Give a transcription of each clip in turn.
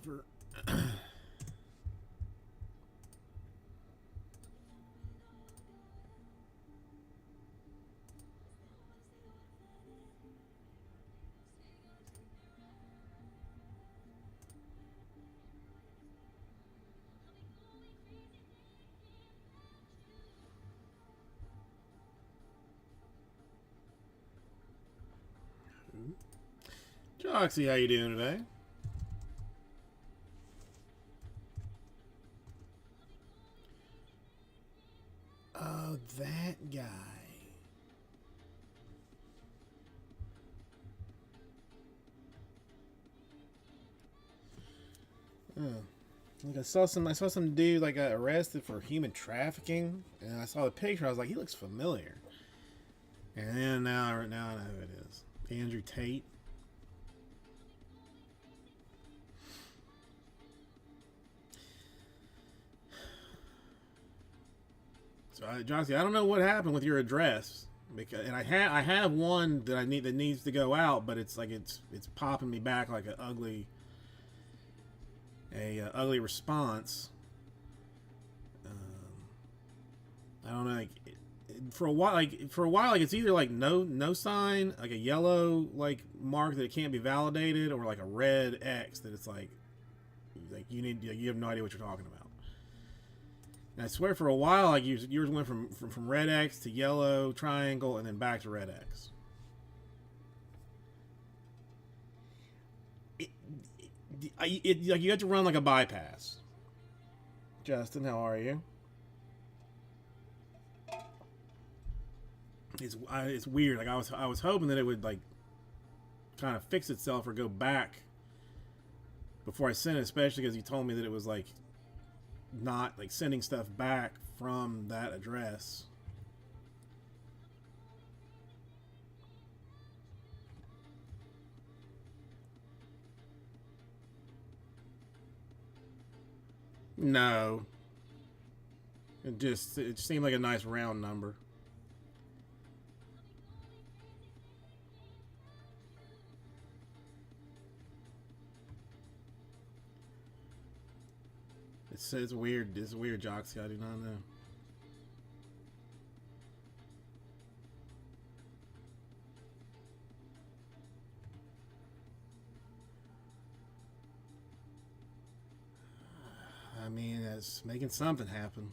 over. Joxy, how you doing today? Oh, that guy. Oh. Like I saw some dude like got arrested for human trafficking, and I saw the picture. I was like, he looks familiar. And then now I know who it is. Andrew Tate. So, Johnson, I don't know what happened with your address, because and I have one that needs to go out, but it's like it's popping me back like an ugly response. I don't know. Like, for a while, like it's either like no sign, like a yellow like mark that it can't be validated, or like a red X that it's like you have no idea what you're talking about. And I swear, for a while, like yours went from red X to yellow triangle and then back to red X. Like you have to run like a bypass. Justin, how are you? It's weird. Like I was hoping that it would like kind of fix itself or go back before I sent it, especially because you told me that it was like not like sending stuff back from that address. No, it seemed like a nice round number. It's weird. It's weird, Joxy. I do not know. I mean, it's making something happen.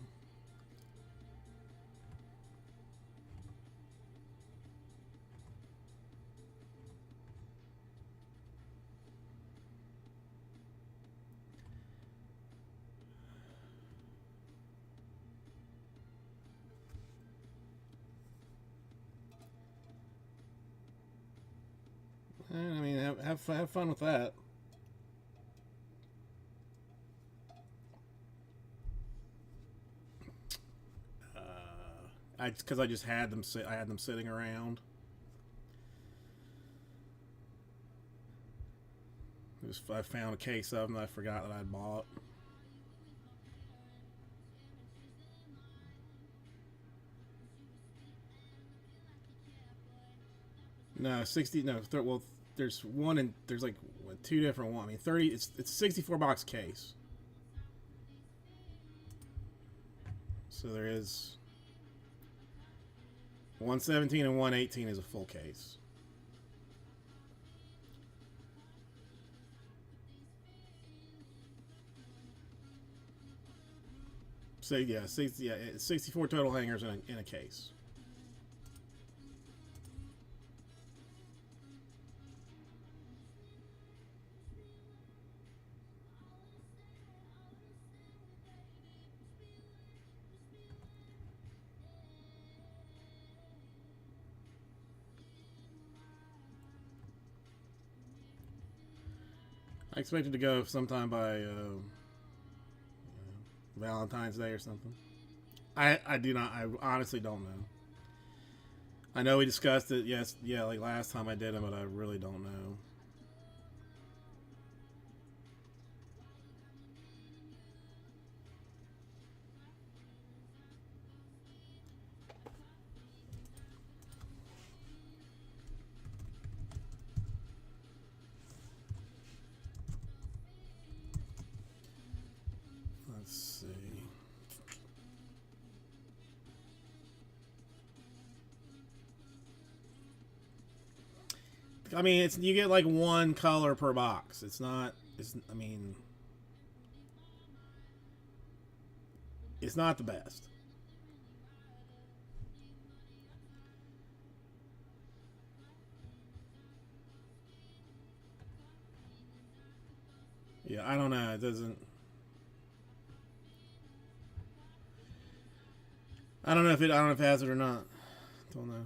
I mean, have fun with that. Because I just had them I had them sitting around. I found a case of them that I forgot that I'd bought. No, 60. No, well, there's one and there's like two different ones. I mean, 30. It's a 64 box case. So there is 117 and 118 is a full case. So yeah, 64 total hangers in a case. I expected to go sometime by Valentine's Day or something. I do not. I honestly don't know. I know we discussed it. Yes, yeah, like last time I did it, but I really don't know. I mean, it's you get like one color per box. It's not. I mean, it's not the best. Yeah, I don't know. It doesn't. I don't know if it. I don't know if it has it or not. Don't know.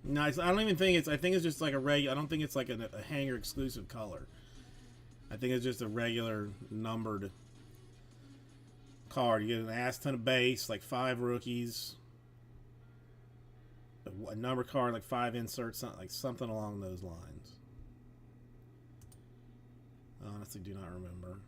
No, I don't even think it's. I think it's just like a regular. I don't think it's like a hanger exclusive color. I think it's just a regular numbered card. You get an ass ton of base, like 5 rookies, a number card, like 5 inserts, something along those lines. I honestly do not remember.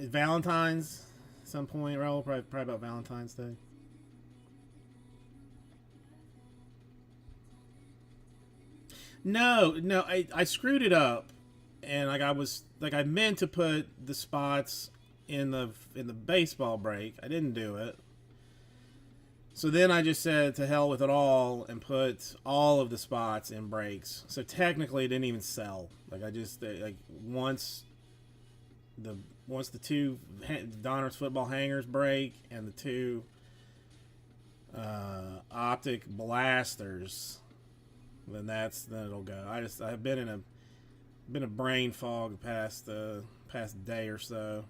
Valentine's, some point, Raul, probably about Valentine's Day. No, no, I screwed it up, and like I meant to put the spots in the baseball break. I didn't do it. So then I just said to hell with it all and put all of the spots in breaks. So technically it didn't even sell. Like I just like the once the two Donruss football hangers break and the two optic blasters, then it'll go. I've been a brain fog the past day or so.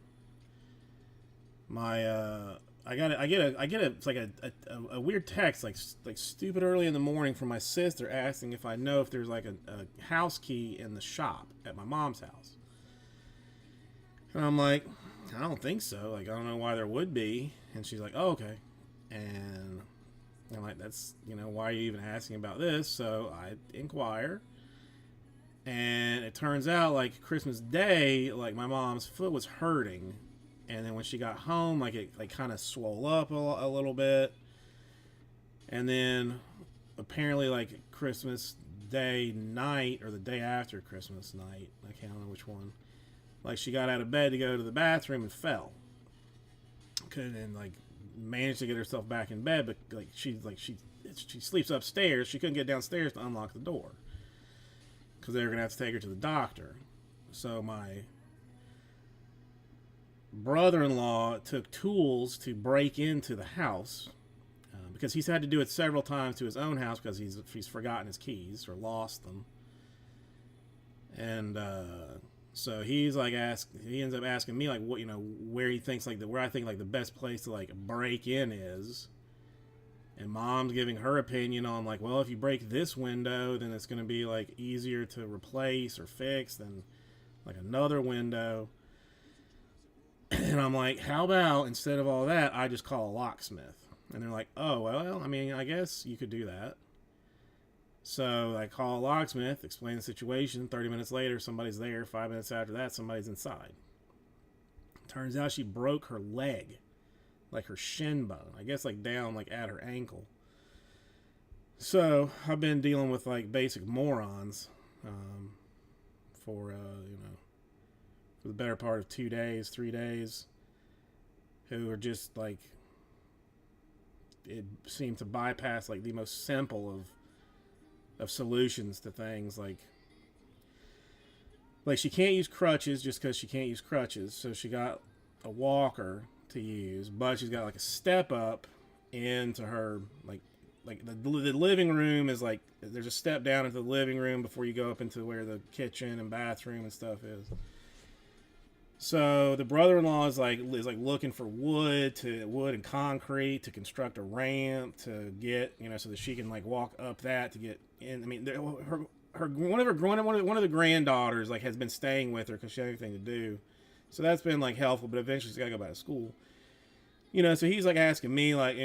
My I get a it's like a weird text like stupid early in the morning from my sister asking if I know if there's like a house key in the shop at my mom's house. And I'm like, I don't think so. Like, I don't know why there would be. And she's like, oh, okay. And I'm like, that's, why are you even asking about this? So I inquire. And it turns out, like, Christmas Day, like, my mom's foot was hurting. And then when she got home, like, it like kind of swole up a little bit. And then apparently, like, Christmas Day night, or the day after Christmas night, I can't remember which one. Like, she got out of bed to go to the bathroom and fell. And like managed to get herself back in bed, but like she sleeps upstairs. She couldn't get downstairs to unlock the door because they were gonna have to take her to the doctor. So my brother-in-law took tools to break into the house because he's had to do it several times to his own house because he's forgotten his keys or lost them. And so he's like he ends up asking me like what where he thinks like where I think like the best place to like break in is. And mom's giving her opinion on like, well, if you break this window, then it's going to be like easier to replace or fix than like another window. And I'm like, how about instead of all that, I just call a locksmith? And they're like, oh, well, I mean, I guess you could do that. So I call a locksmith, explain the situation. 30 minutes later, somebody's there. 5 minutes after that, somebody's inside. Turns out she broke her leg, like her shin bone. I guess like down like at her ankle. So I've been dealing with like basic morons for for the better part of 2 days, 3 days, who are just like, it seemed to bypass like the most simple of solutions to things. Like she can't use crutches just because she can't use crutches, so she got a walker to use, but she's got like a step up into her like the living room is like, there's a step down into the living room before you go up into where the kitchen and bathroom and stuff is. So the brother-in-law is like looking for wood and concrete to construct a ramp to get so that she can like walk up that to get in. I mean, one of the granddaughters like has been staying with her because she had anything to do, so that's been like helpful. But eventually she's got to go back to school. So he's like asking me like,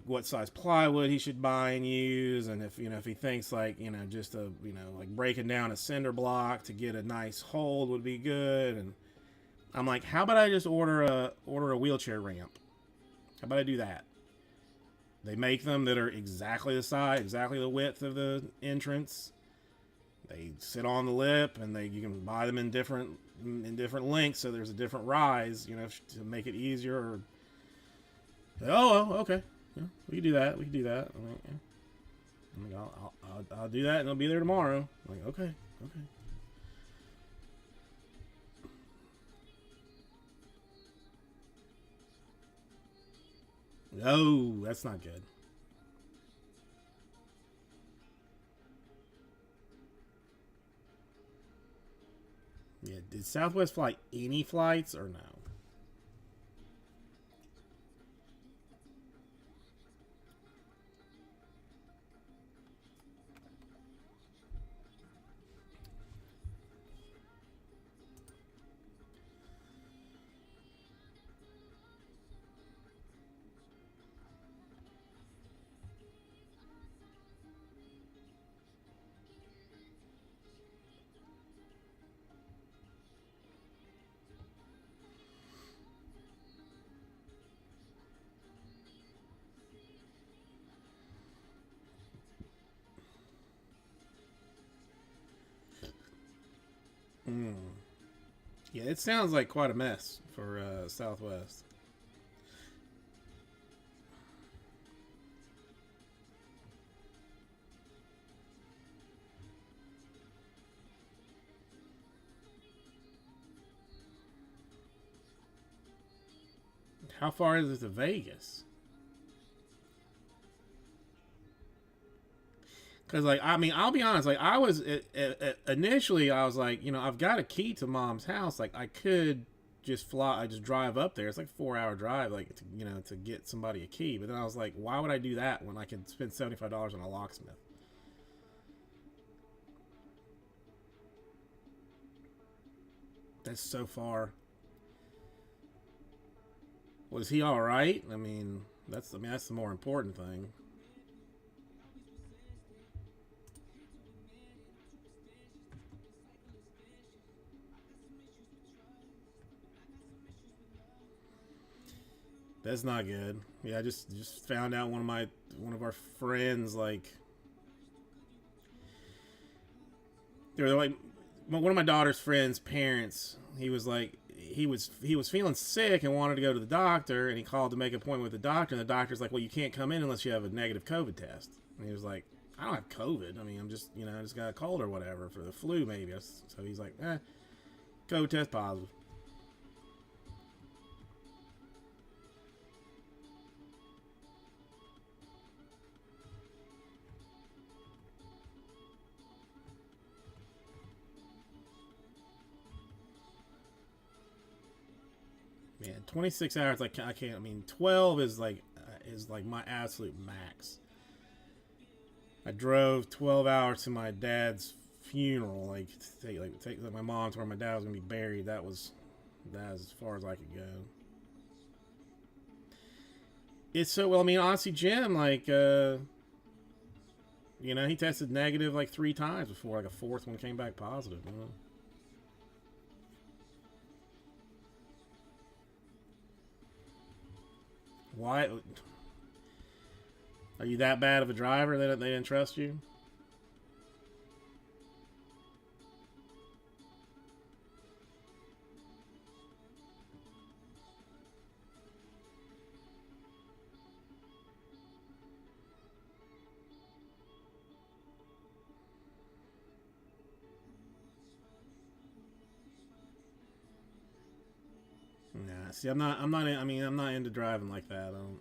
what size plywood he should buy and use, and if he thinks like, just a, like breaking down a cinder block to get a nice hold would be good. And I'm like, how about I just order a wheelchair ramp? How about I do that? They make them that are exactly the size, exactly the width of the entrance. They sit on the lip, and you can buy them in different lengths, so there's a different rise, to make it easier. Or, okay, yeah, we can do that. I'm like, yeah. I'll do that, and I'll be there tomorrow. I'm like, okay. No, that's not good. Yeah, did Southwest fly any flights or no? Hmm. Yeah, it sounds like quite a mess for Southwest. How far is it to Vegas? Because, like, I mean, I'll be honest. Like, initially, I was like, I've got a key to Mom's house. Like, I could just fly. I just drive up there. It's like a 4 hour drive, like, to get somebody a key. But then I was like, why would I do that when I could spend $75 on a locksmith? That's so far. Was he all right? That's the more important thing. That's not good. Yeah, I just found out one of our friends, like, they were like, one of my daughter's friends' parents. He was like, he was feeling sick and wanted to go to the doctor, and he called to make an appointment with the doctor. And the doctor's like, well, you can't come in unless you have a negative COVID test. And he was like, I don't have COVID. I mean, I'm just, I just got a cold or whatever for the flu, maybe. So he's like, COVID test positive. Man, 26 hours. Like, I can't. I mean, 12 is like my absolute max. I drove 12 hours to my dad's funeral. Like my mom to where my dad was gonna be buried. That was as far as I could go. It's so well. I mean, honestly, Jim, like, he tested negative like 3 times before like a fourth one came back positive. Why? Are you that bad of a driver that they didn't trust you? Nah. See, I'm not. I'm not. I mean, I'm not into driving like that. I don't.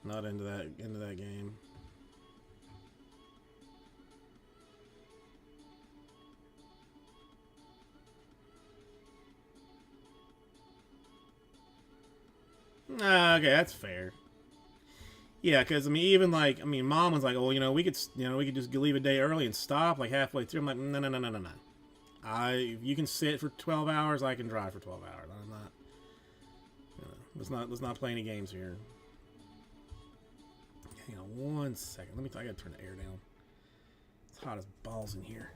Not into that game. Okay, that's fair. Yeah, because I mean, even like, I mean, Mom was like, "Oh, we could just leave a day early and stop like halfway through." I'm like, "No, no, no, no, no, no. If you can sit for 12 hours, I can drive for 12 hours. I'm not. Let's not play any games here. Hang on 1 second. I gotta turn the air down. It's hot as balls in here.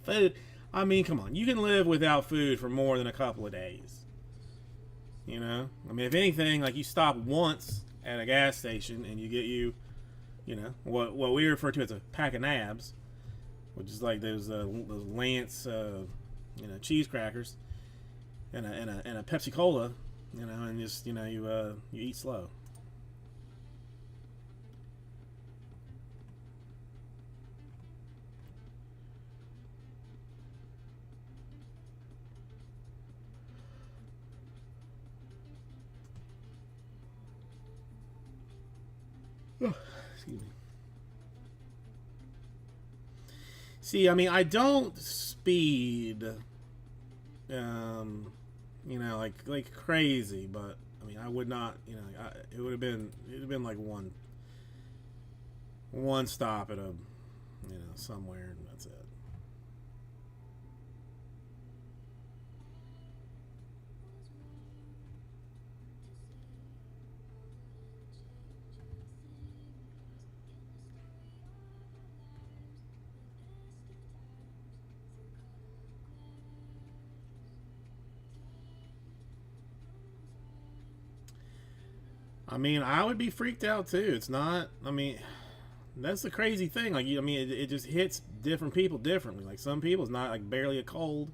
Food. I mean, come on. You can live without food for more than a couple of days. You know? I mean, if anything, like you stop once at a gas station and you get you know, what we refer to as a pack of nabs, which is like those Lance, you know, cheese crackers, and a Pepsi Cola, you know, and just, you know, you eat slow. Oh, excuse me. See, I mean, I don't speed, you know, like crazy, but I mean, I would not, you know, it'd have been like one stop at a, you know, somewhere, and that's it. I mean, I would be freaked out too. It's not. I mean, that's the crazy thing. Like, I mean, it just hits different people differently. Like, some people it's not like barely a cold,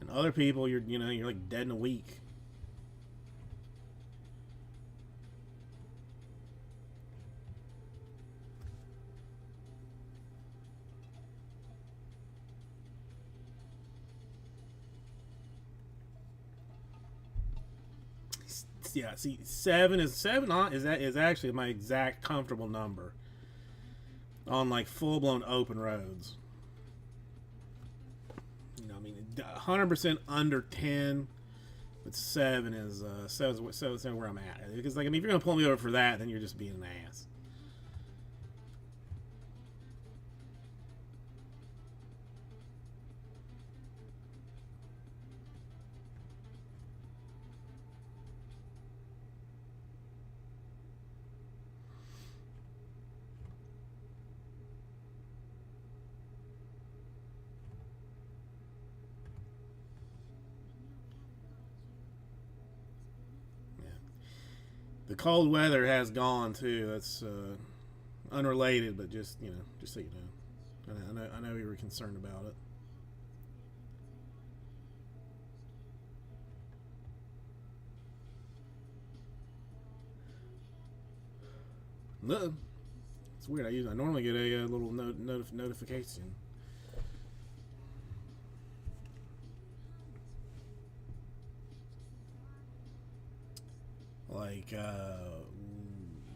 and other people you know you're like dead in a week. Yeah, see, seven is actually my exact comfortable number on like full blown open roads. You know, I mean, 100% under 10, but seven is where I'm at. Because like, I mean, if you're gonna pull me over for that, then you're just being an ass. Yeah. The cold weather has gone too. That's unrelated, but just, you know, just so you know. I know you were concerned about it. No, it's weird. I normally get a little notification. Like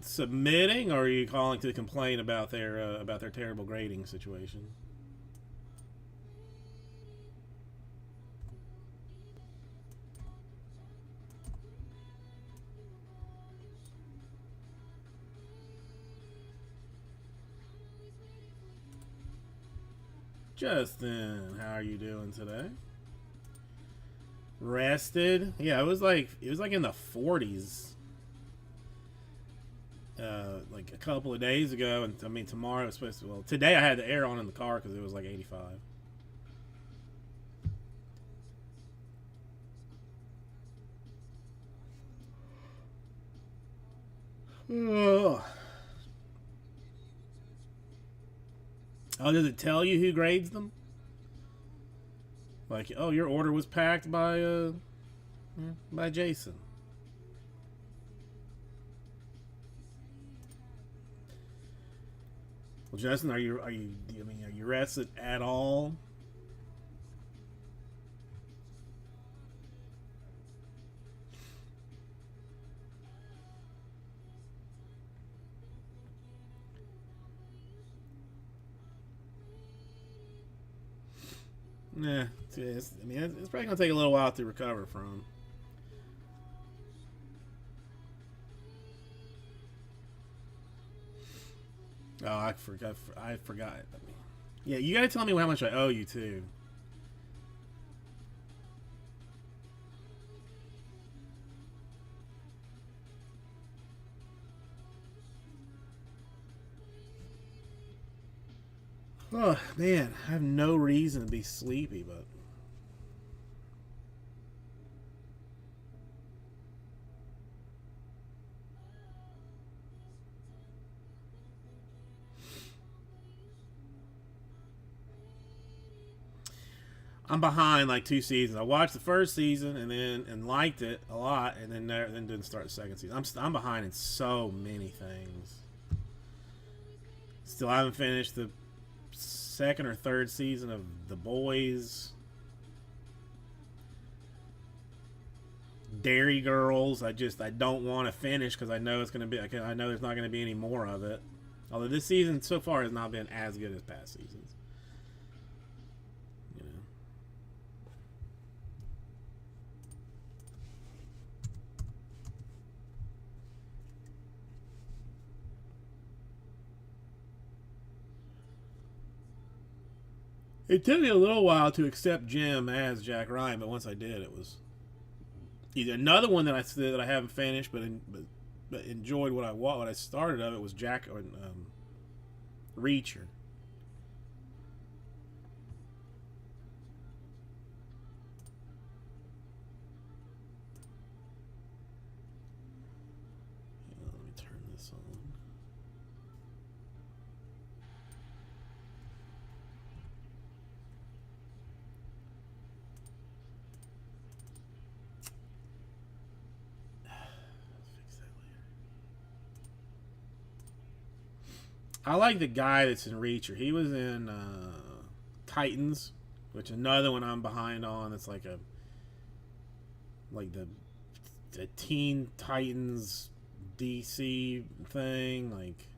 submitting, or are you calling to complain about their terrible grading situation? Justin, how are you doing today? Rested? Yeah, it was like in the 40s. Like a couple of days ago, and I mean tomorrow was supposed to. Well, today I had the air on in the car because it was like 85. Oh, does it tell you who grades them? Like, oh, your order was packed by Yeah, by Jason. Well, Justin, are you? I mean, are you rested at all? Nah, I mean, it's probably gonna take a little while to recover from. Oh, I forgot. I forgot. I mean, yeah, you gotta tell me how much I owe you too. Oh man, I have no reason to be sleepy, but I'm behind like 2 seasons. I watched the first season and liked it a lot, and then didn't start the second season. I'm behind in so many things. Still haven't finished the second or third season of The Boys. Dairy Girls. I don't want to finish because I know it's gonna be. I know there's not gonna be any more of it. Although this season so far has not been as good as past seasons. You know. It took me a little while to accept Jim as Jack Ryan, but once I did, it was either another one that I haven't finished, but enjoyed what I started of. It was Jack or Reacher. Let me turn this on. Fix that later. I like the guy that's in Reacher. He was in Titans, which is another one I'm behind on. It's like the Teen Titans DC thing. Like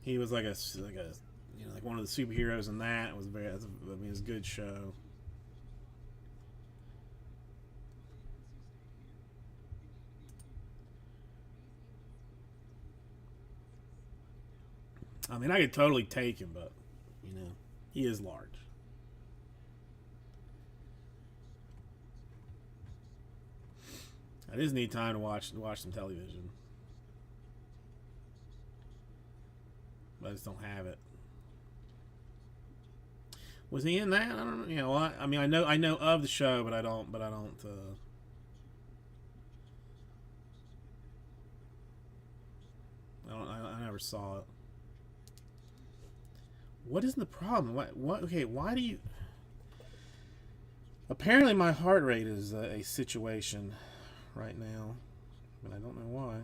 he was like one of the superheroes in that. It was very. I mean, it was a good show. I mean, I could totally take him, but he is large. I just need time to watch some television, but I just don't have it. Was he in that? I don't know. I mean, I know of the show, but I don't. But I don't. I don't. I never saw it. What is the problem? What? Okay. Why do you? Apparently, my heart rate is a situation right now, but I don't know why.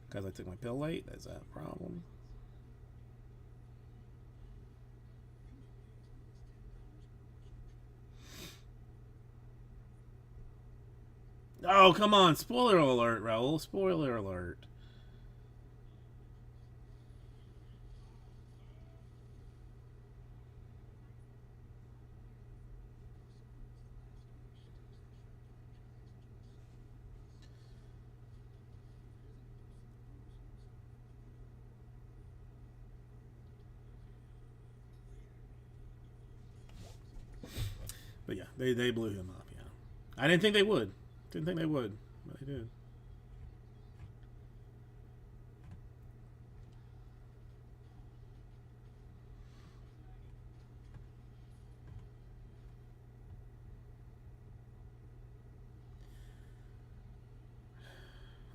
Because I took my pill late. Is that a problem? Oh, come on. Spoiler alert, Raul. Spoiler alert. But yeah, they blew him up, yeah. I didn't think they would. Didn't think they would, but they did.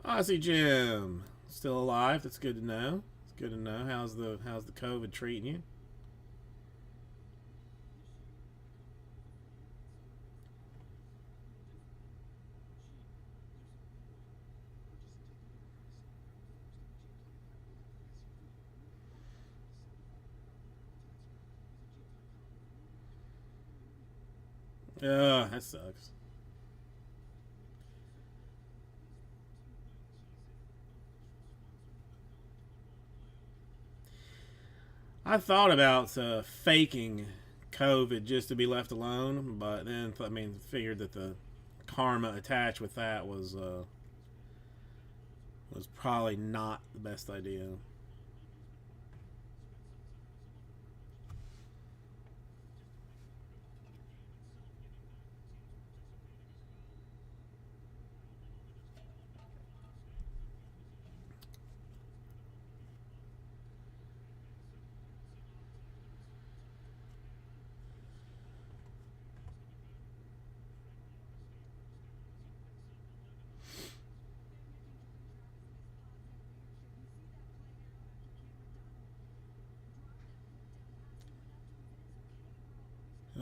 Aussie Jim. Still alive. That's good to know. It's good to know. How's the COVID treating you? That sucks. I thought about faking COVID just to be left alone, but then I mean figured that the karma attached with that was probably not the best idea.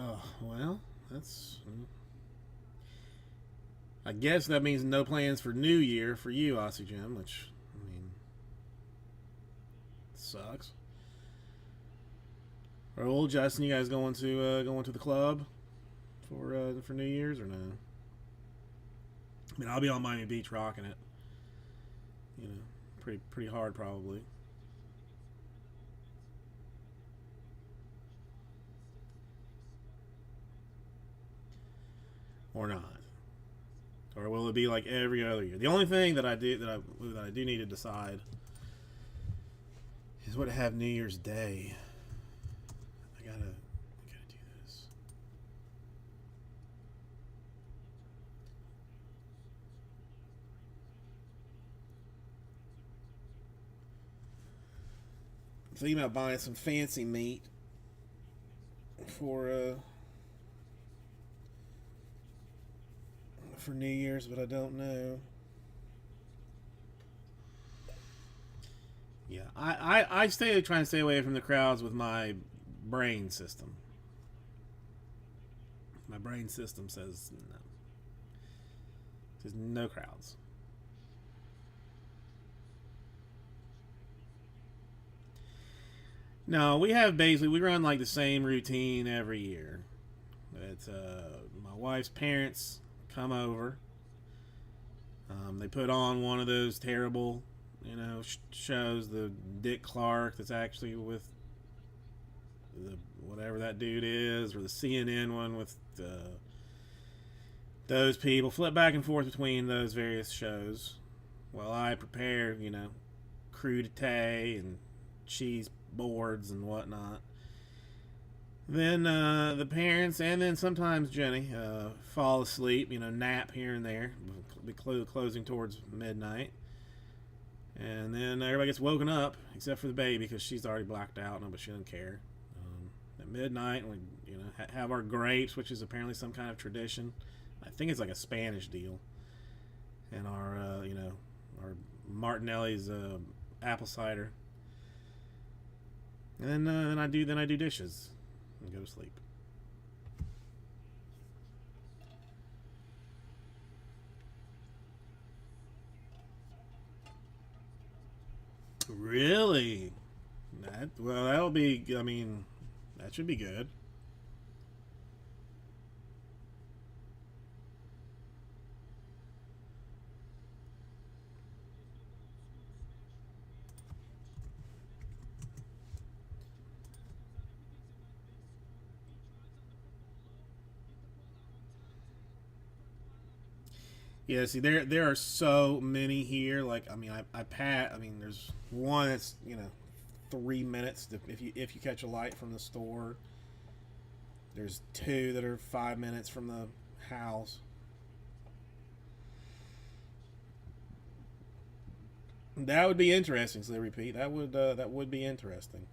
Oh well, that's. I guess that means no plans for New Year for you, Aussie Jim, which I mean sucks. Or old Justin, you guys going to the club for New Year's or no? I mean, I'll be on Miami Beach rocking it. You know, pretty hard probably. Or not. Or will it be like every other year? The only thing that I do need to decide is what to have New Year's Day. I gotta do this. I'm thinking about buying some fancy meat for for New Year's, but I don't know. Yeah, I stay trying to stay away from the crowds with my brain system. My brain system says no. Says no crowds. No, we have basically we run like the same routine every year. It's my wife's parents come over. They put on one of those terrible, shows. The Dick Clark that's actually with the whatever that dude is, or the CNN one with those people. Flip back and forth between those various shows while I prepare, crudité and cheese boards and whatnot. Then the parents and then sometimes Jenny fall asleep, nap here and there, be closing towards midnight. And then everybody gets woken up except for the baby because she's already blacked out, but she doesn't care. At midnight, we have our grapes, which is apparently some kind of tradition. I think it's like a Spanish deal. And our our Martinelli's apple cider. And then I do dishes and go to sleep. Really? That'll be. I mean, that should be good. Yeah, see, there are so many here. Like, I mean, I mean, there's one that's 3 minutes if you catch a light from the store. There's two that are 5 minutes from the house. That would be interesting. So they repeat. That would be interesting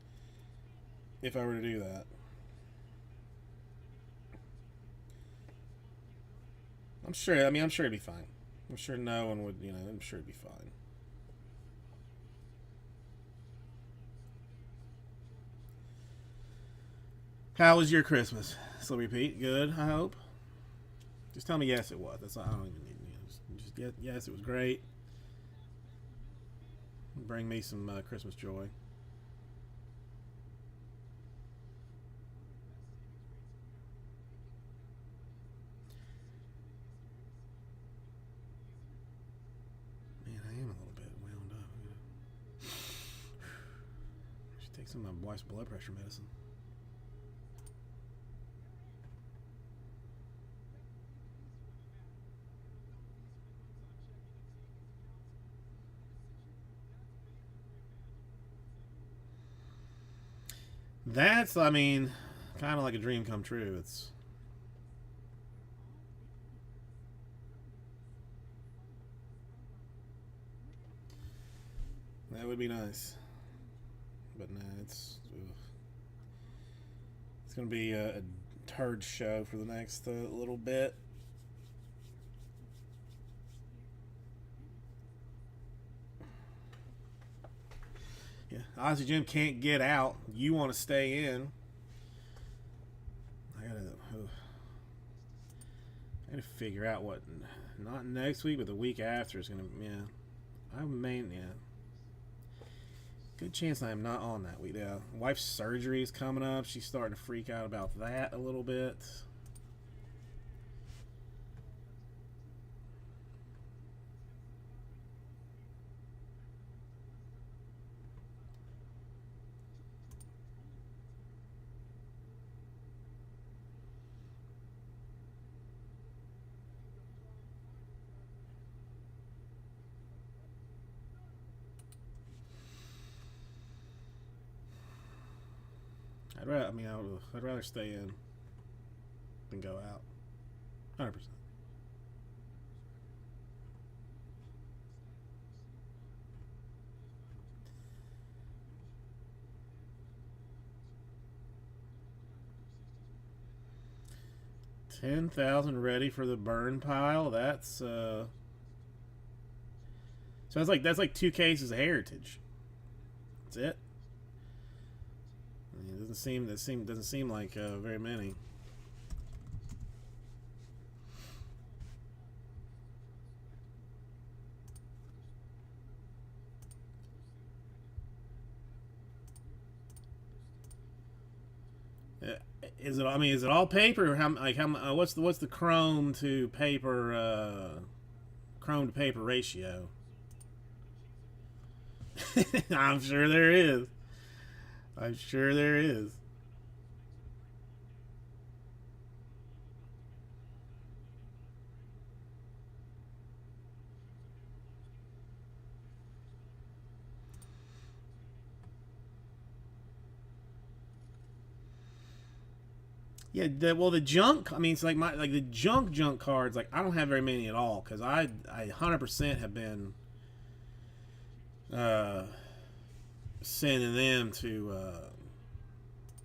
if I were to do that. I'm sure. I mean, I'm sure it'd be fine. I'm sure no one would. I'm sure it'd be fine. How was your Christmas? So repeat. Good. I hope. Just tell me yes. It was. That's all. I don't even need. Just yes. It was great. Bring me some Christmas joy. Take some of my wife's blood pressure medicine. That's, I mean, kind of like a dream come true. It's that would be nice, but no, it's gonna be a turd show for the next little bit. Yeah, Ozzy Jim can't get out. You want to stay in. I gotta figure out what. Not next week, but the week after is gonna. Yeah, I may. Yeah, good chance I am not on that week. Yeah, wife's surgery is coming up. She's starting to freak out about that a little bit. I'd rather stay in than go out. 100%. $10,000 ready for the burn pile. So that's like 2 cases of Heritage. That's it. It doesn't seem like very many. Is it? I mean, is it all paper? Or what's the chrome to paper ratio? I'm sure there is. I'm sure there is. Yeah, the junk. I mean, it's like the junk cards. Like I don't have very many at all because I 100% have been uh, sending them to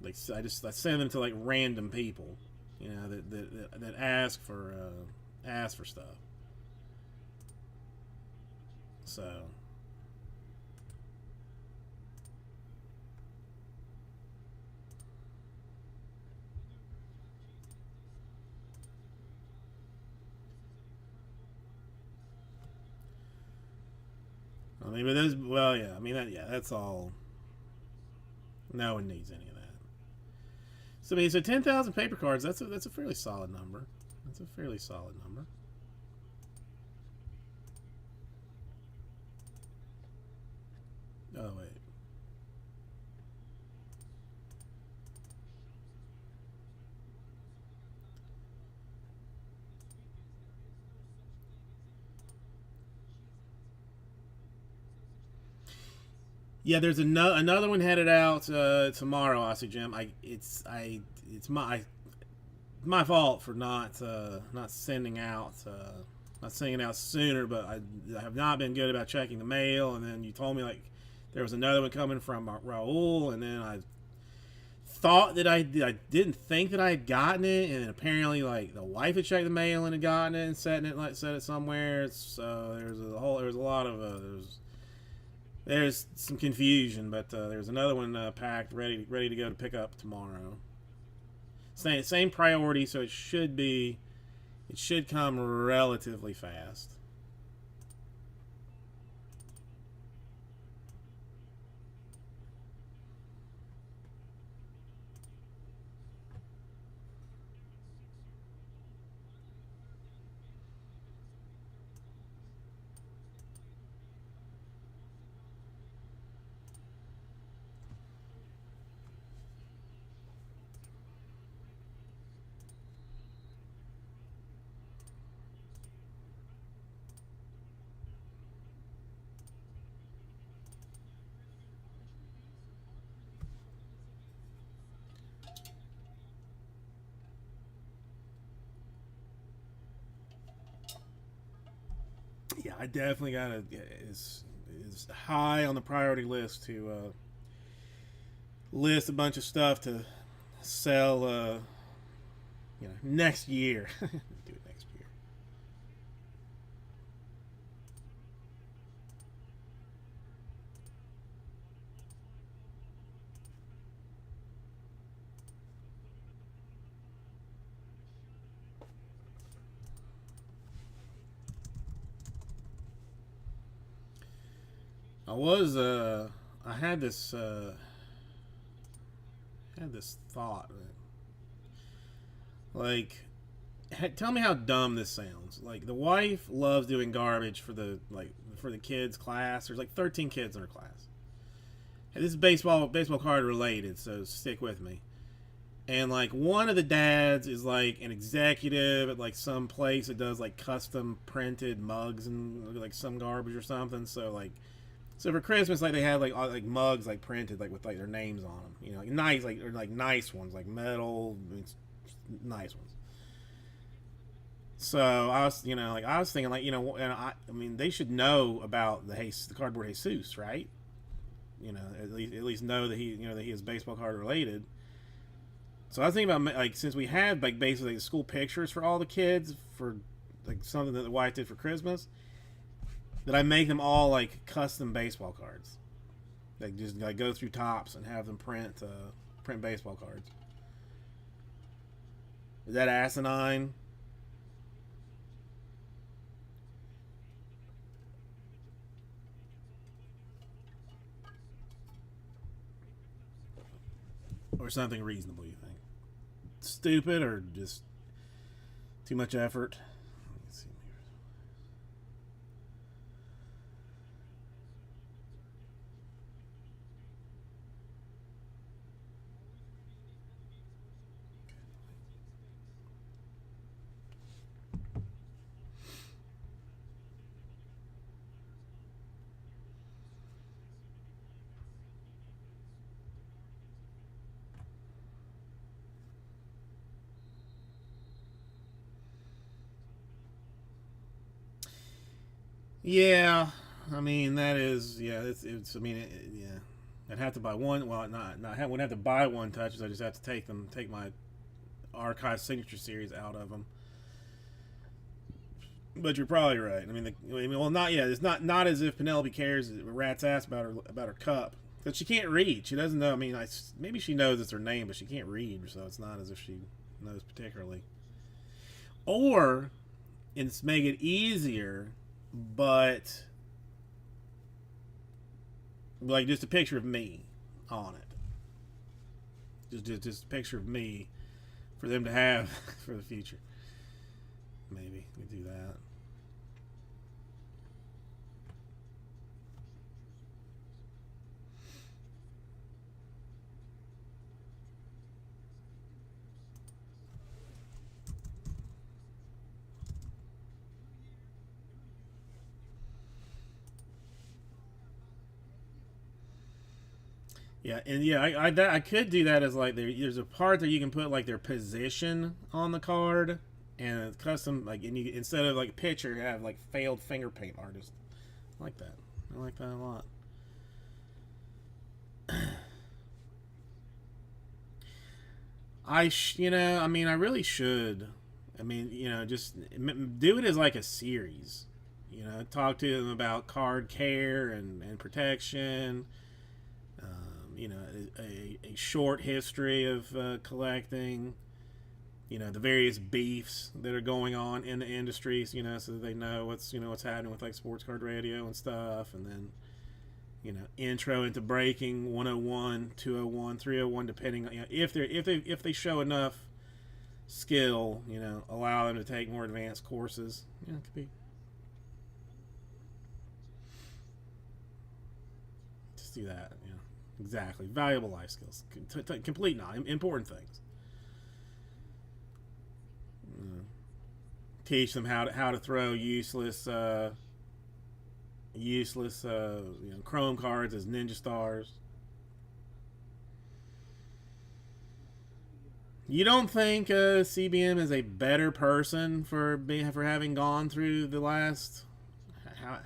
I send them to like random people, that ask for stuff. So I mean, but those. Well, yeah. I mean, that's all. No one needs any of that. So I mean, so 10,000 paper cards. That's a fairly solid number. That's a fairly solid number. Oh wait. Yeah, there's another one headed out tomorrow. Aussie Jim. It's my fault for not sending out sooner, but I have not been good about checking the mail. And then you told me like there was another one coming from Raul, and then I thought that I didn't think that I had gotten it, and apparently like the wife had checked the mail and had gotten it and set it somewhere. So there was a lot of there's some confusion, but there's another one packed, ready to go to pick up tomorrow. Same priority, so it should come relatively fast. I definitely gotta is high on the priority list to list a bunch of stuff to sell. Next year. Do it next year. I had this thought, like, tell me how dumb this sounds. Like, the wife loves doing garbage for the kids class. There's like 13 kids in her class. And this is baseball card related, so stick with me. And like one of the dads is like an executive at like some place that does like custom printed mugs and like some garbage or something. So for Christmas, like they had like mugs like printed like with like their names on them, like nice like nice ones like metal, nice ones. So I was thinking like and I mean they should know about the cardboard Jesus, right? At least know that he is baseball card related. So I was thinking about like since we had like basically like, school pictures for all the kids for like something that the wife did for Christmas, that I make them all like custom baseball cards. Like just like go through Tops and have them print baseball cards. Is that asinine? Or something reasonable, you think? Stupid or just too much effort? Let's see. Yeah, I mean that is it's I mean yeah. I'd have to buy one. Well, not wouldn't have to buy one touches. I just have to take my archive signature series out of them. But you're probably right. Well, not yet. It's not as if Penelope cares a rat's ass about her cup. Because she can't read. She doesn't know. Maybe she knows it's her name, but she can't read, so it's not as if she knows particularly. Or it's make it easier, but like just a picture of me on it. Just a picture of me for them to have for the future. Maybe we do that. Yeah, and yeah, I could do that as like there's a part that you can put like their position on the card, and it's custom like and you instead of like pitcher you have like failed finger paint artist. I like that. I like that a lot. I really should. Just do it as like a series. Talk to them about card care and protection. A short history of collecting. The various beefs that are going on in the industries. So that they know what's happening with like sports card radio and stuff, and then intro into breaking 101, 201, 301, depending on if they show enough skill, allow them to take more advanced courses. It could be just do that. Exactly, valuable life skills, complete not important things. Teach them how to throw useless chrome cards as ninja stars. You don't think CBM is a better person for having gone through the last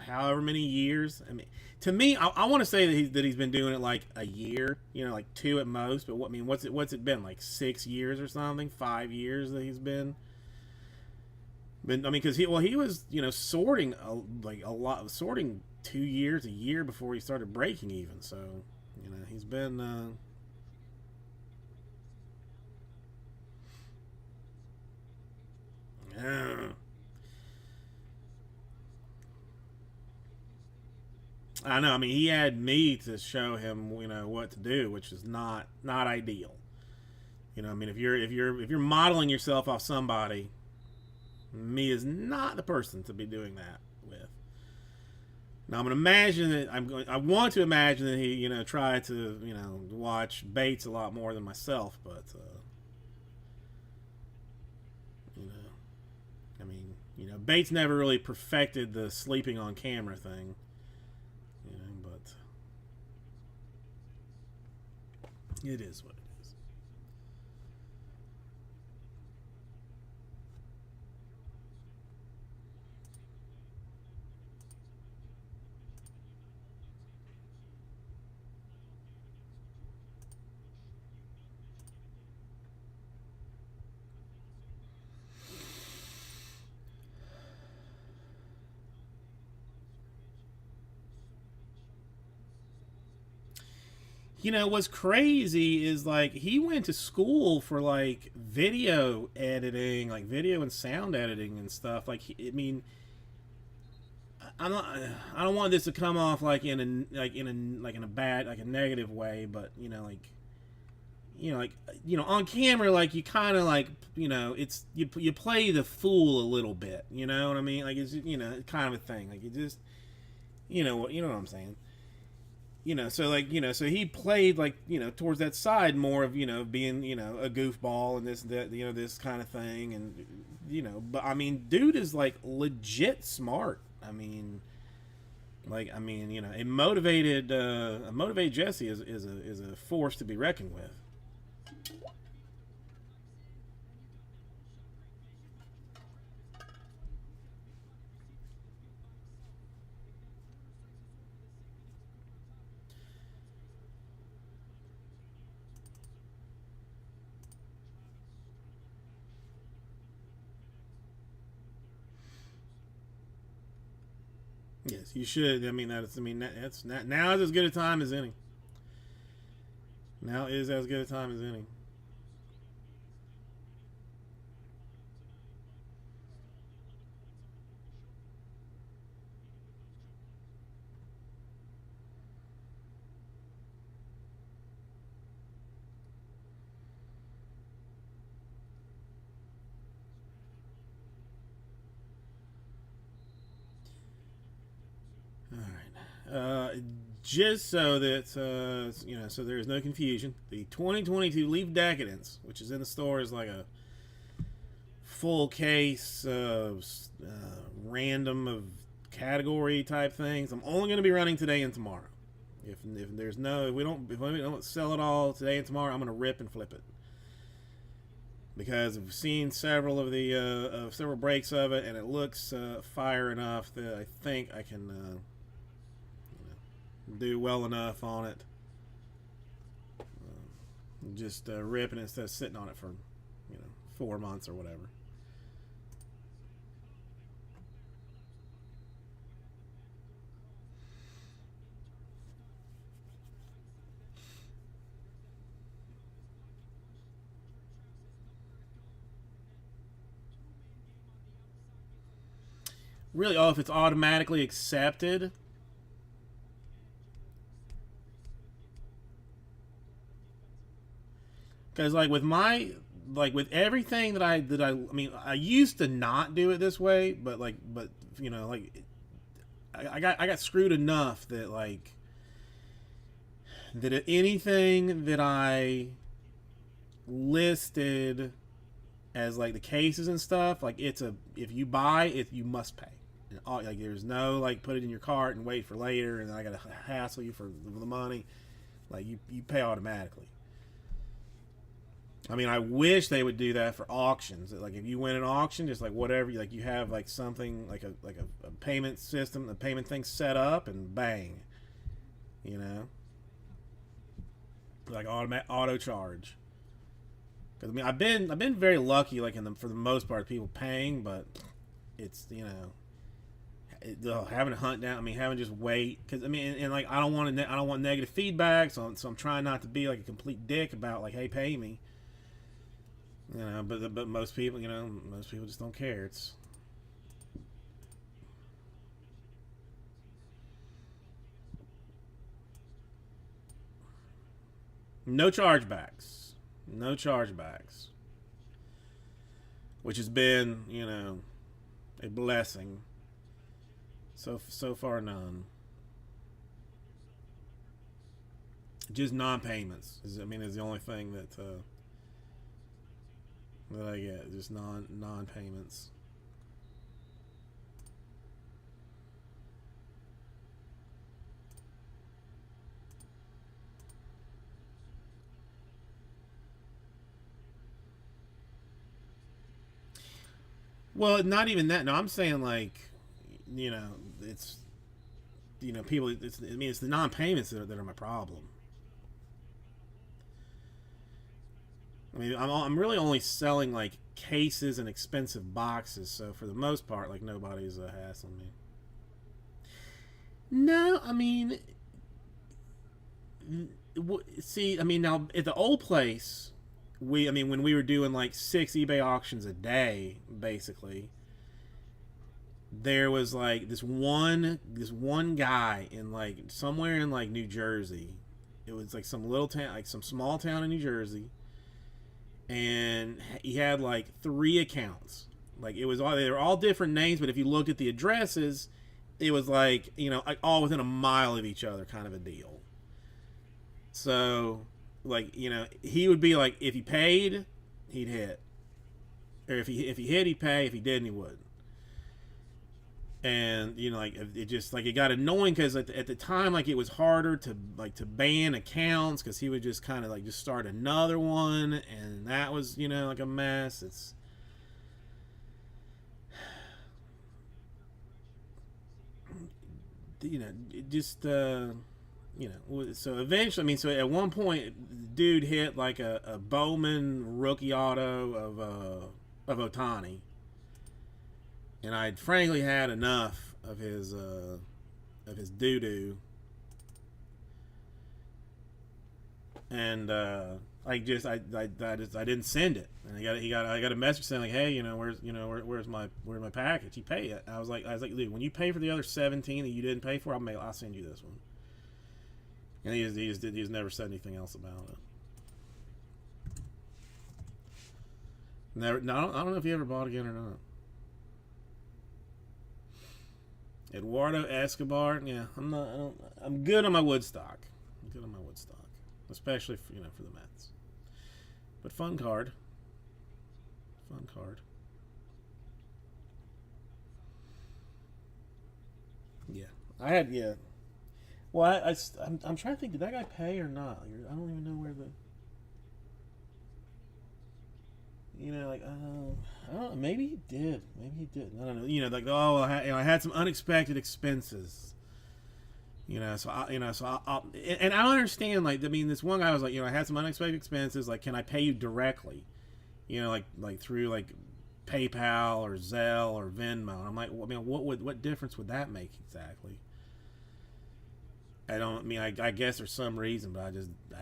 however many years. I mean, to me, I want to say that he's been doing it like a year, like 2 at most. But what I mean, what's it been, like 6 years or something, 5 years that he's been. I mean, because he was sorting a lot, sorting 2 years, a year before he started breaking even. So he's been. I know. I mean, he had me to show him, what to do, which is not ideal. I mean, if you're modeling yourself off somebody, me is not the person to be doing that with. Now I'm gonna imagine that I want to imagine that he, tried to, watch Bates a lot more than myself, but I mean, Bates never really perfected the sleeping on camera thing. But it is what it is. What's crazy is like he went to school for like video editing, like video and sound editing and stuff. Like, I mean, I'm not. I don't want this to come off like in a bad, like a negative way, but on camera, like you kind of like it's you play the fool a little bit. You know what I mean? Like it's kind of a thing. Like you just what I'm saying. So like so he played like towards that side more of being a goofball and this that this kind of thing, and but I mean dude is like legit smart. I mean a motivated Jesse is a force to be reckoned with. Yes, you should. That's now is as good a time as any. Now is as good a time as any. All right. Just so that so there is no confusion, the 2022 Leaf Decadence, which is in the store, is like a full case random of category type things. I'm only going to be running today and tomorrow. If we don't sell it all today and tomorrow, I'm going to rip and flip it, because I've seen several of the several breaks of it, and it looks fire enough that I think I can do well enough on it. Just ripping it instead of sitting on it for 4 months or whatever. Really, if it's automatically accepted. Because like with everything that I mean, I used to not do it this way, but I got screwed enough that that anything that I listed as like the cases and stuff, like if you buy it, you must pay. And like there's no like put it in your cart and wait for later, and then I gotta hassle you for the money. Like you pay automatically. I mean, I wish they would do that for auctions. Like, if you win an auction, just like whatever, like you have like something like a payment system, a payment thing set up, and bang, you know, like auto charge. Because I mean, I've been very lucky, like for the most part, people paying, but it's having to hunt down. I mean, having to just wait because I mean, and like I don't want negative feedback, so I'm trying not to be like a complete dick about like, hey, pay me. But most people, most people just don't care. It's no chargebacks, no chargebacks, which has been, a blessing. So far, none. Just non-payments is the only thing that I get. Just non-payments. Well, not even that. No, I'm saying like, it's people. It's the non-payments that are my problem. I mean, I'm really only selling like cases and expensive boxes, so for the most part, like nobody's hassling me. No, I mean, see, I mean now at the old place, I mean, when we were doing like 6 eBay auctions a day, basically, there was like this one guy in like somewhere in like New Jersey. It was like some little town, like some small town in New Jersey, and he had like 3 accounts. Like they were all different names, but if you looked at the addresses, it was like like all within a mile of each other, kind of a deal. So, like he would be like, if he paid, he'd hit, or if he hit, he'd pay. If he didn't, he wouldn't. And like it just like it got annoying because at the time, like, it was harder to ban accounts because he would just kind of like just start another one, and that was like a mess. It's just so eventually, I mean, so at one point, the dude hit like a Bowman rookie auto of Otani, and I'd frankly had enough of his doo doo, and I didn't send it, and I got a message saying like, hey, where's my package? He paid it. I was like, dude, when you pay for the other 17 that you didn't pay for, I'll send you this one. And he's never said anything else about it. Never. No, I don't know if he ever bought again or not. Eduardo Escobar. Yeah, I'm good on my Woodstock. I'm good on my Woodstock, especially for the Mets. But fun card. Fun card. Yeah, I had Well, I'm trying to think. Did that guy pay or not? I don't even know where the. Like, I don't know. Maybe he did. Maybe he did. I don't know. Like, oh, I had some unexpected expenses. So and I don't understand. Like, I mean, this one guy was like, I had some unexpected expenses. Like, can I pay you directly? Like through like PayPal or Zelle or Venmo. And I'm like, well, I mean, what difference would that make exactly? I guess there's some reason, but I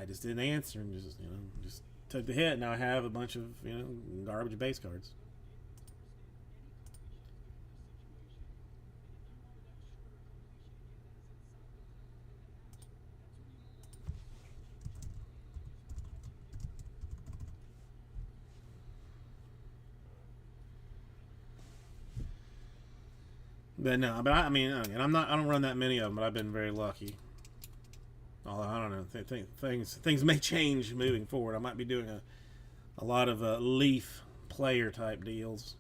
just didn't answer and just took the hit. Now I have a bunch of garbage base cards. But no, I mean, and I don't run that many of them, but I've been very lucky. Although I don't know, things may change moving forward. I might be doing a lot of Leaf player type deals.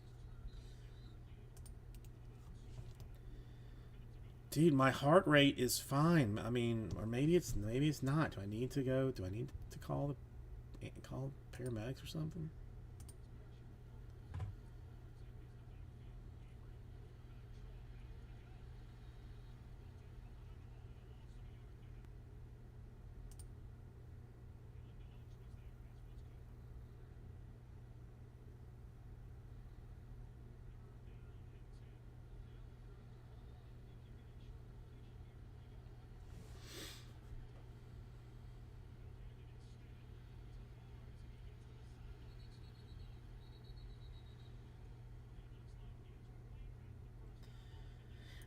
Dude, my heart rate is fine. I mean, or maybe it's not. Do I need to call Paramedics or something.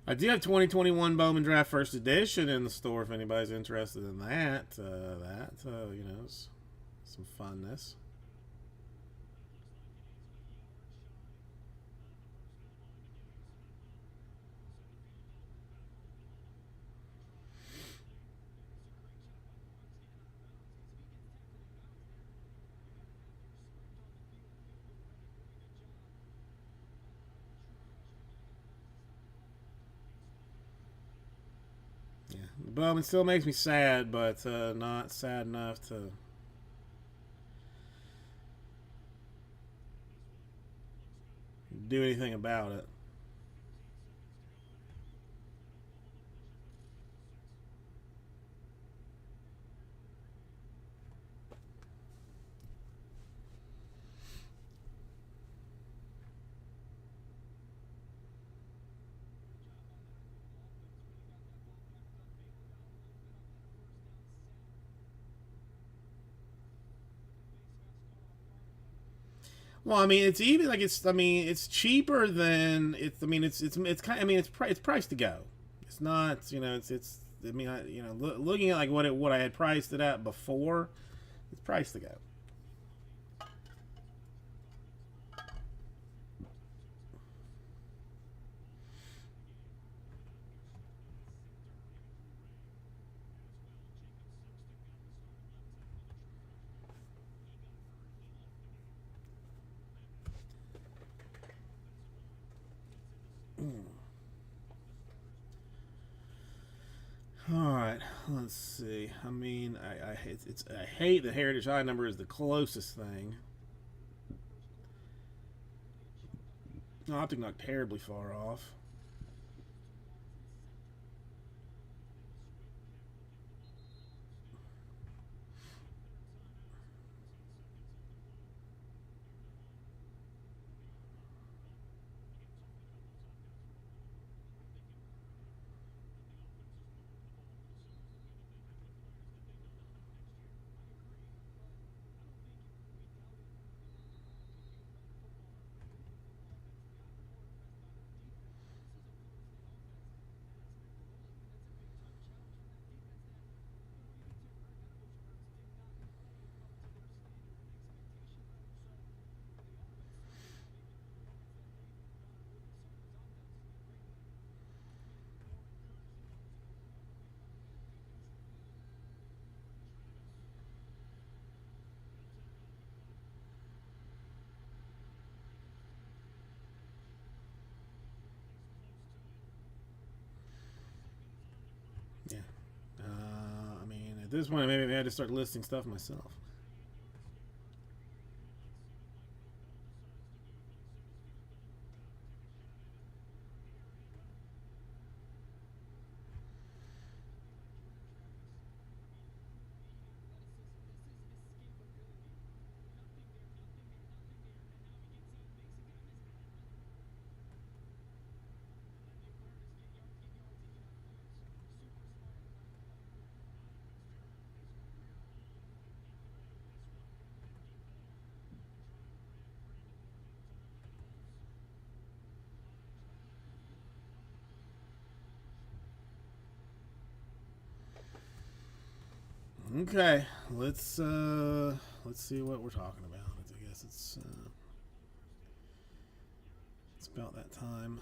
I do have 2021 Bowman Draft First Edition in the store if anybody's interested in that. You know, some funness. Bowman still makes me sad, but not sad enough to do anything about it. Well, I mean, it's even like it's. I mean, it's cheaper than it's. I mean, it's kind. I mean, it's priced to go. It's not. You know, it's. I mean, looking at like what I had priced it at before, it's priced to go. All right, let's see. I mean, I hate that Heritage High number is the closest thing. Optic not terribly far off. Yeah. I mean, at this point, maybe I had to start listing stuff myself. Okay, let's see what we're talking about. I guess it's about that time.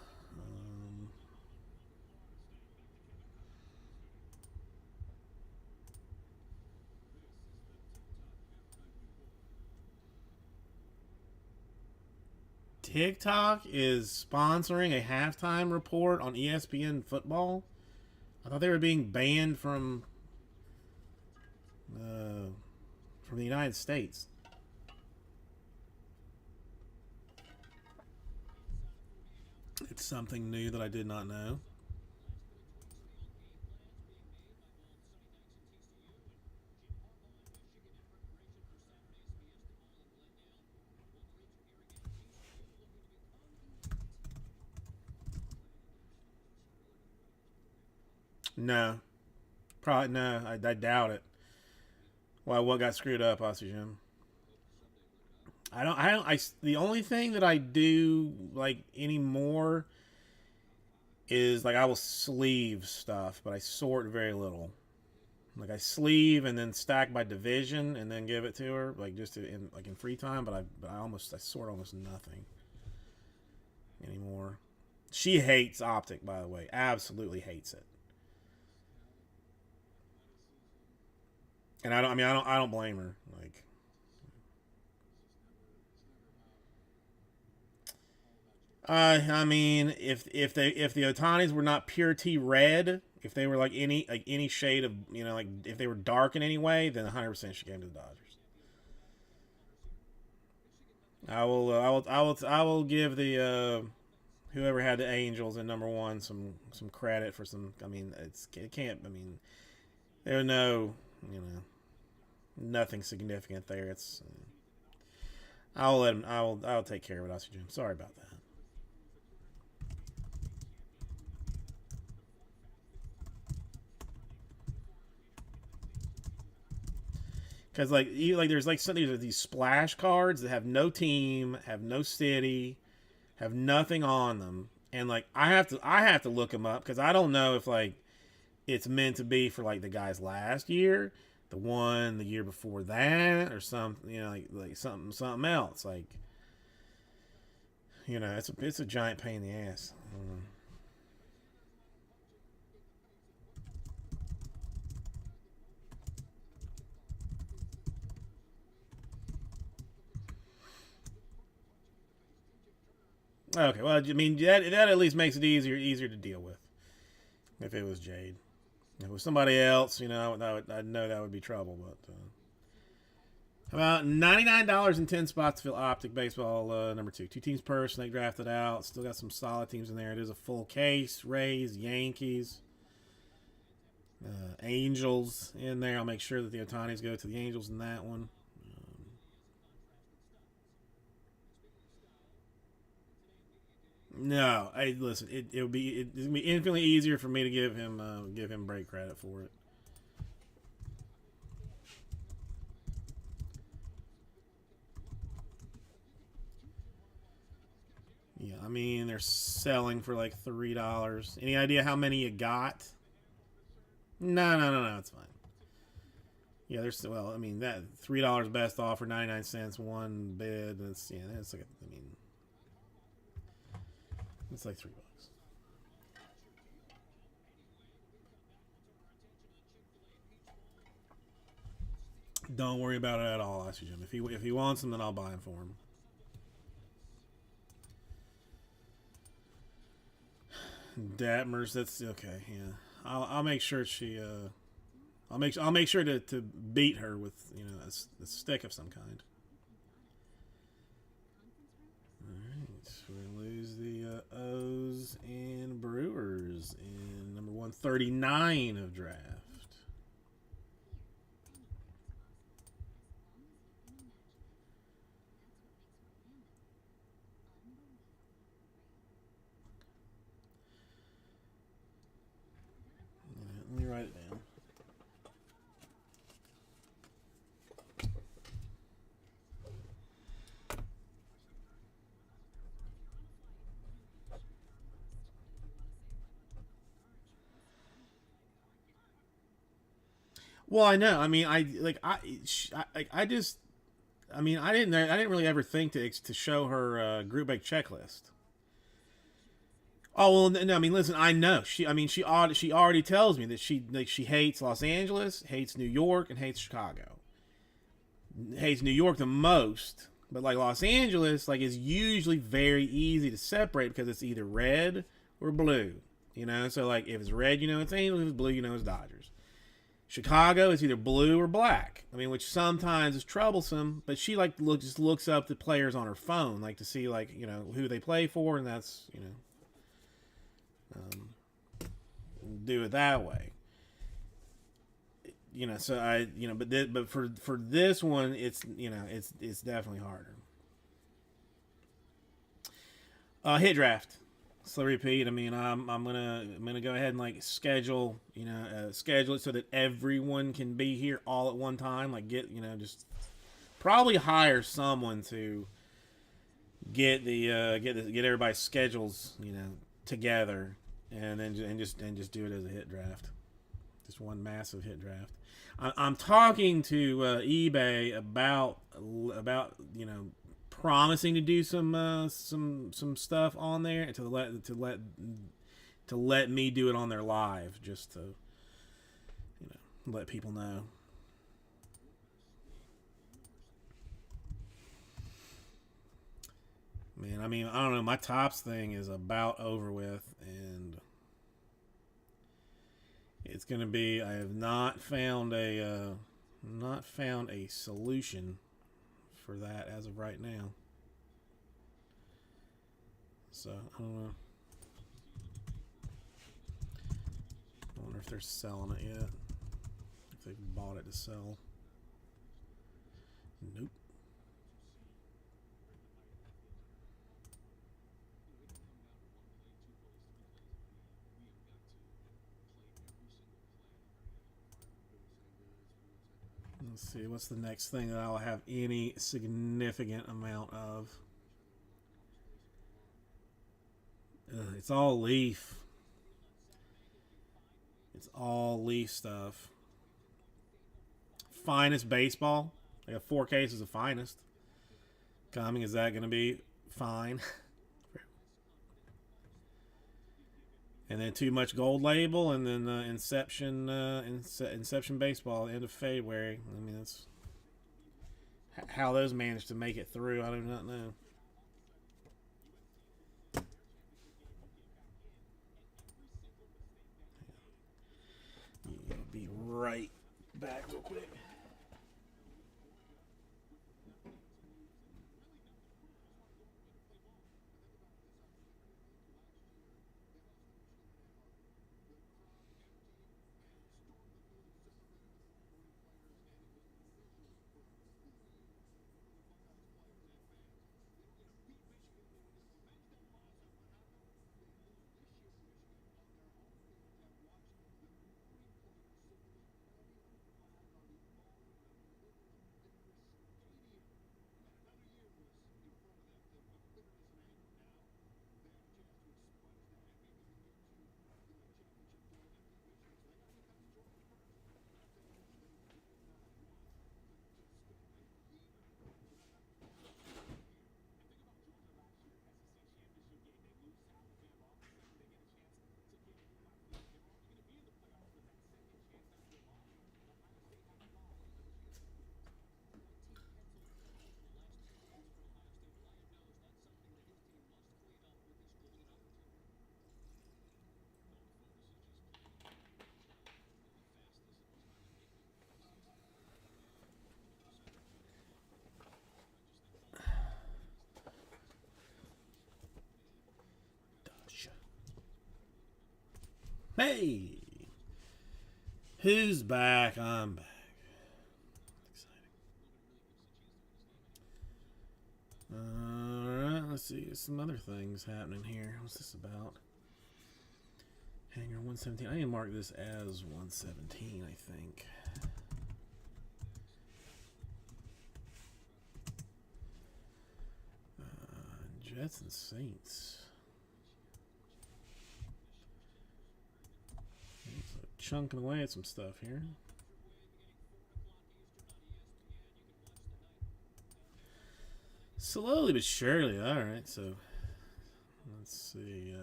TikTok is sponsoring a halftime report on ESPN football. I thought they were being banned from the United States. It's something new that I did not know. No, probably no. I doubt it. Why? What got screwed up, Aussie Jim? I don't. I don't. I. The only thing that I do like anymore is like I will sleeve stuff, but I sort very little. Like I sleeve and then stack by division and then give it to her, like just to, in like in free time. But I sort almost nothing anymore. She hates Optic, by the way. Absolutely hates it. And I don't. I mean, I don't blame her. Like, I mean, if the Otanis were not pure T red, if they were like any shade of like if they were dark in any way, then 100% she came to the Dodgers. I will give the whoever had the Angels in number one some credit for some. I mean, it can't. I mean, there's no you know nothing significant there. It's I'll let him. I'll take care of it, Aussie Jim. Sorry about that. Because there's like some these splash cards that have no team, have no city, have nothing on them, and like I have to look them up because I don't know if like it's meant to be for like the guys last year, the one the year before that, or some like something else. Like it's a giant pain in the ass. Okay, well, I mean that at least makes it easier to deal with. If it was Jade, if it was somebody else, I'd know that would be trouble. But about $99 and 10 spots to fill Optic Baseball number two. Two teams per snake drafted out. Still got some solid teams in there. It is a full case. Rays, Yankees, Angels in there. I'll make sure that the Otanis go to the Angels in that one. No, I listen. It'll be infinitely easier for me to give him break credit for it. Yeah, I mean they're selling for like $3. Any idea how many you got? No, it's fine. Yeah, there's well, I mean that $3 best offer, 99 cents, one bid. That's that's like I mean it's like $3. Don't worry about it at all, Oxygen. If he wants them, then I'll buy them for him. Datmers, that's okay. Yeah, I'll make sure she. I'll make sure to beat her with a stick of some kind. All right, we lose the O's and Brewers in number 139 of draft. Let me write it down. Well, I know. I mean, I just. I mean, I didn't really ever think to show her group bank checklist. Oh well, no. I mean, listen. I know she. I mean, she already tells me that she hates Los Angeles, hates New York, and hates Chicago. Hates New York the most, but like Los Angeles, like is usually very easy to separate because it's either red or blue. So like if it's red, it's Angels. If it's blue, it's Dodgers. Chicago is either blue or black. I mean, which sometimes is troublesome, but she just looks up the players on her phone, like to see like who they play for, and that's. Um, do it that way. So but for this one, it's definitely harder. Hit draft. So repeat. I mean, I'm gonna go ahead and like schedule it so that everyone can be here all at one time. Like just probably hire someone to get everybody's schedules together, and then just do it as a hit draft. Just one massive hit draft. I'm talking to eBay about promising to do some stuff on there to let me do it on their live, just to let people know. Man, I mean, I don't know. My tops thing is about over with, and it's gonna be. I have not found a solution for that as of right now. So I don't know. I wonder if they're selling it yet. If they've bought it to sell. Nope. Let's see, what's the next thing that I'll have any significant amount of? It's all Leaf. It's all Leaf stuff. Finest baseball. I got 4 cases of Finest coming. Is that going to be fine? And then Too Much Gold Label, and then Inception Baseball, end of February. I mean, that's how those managed to make it through. I do not know. Yeah, be right back real quick. Hey, who's back? I'm back. Alright, let's see. Some other things happening here. What's this about? Hanger 117. I need to mark this as 117, I think. Jets and Saints. Chunking away at some stuff here. Slowly but surely. All right, so let's see.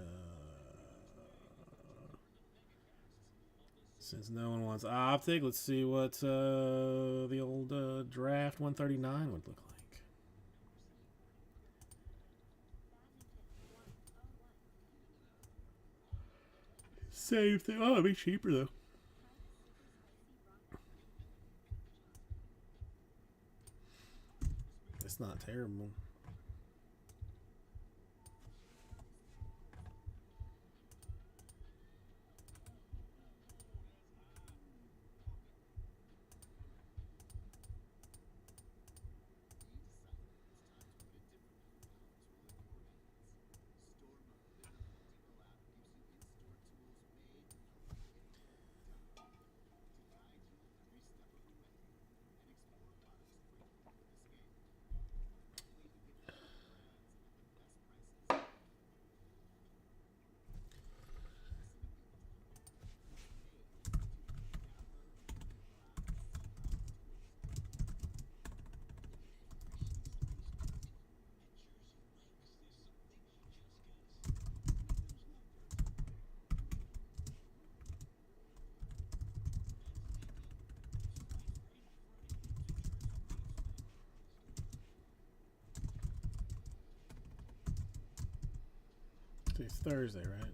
Since no one wants optic, let's see what the old draft 139 would look like. Same thing. Oh, it'd be cheaper though. It's not terrible. It's Thursday, right?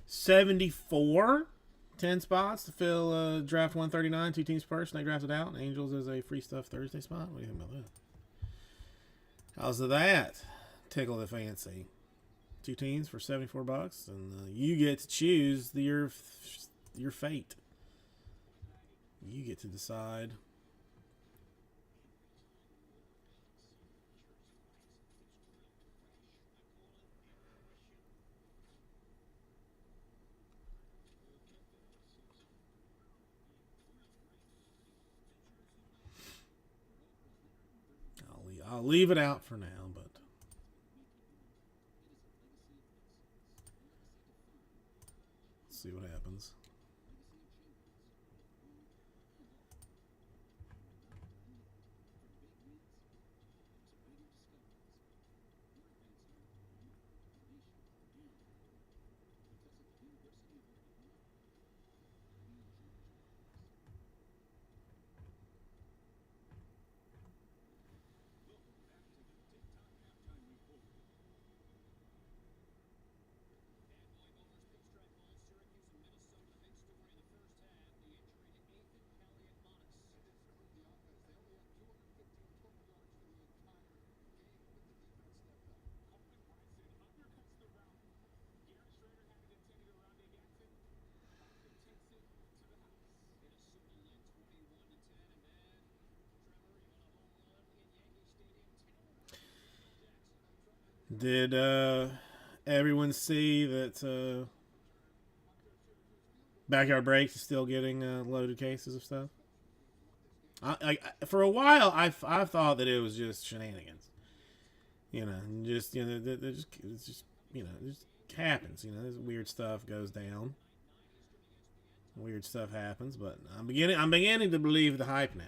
74. 10 spots to fill draft 139. 2 teams per. Snake drafted out. Angels is a free stuff Thursday spot. What do you think about that? How's that? Tickle the fancy. 2 teams for $74, and you get to choose your fate. You get to decide. I'll leave it out for now, but let's see what happens. Did everyone see that Backyard Breaks is still getting loaded cases of stuff? For a while, I thought that it was just shenanigans. Just it's just it just happens. This weird stuff goes down. Weird stuff happens, but I'm beginning to believe the hype now.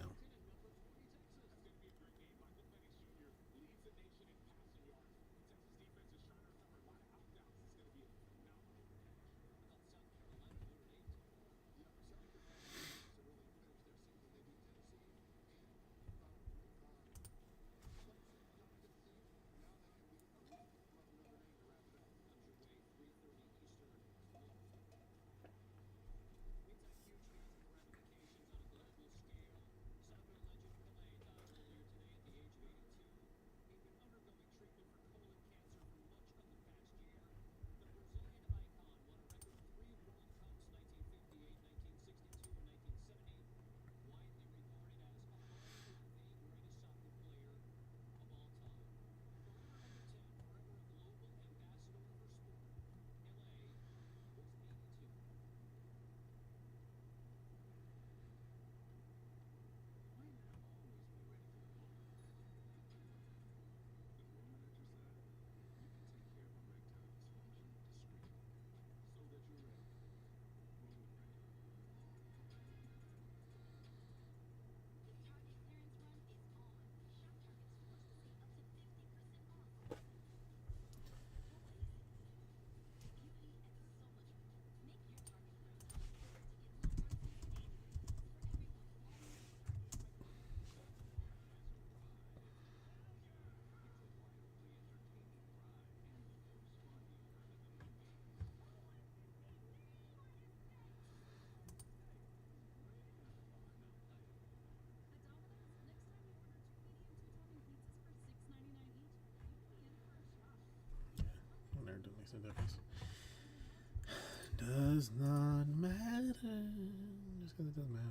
Makes no difference. Does not matter. Just because it doesn't matter.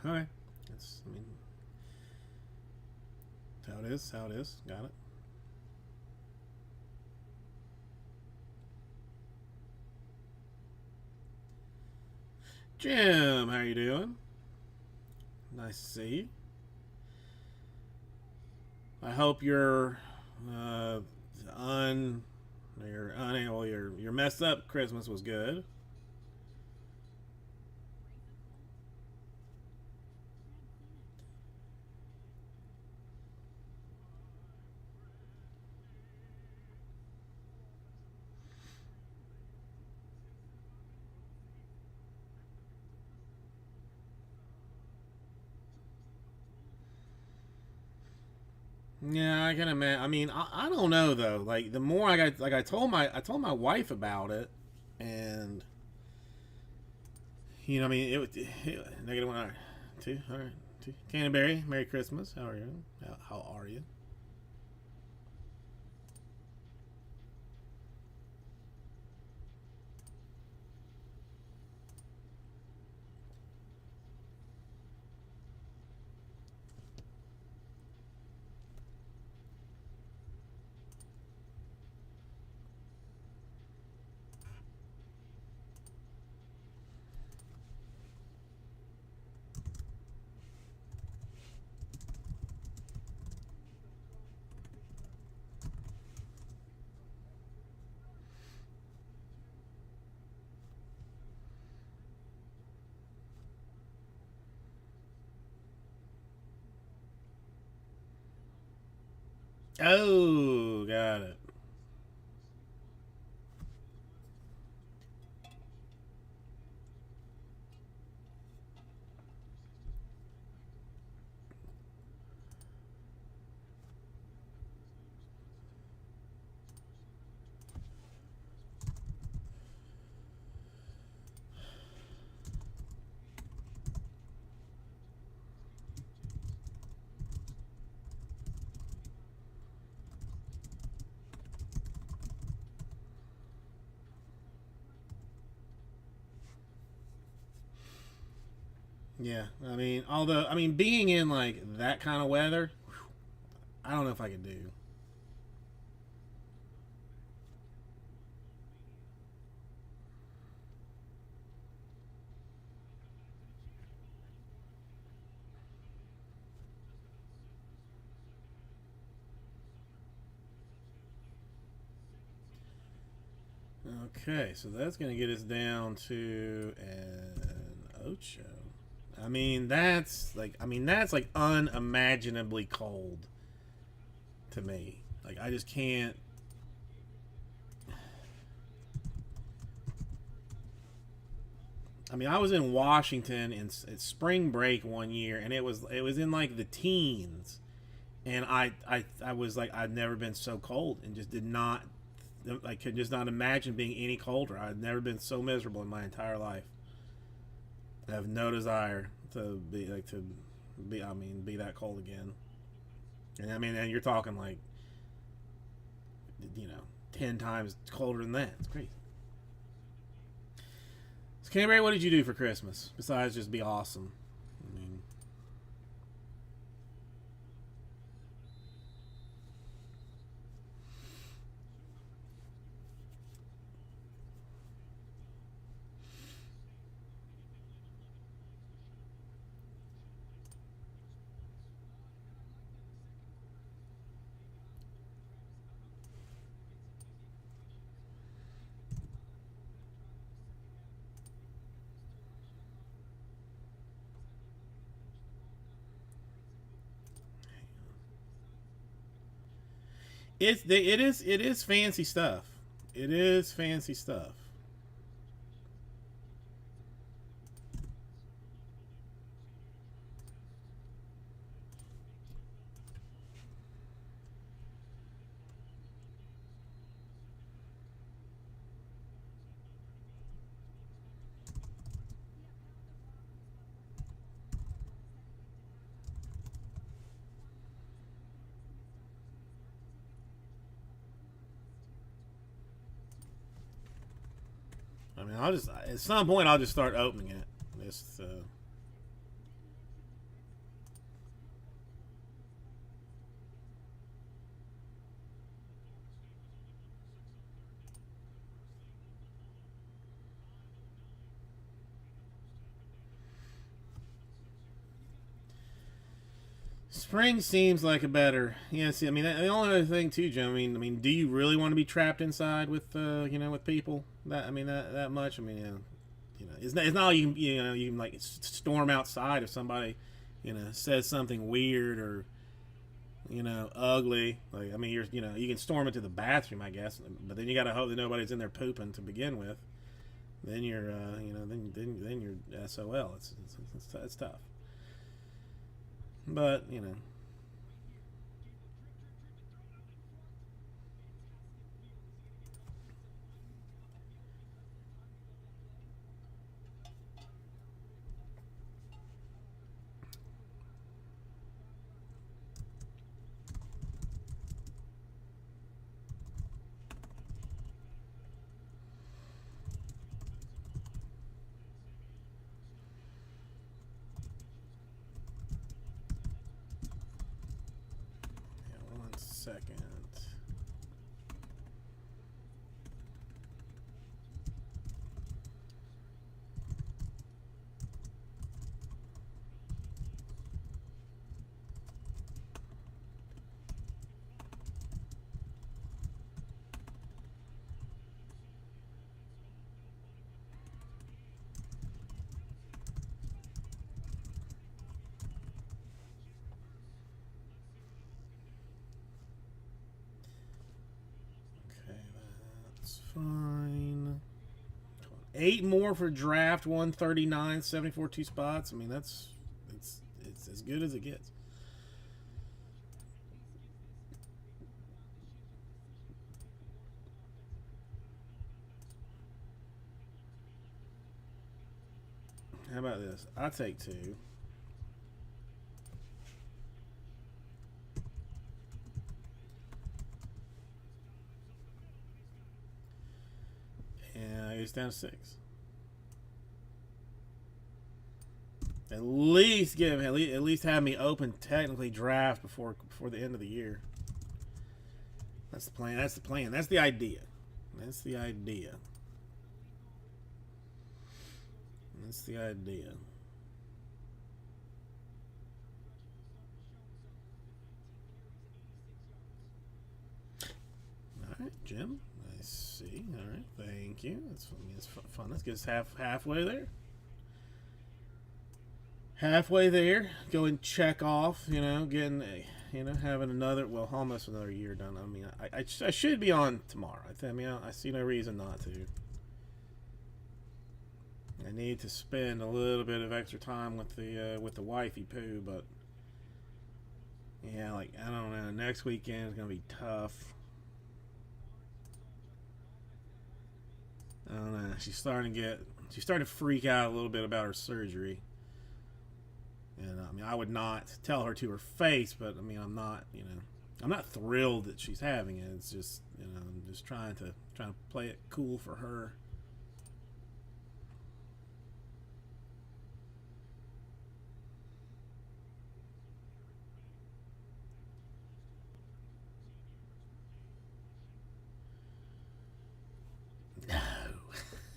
Okay. That's, I mean, how it is. How it is. Got it. Jim, how you doing? Nice to see you. I hope uh, un, your messed up Christmas was good. Yeah, I can imagine. I mean, I don't know though. Like the more I got, like I told my wife about it, and I mean, negative one. All right, two. All right, two. Canterbury, Merry Christmas. How are you? How are you? Oh, got it. Yeah, I mean, although I mean, being in like that kind of weather, I don't know if I could do. Okay, so that's gonna get us down to an ocho. I mean, that's like unimaginably cold to me. Like, I just can't. I mean, I was in Washington in at spring break one year, and it was in like the teens, and I was like, I'd never been so cold, and just did not, I could just not imagine being any colder. I'd never been so miserable in my entire life. I have no desire to be, I mean, be that cold again. And I mean, and you're talking like, 10 times colder than that. It's crazy. So, Canterbury, what did you do for Christmas besides just be awesome? I mean, it is fancy stuff. It is fancy stuff. I mean, I'll just at some point I'll just start opening it. This. Spring seems like a better. Yeah, see, I mean, the only other thing too, Jim. Do you really want to be trapped inside with, with people? That much. It's not you can, you can like storm outside if somebody, says something weird or, ugly. Like, you can storm into the bathroom, I guess, but then you got to hope that nobody's in there pooping to begin with. Then you're, then you're SOL. It's tough. But yeah, 1 second. Okay, that's fine. 8 more for draft 139, 74 two spots. It's as good as it gets. How about this? I'll take 2. And I guess down to 6. At least have me open technically draft before the end of the year. That's the plan. That's the plan. That's the idea. That's the idea. That's the idea. All right, Jim. I see. All right, thank you. It's fun. Let's get us halfway there. Halfway there. Go and check off. Getting having another, well, almost another year done. I should be on tomorrow. I see no reason not to. I need to spend a little bit of extra time with the wifey poo, but yeah, like I don't know. Next weekend is gonna be tough. I don't know. She's starting to freak out a little bit about her surgery, and I would not tell her to her face, but I'm not thrilled that she's having it. It's just I'm just trying to play it cool for her.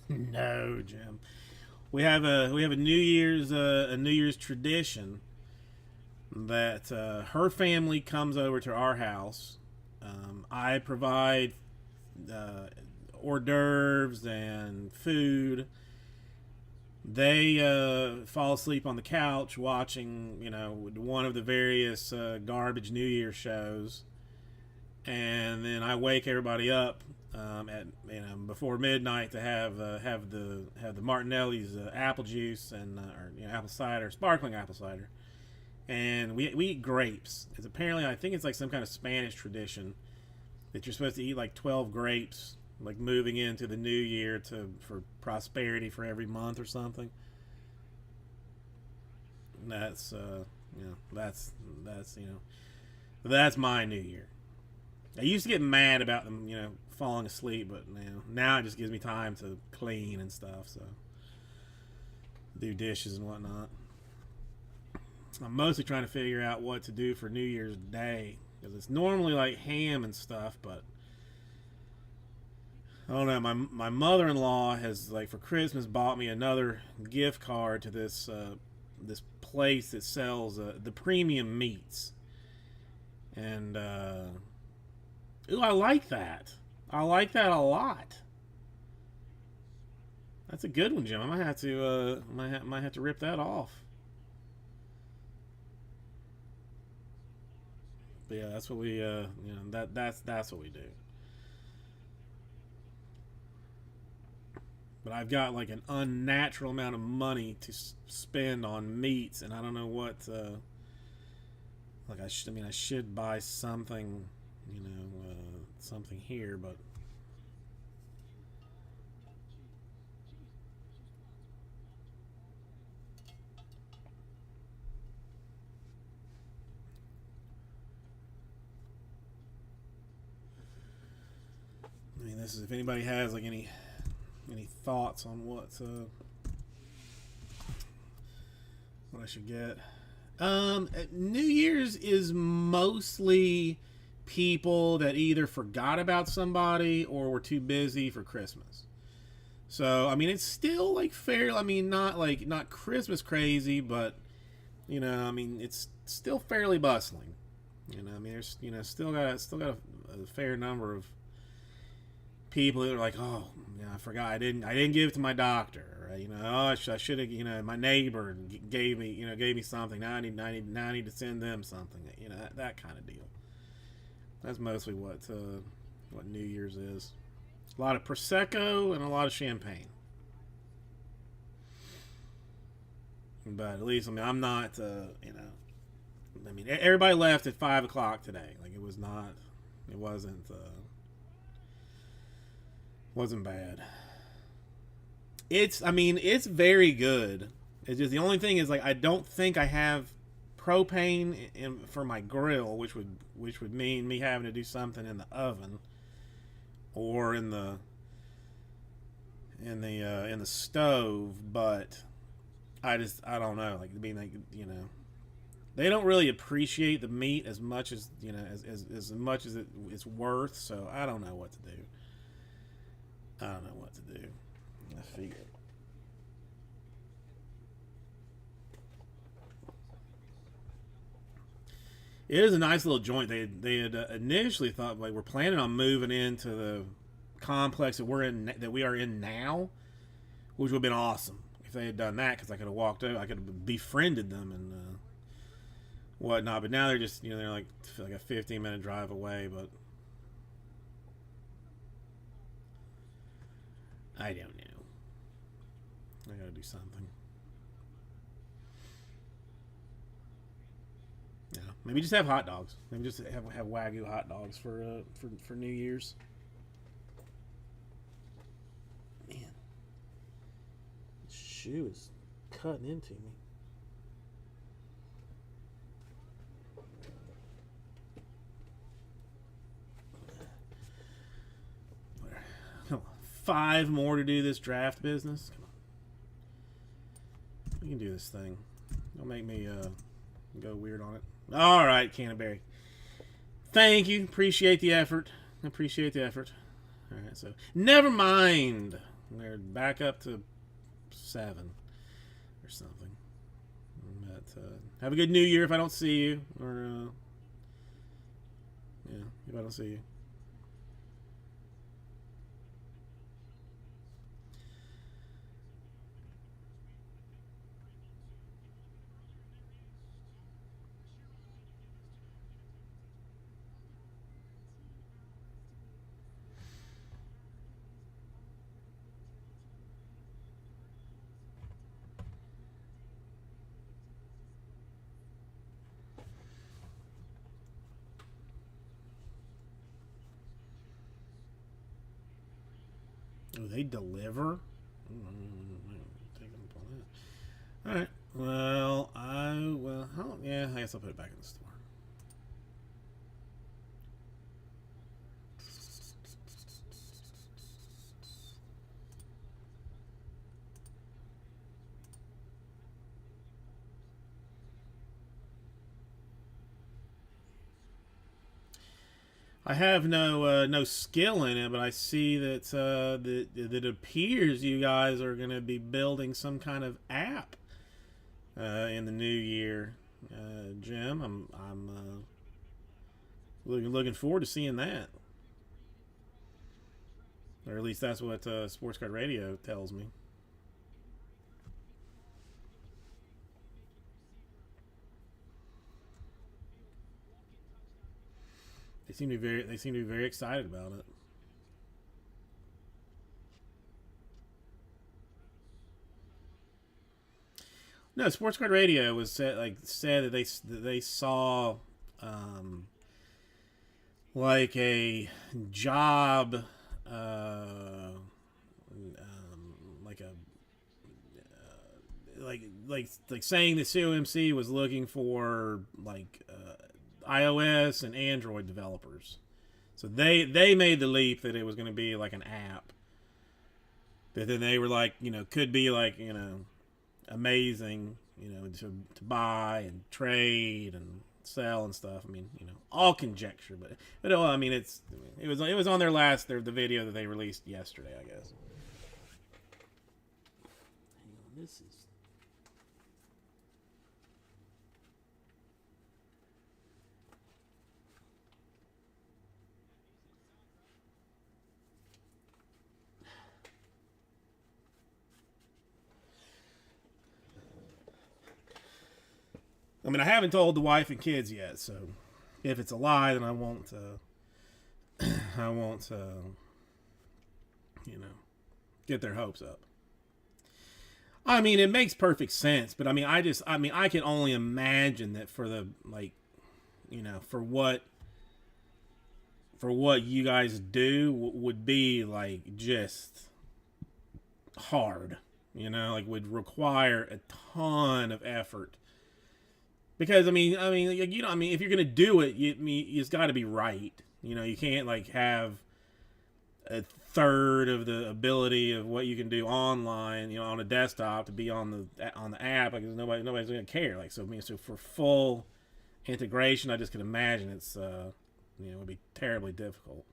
No, Jim. We have a New Year's tradition that her family comes over to our house. I provide hors d'oeuvres and food. They fall asleep on the couch watching, one of the various garbage New Year shows, and then I wake everybody up at before midnight to have the Martinelli's apple juice and or apple cider, sparkling apple cider, and we eat grapes. It's apparently, I think it's like some kind of Spanish tradition that you're supposed to eat like 12 grapes, like moving into the new year for prosperity for every month or something. That's that's my new year. I used to get mad about them, falling asleep, but now it just gives me time to clean and stuff, so do dishes and whatnot. I'm mostly trying to figure out what to do for New Year's Day, because it's normally like ham and stuff, but I don't know. My mother-in-law has, like, for Christmas bought me another gift card to this this place that sells the premium meats, and ooh, I like that. I like that a lot. That's a good one, Jim. I might have to might have to rip that off. But yeah, that's what we that's what we do. But I've got like an unnatural amount of money to spend on meats, and I don't know what. Like I should buy something, something here, but I mean, this is if anybody has like any thoughts on what I should get. New Year's is mostly people that either forgot about somebody or were too busy for Christmas. So I mean, it's still like fair. I mean, not Christmas crazy, but I mean, it's still fairly bustling. I mean, there's still got a fair number of people that are like, oh, I forgot, I didn't give it to my doctor. Or, oh, I should have. My neighbor gave me something. Now I need to send them something. That kind of deal. That's mostly what New Year's is. A lot of prosecco and a lot of champagne. But at least I'm not. I mean, everybody left at 5 o'clock today. Like it was not. It wasn't. Wasn't bad. It's very good. It's just the only thing is like I don't think I have propane for my grill, which would mean me having to do something in the oven or in the stove. But I don't know. Like they don't really appreciate the meat as much as as much as it's worth. So I don't know what to do. I don't know what to do. I figure. It is a nice little joint. They had initially thought like we're planning on moving into the complex that we are in now, which would have been awesome if they had done that because I could have walked over, I could have befriended them and whatnot. But now they're just they're like a 15-minute drive away. But I don't know. I gotta do something. Yeah, maybe just have hot dogs. Maybe just have Wagyu hot dogs for New Year's. Man, this shoe is cutting into me. Come on, 5 more to do this draft business. Come on, we can do this thing. Don't make me go weird on it. All right, Canterbury. Thank you. Appreciate the effort. Appreciate the effort. All right, so never mind. We're back up to 7 or something. But have a good New Year if I don't see you, or yeah, if I don't see you. Oh, they deliver? Alright. Well, yeah, I guess I'll put it back in the store. I have no skill in it, but I see that it appears you guys are going to be building some kind of app in the new year, Jim. I'm looking forward to seeing that, or at least that's what Sports Card Radio tells me. They seem to be very excited about it. No, Sports Card Radio was said that they saw um, like a job, like a like saying that COMC was looking for iOS and Android developers. So they made the leap that it was going to be like an app that then they were like, could be like, amazing, to buy and trade and sell and stuff. I mean, all conjecture, but I mean, it was on the video that they released yesterday, I guess. Hang on, this is. I mean, I haven't told the wife and kids yet, so if it's a lie, then I won't. I won't. Get their hopes up. I mean, it makes perfect sense, but I mean, I can only imagine that for the for what you guys do would be like just hard, would require a ton of effort. Because I mean, if you're gonna do it, it's got to be right. You can't like have a third of the ability of what you can do online, on a desktop to be on the app, because nobody's gonna care. Like, so so for full integration, I just can imagine it's it would be terribly difficult.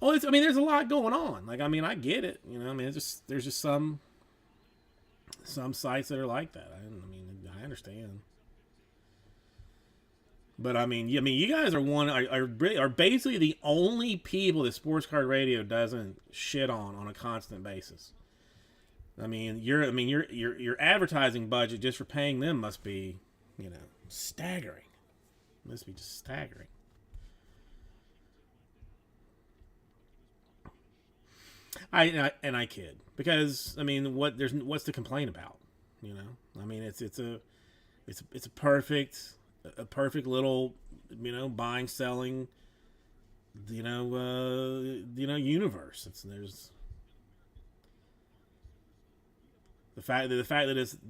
Oh, there's a lot going on. Like, I mean, I get it. There's just some sites that are like that. I understand. But I mean, you guys are basically the only people that Sports Card Radio doesn't shit on a constant basis. I mean, your advertising budget just for paying them must be, staggering. Must be just staggering. I kid, because I mean, what's to complain about? I mean, it's a perfect little, buying, selling, universe. There's the fact that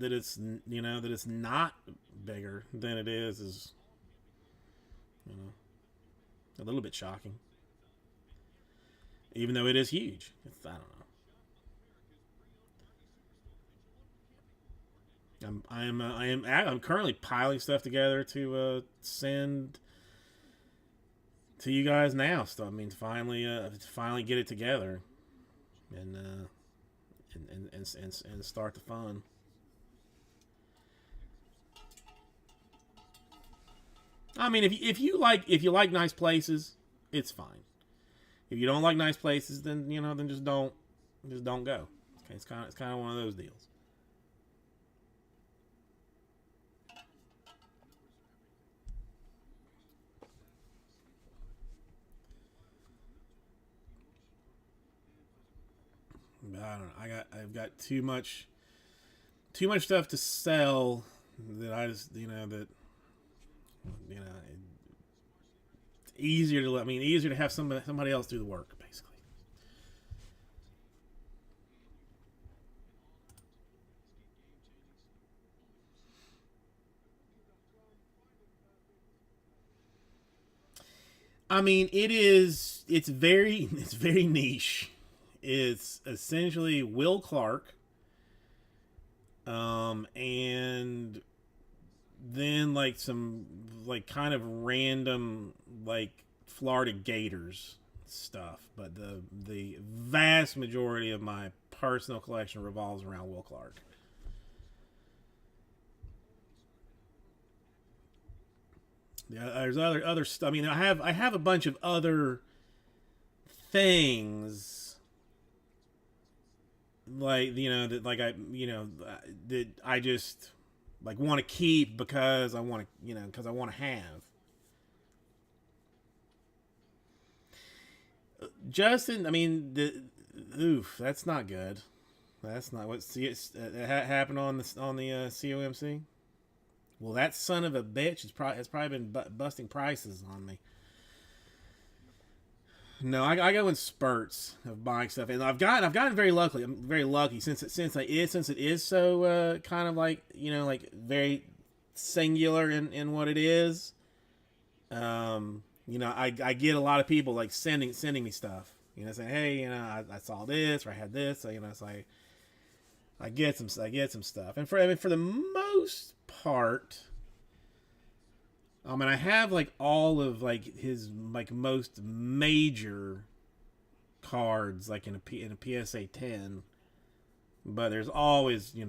it's not bigger than it is a little bit shocking. Even though it is huge, I don't know. I'm currently piling stuff together to send to you guys now. So I mean, to finally get it together, and start the fun. I mean, if you like nice places, it's fine. If you don't like nice places, then then just don't go. Okay, it's kind of one of those deals. But I don't know. I've got too much stuff to sell that I just easier to have somebody else do the work, basically. I mean, it's very niche. It's essentially Will Clark, and then like some like kind of random like Florida Gators stuff, but the vast majority of my personal collection revolves around Will Clark. Yeah, there's other stuff. I mean, I have a bunch of other things like that like that I just like want to keep because I want to because I want to have. Justin, I mean, oof, that's not good. That's not what happened on the COMC. Well, that son of a bitch has probably been busting prices on me. No, I go in spurts of buying stuff, and I've gotten very lucky. I'm very lucky since it is so kind of like like very singular in what it is. I get a lot of people like sending me stuff. Saying, hey, I saw this or I had this. So, it's like I get some stuff, and for the most part, I have like all of like his like most major cards like in a PSA 10, but there's always it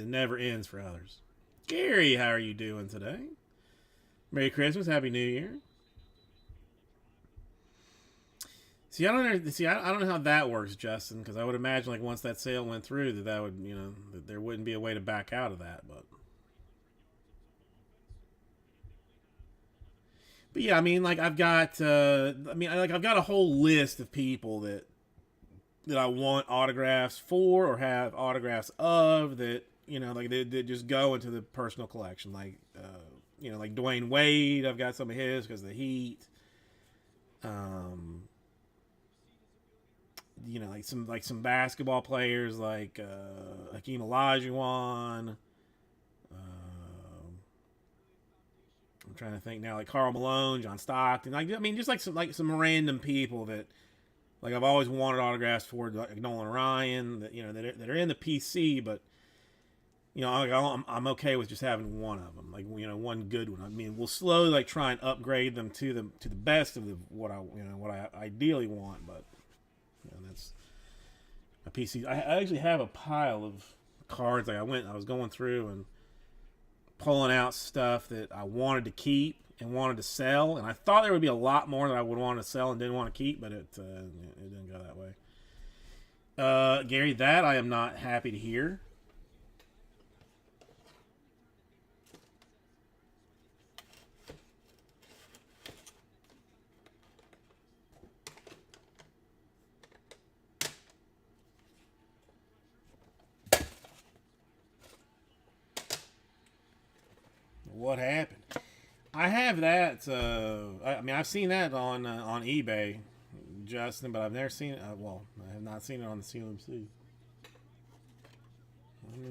never ends for others. Gary, how are you doing today? Merry Christmas, Happy New Year. I don't know how that works, Justin, because I would imagine like once that sale went through that would that there wouldn't be a way to back out of that, but yeah, I mean, like I've got a whole list of people that I want autographs for or have autographs of that like they just go into the personal collection, like like Dwayne Wade. I've got some of his because of the Heat. Um, like some basketball players like Hakeem Olajuwon. I'm trying to think now, like Karl Malone, John Stockton. Just like some random people that like I've always wanted autographs for, like Nolan Ryan. That are in the PC, but I'm okay with just having one of them, like one good one. I mean, we'll slowly like try and upgrade them to the best of what I ideally want, but that's a PC. I actually have a pile of cards. Like I was going through and pulling out stuff that I wanted to keep and wanted to sell, and I thought there would be a lot more that I would want to sell and didn't want to keep, but it didn't go that way. Gary, that I am not happy to hear. What happened? I have that. I've seen that on eBay, Justin, but I've never seen it. Well, I have not seen it on the CMC.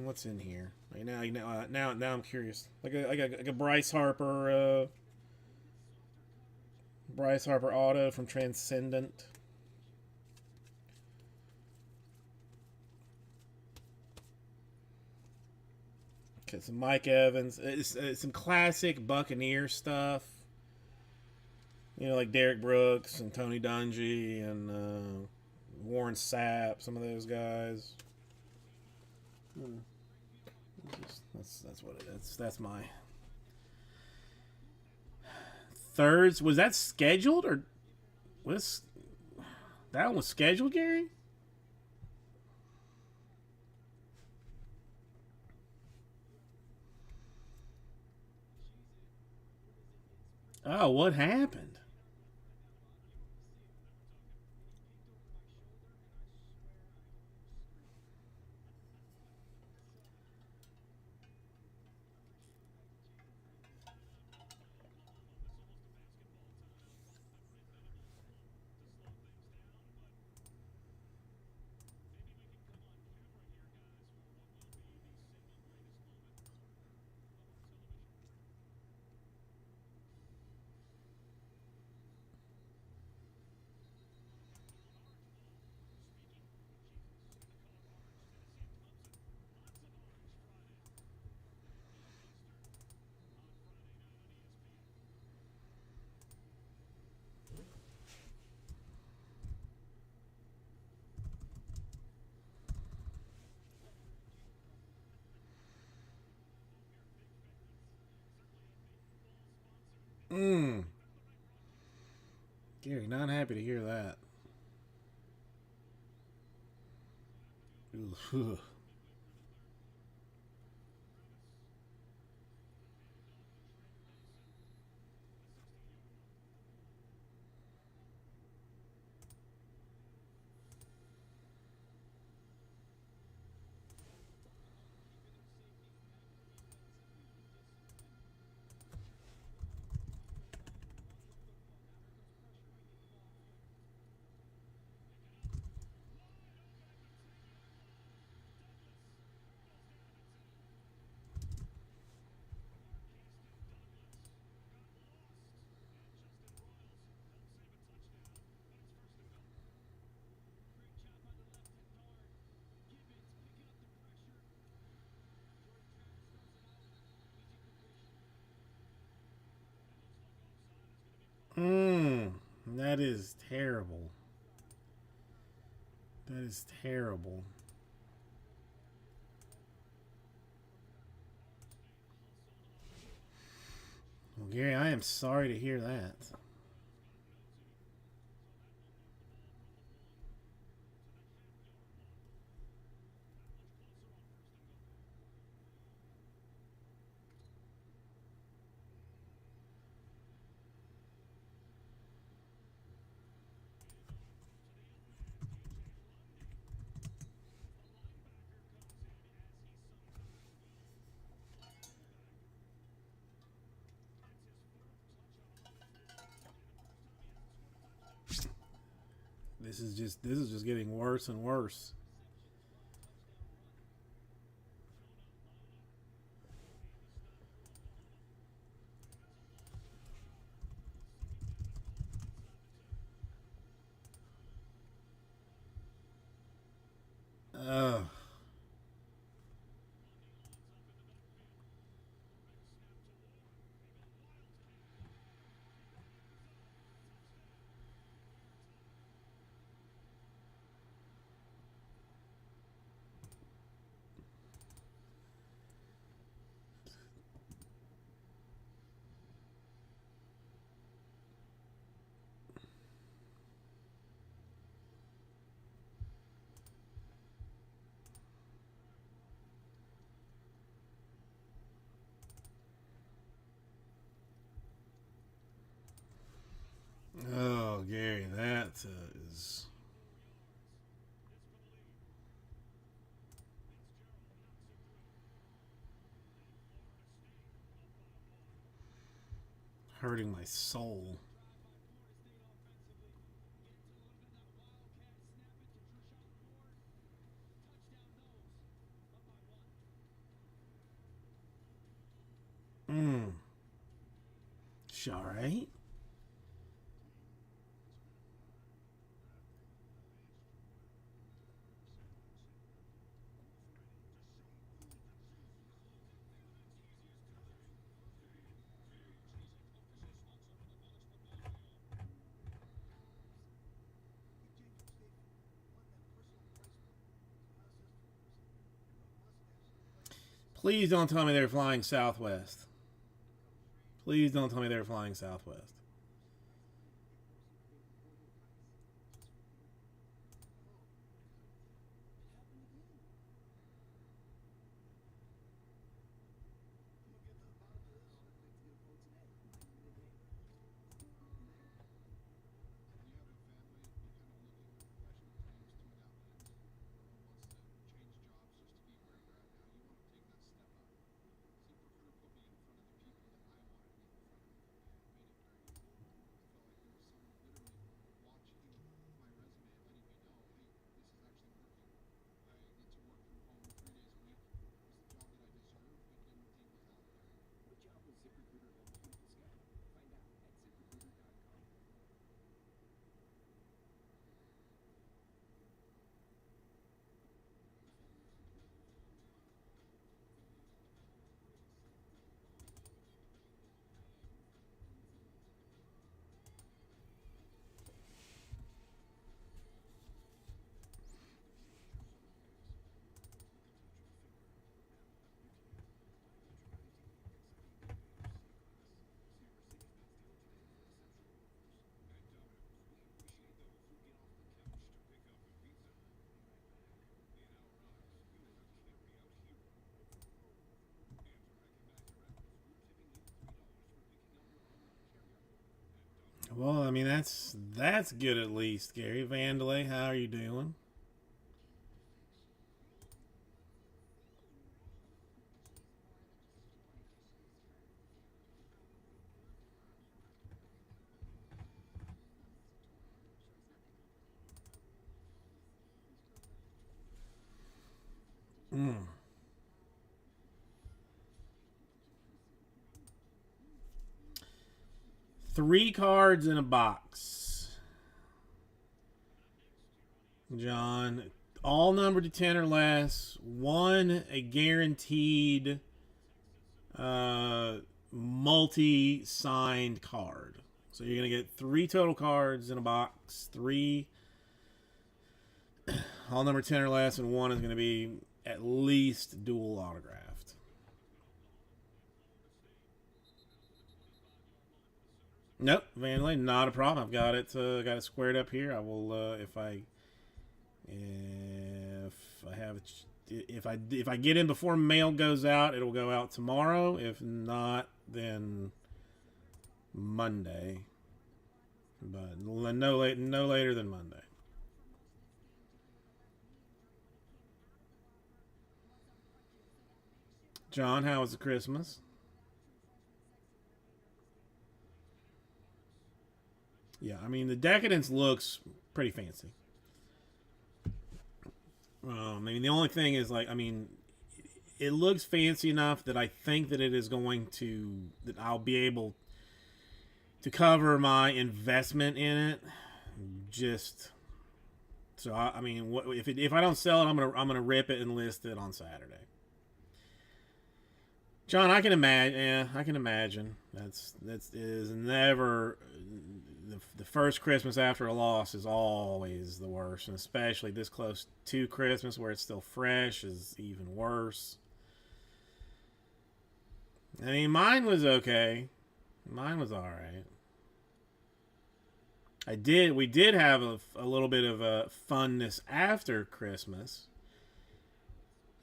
What's in here? Right now, now I'm curious. Like a Bryce Harper auto from Transcendent. Okay, some Mike Evans. It's some classic Buccaneer stuff. Like Derek Brooks and Tony Dungy and Warren Sapp, some of those guys. That's what it is. That's my thirds. Was that scheduled or was that one was scheduled, Gary? Oh, what happened? Mm. Gary, not happy to hear that. Ugh. Mm. That is terrible. That is terrible. Well, Gary, I am sorry to hear that. This is just getting worse and worse. Ugh. Oh, Gary, that is. Hurting my soul. Mm. She alright? Please don't tell me they're flying Southwest. Please don't tell me they're flying Southwest. Well, I mean that's good at least, Gary Vandalay. How are you doing? Mm. 3 cards in a box, John. All numbered to 10 or less. One a guaranteed uh, multi-signed card. So you're gonna get 3 total cards in a box. Three all number 10 or less, and one is gonna be at least dual autographed. Nope, Vanley, not a problem. I've got it squared up here. I will if I have if I get in before mail goes out, it'll go out tomorrow. If not, then Monday. But no later than Monday. John, how was the Christmas? Yeah, I mean the Decadence looks pretty fancy. I mean the only thing is like I mean it looks fancy enough that I think that it is going to that I'll be able to cover my investment in it. Just so I mean, if I don't sell it, I'm gonna rip it and list it on Saturday. John, I can imagine. Yeah, I can imagine. That's is never the first Christmas after a loss is always the worst, and especially this close to Christmas where it's still fresh is even worse. I mean, mine was okay. Mine was all right. We did have a little bit of a funness after Christmas.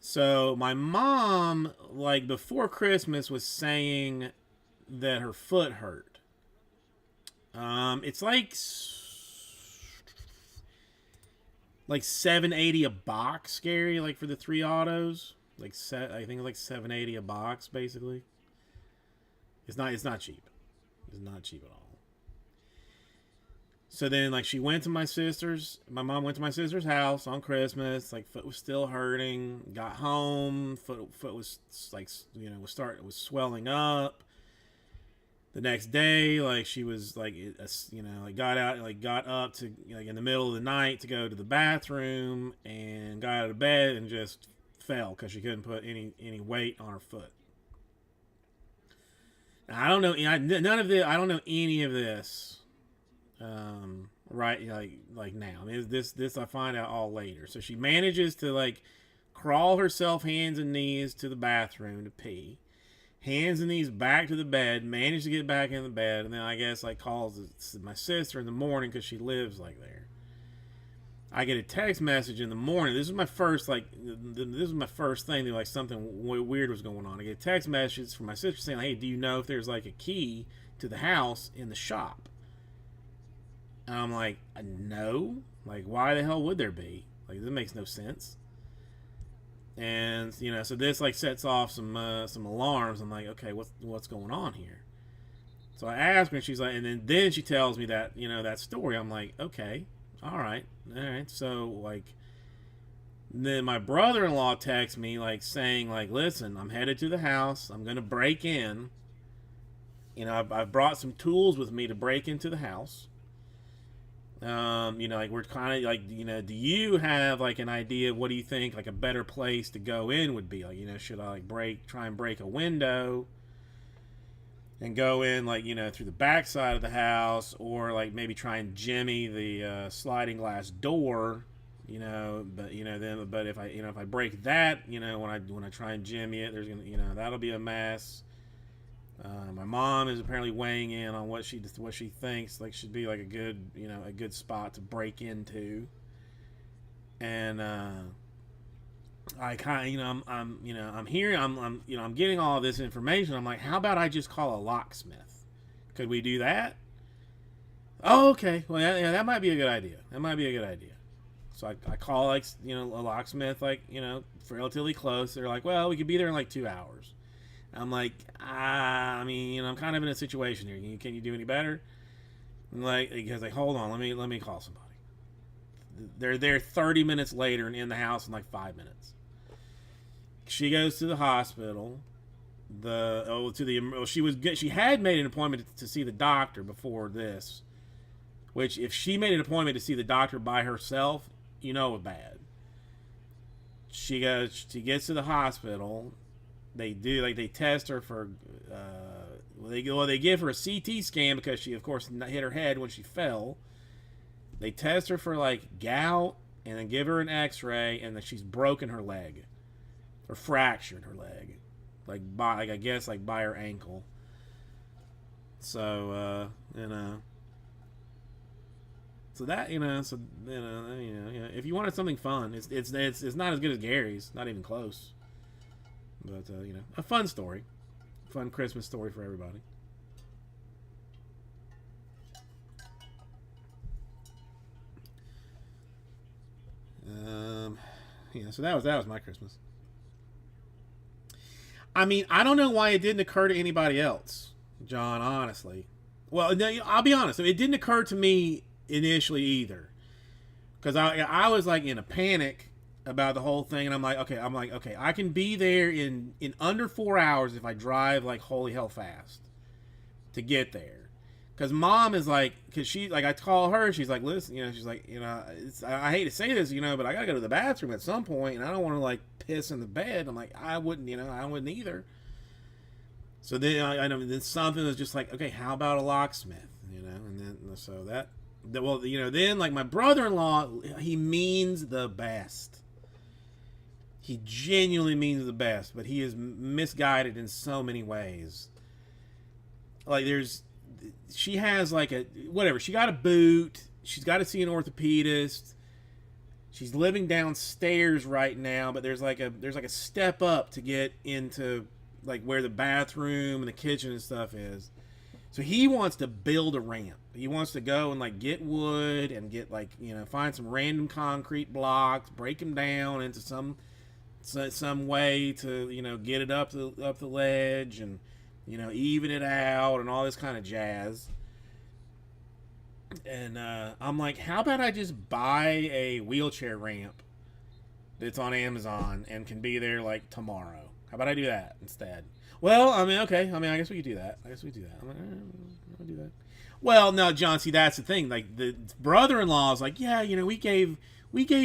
So my mom, like before Christmas, was saying that her foot hurt. It's like 780 a box, scary. Like for the 3 autos, I think it's like 780 a box, basically. It's not cheap. It's not cheap at all. So then, like, she went to my sister's. My mom went to my sister's house on Christmas. Like, foot was still hurting. Got home, foot was like, was swelling up. The next day, like, she was like, like, got up to like in the middle of the night to go to the bathroom and got out of bed and just fell because she couldn't put any weight on her foot. Now, I don't know. None of this. I don't know any of this right like now. I mean, this I find out all later. So she manages to like crawl herself hands and knees to the bathroom to pee, hands and knees back to the bed, manage to get back in the bed, and then I guess like calls my sister in the morning because she lives like there. I get a text message in the morning. This is my first thing that like something weird was going on. I get a text message from my sister saying, "Hey, do you know if there's like a key to the house in the shop?" And I'm like, no. Like, why the hell would there be? Like, this makes no sense. And so this like sets off some alarms. I'm like, okay, what's going on here? So I ask her, and she's like, and then she tells me that that story. I'm like, okay, all right. So like, then my brother-in-law texts me like saying like, listen, I'm headed to the house. I'm gonna break in. I've brought some tools with me to break into the house. Like we're kind of like, do you have like an idea? What do you think like a better place to go in would be? Like, should I like try and break a window and go in like, through the back side of the house, or like maybe try and jimmy the sliding glass door, but if I break that, when I try and jimmy it, there's gonna, that'll be a mess. My mom is apparently weighing in on what she thinks like should be like a good spot to break into, and I kind of I'm getting all this information. I'm like, how about I just call a locksmith? Could we do that? Oh, okay. Well, yeah, that might be a good idea. That might be a good idea. So I call, like, a locksmith, like, relatively close. They're like, well, we could be there in like 2 hours. I'm like, I mean, I'm kind of in a situation here. Can you do any better? Like, because like, hold on, let me call somebody. They're there 30 minutes later and in the house in like 5 minutes. She goes to the hospital. She had made an appointment to see the doctor before this. Which, if she made an appointment to see the doctor by herself, it was bad. She gets to the hospital. They test her for. They give her a CT scan because she, of course, hit her head when she fell. They test her for like gout and then give her an X-ray, and then she's broken her leg or fractured her leg, I guess by her ankle. So So that if you wanted something fun, it's not as good as Gary's, not even close. But a fun story, fun Christmas story for everybody. So that was my Christmas. I mean, I don't know why it didn't occur to anybody else, John. Honestly, well, no, I'll be honest. It didn't occur to me initially either, because I was like in a panic about the whole thing, and I'm like, okay, I can be there in under 4 hours if I drive like holy hell fast to get there. Because Mom is like, because she, like, I call her, she's like, listen, she's like, I hate to say this, but I gotta go to the bathroom at some point, and I don't want to like piss in the bed. I'm like, I wouldn't either. So then I know then something was just like, okay, how about a locksmith, and then so that well, then like my brother-in-law, he means the best. He genuinely means the best, but he is misguided in so many ways. Like she has like she got a boot. She's got to see an orthopedist. She's living downstairs right now, but there's like a step up to get into like where the bathroom and the kitchen and stuff is. So he wants to build a ramp. He wants to go and like get wood and get like find some random concrete blocks, break them down into some way to get it up the ledge and even it out and all this kind of jazz. And I'm like, how about I just buy a wheelchair ramp that's on Amazon and can be there like tomorrow? How about I do that instead? Well, I mean, okay. I mean, I guess we could do that. I'm like, I'll do that. Well, no, John. See, that's the thing. Like the brother-in-law is like, yeah, we gave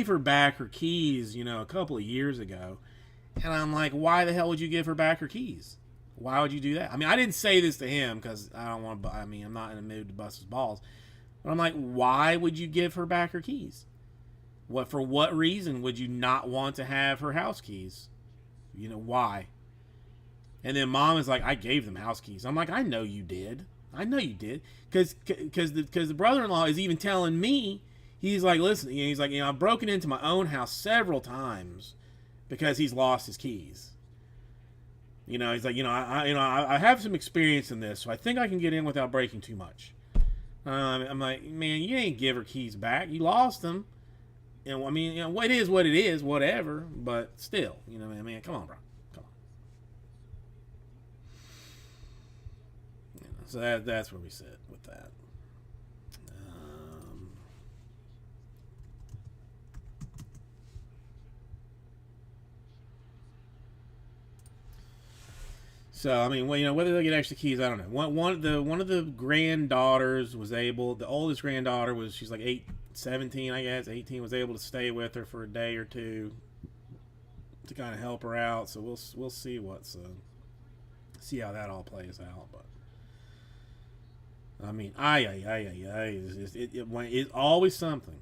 her back her keys, a couple of years ago, and I'm like, why the hell would you give her back her keys? Why would you do that? I mean, I didn't say this to him because I don't want to. I mean, I'm not in the mood to bust his balls. But I'm like, why would you give her back her keys? For what reason would you not want to have her house keys? Why? And then Mom is like, I gave them house keys. I'm like, I know you did. Because the brother-in-law is even telling me, he's like, listen, he's like, I've broken into my own house several times because he's lost his keys. He's like, I have some experience in this, so I think I can get in without breaking too much. I'm like, man, you ain't give her keys back. You lost them. And I mean, it is what it is, whatever. But still, man, come on, bro. Come on. So that's where we sit with that. So I mean, well, whether they get extra keys, I don't know. One of the granddaughters was able. The oldest granddaughter she's like 17, I guess, 18, was able to stay with her for a day or two to kind of help her out. So we'll see see how that all plays out. But I mean, it's always something.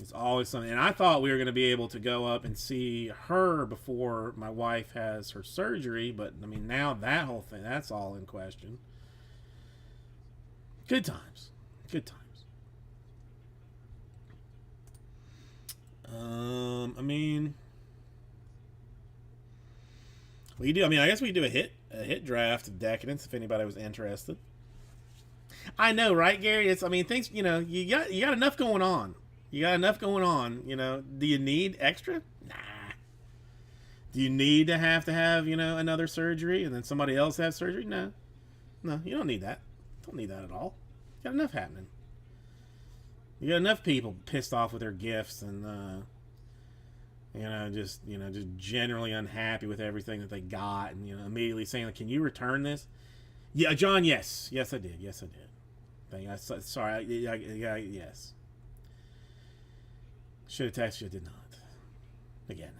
It's always something. And I thought we were going to be able to go up and see her before my wife has her surgery, but I mean, now that whole thing, that's all in question. Good times. I mean, I guess we do a hit draft of Decadence if anybody was interested. I know, right, Gary? It's, I mean, things, you got enough going on. You got enough going on, Do you need extra? Nah. Do you need to have, another surgery and then somebody else have surgery? No. No, you don't need that. Don't need that at all. You got enough happening. You got enough people pissed off with their gifts and just generally unhappy with everything that they got, and immediately saying, like, "Can you return this?" Yeah, John. Yes, yes, I did. Yes, I did. Sorry. Yes. Should have texted you. Did not. Again,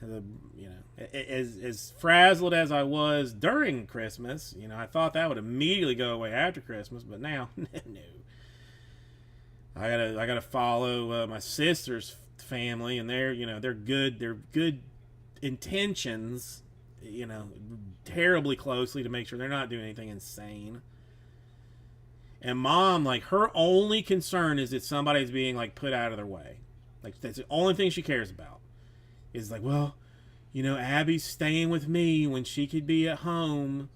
as frazzled as I was during Christmas, I thought that would immediately go away after Christmas, but now, no. I gotta follow my sister's family, and they're good intentions, terribly closely to make sure they're not doing anything insane. And Mom, like, her only concern is that somebody's being, like, put out of their way. Like, that's the only thing she cares about. Is like, well, Abby's staying with me when she could be at home.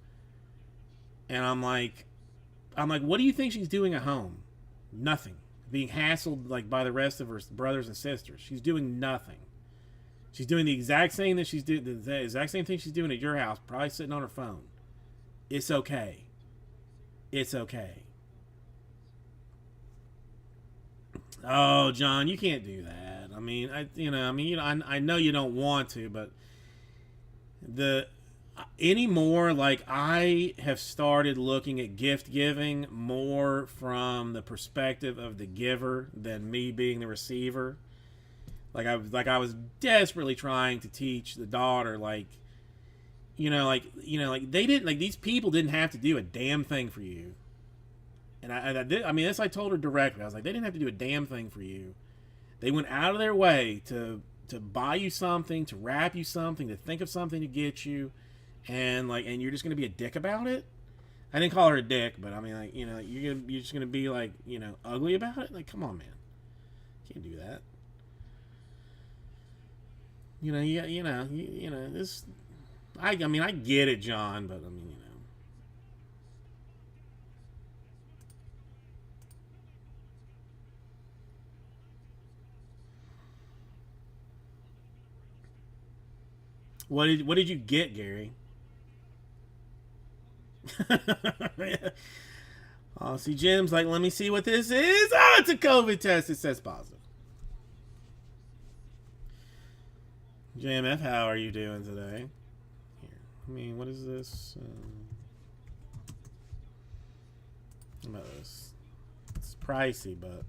And I'm like, what do you think she's doing at home? Nothing. Being hassled, like, by the rest of her brothers and sisters. She's doing nothing. She's doing the exact same that the exact same thing she's doing at your house, probably sitting on her phone. It's okay. It's okay. Oh, John, you can't do that. I mean, I know you don't want to, but anymore, like, I have started looking at gift giving more from the perspective of the giver than me being the receiver. Like I was desperately trying to teach the daughter, like they didn't, like, these people didn't have to do a damn thing for you. And I mean, this I told her directly. I was like, they didn't have to do a damn thing for you. They went out of their way to buy you something, to wrap you something, to think of something to get you, and you're just gonna be a dick about it. I didn't call her a dick, but I mean, like, you're just gonna be, like, ugly about it. Like, come on, man, can't do that. This. I mean, I get it, John, but I mean, What did you get, Gary? Oh, see, Jim's like, let me see what this is. Oh, it's a COVID test. It says positive. JMF, how are you doing today? Here, I mean, what is this? How about this? It's pricey, but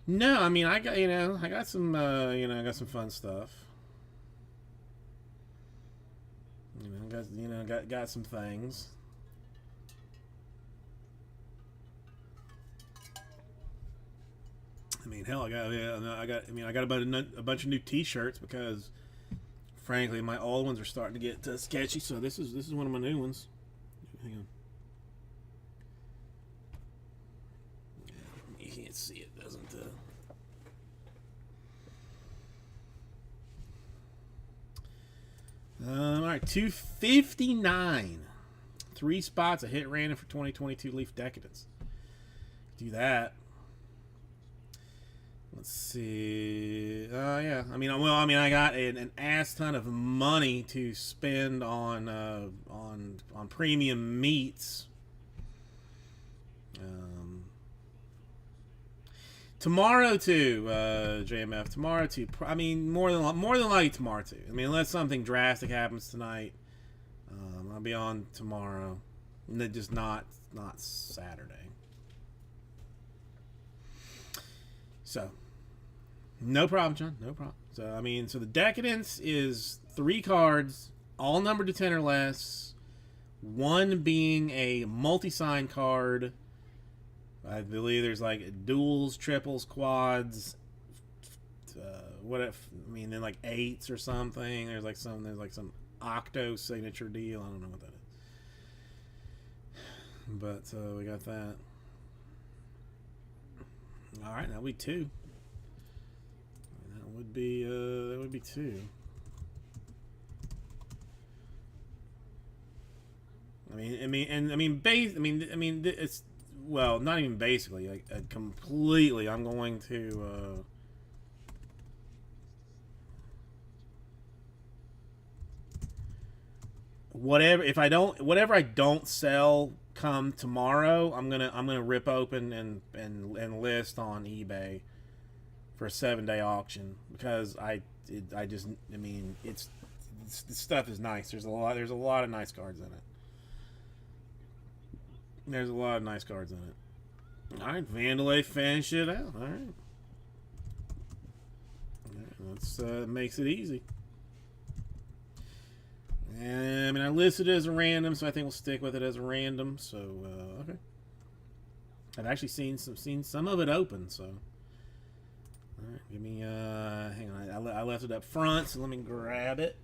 no, I mean, I got some, I got some fun stuff. Got some things. I mean, hell, I got about a bunch of new T-shirts because, frankly, my old ones are starting to get sketchy. So this is one of my new ones. Hang on. Yeah, you can't see it, doesn't it? All right, 259. 3 spots, a hit random for 2022 Leaf Decadence. Do that. Let's see. Yeah. I I got an ass ton of money to spend on premium meats. Tomorrow too, JMF. Tomorrow too. I mean, more than likely tomorrow too. I mean, unless something drastic happens tonight, I'll be on tomorrow. Just not Saturday. So, no problem, John. No problem. So, I mean, the Decadence is 3 cards, all numbered to 10 or less. 1 being a multi-sign card. I believe there's like duals, triples, quads. Then like 8s or something. There's like some octo signature deal. I don't know what that But we got that. All right, that would be two. That would be two. It's well, not even basically, like completely. I'm going to whatever I don't sell come tomorrow, I'm gonna rip open and list on eBay for a 7-day auction because the stuff is nice. There's a lot of nice cards in it. There's a lot of nice cards in it. All right, Vandalay, finish it out. All right, that's makes it easy. And I mean, I listed it as a random, so I think we'll stick with it as a random. So okay, I've actually seen some of it open. So all right, give me hang on, I left it up front, so let me grab it.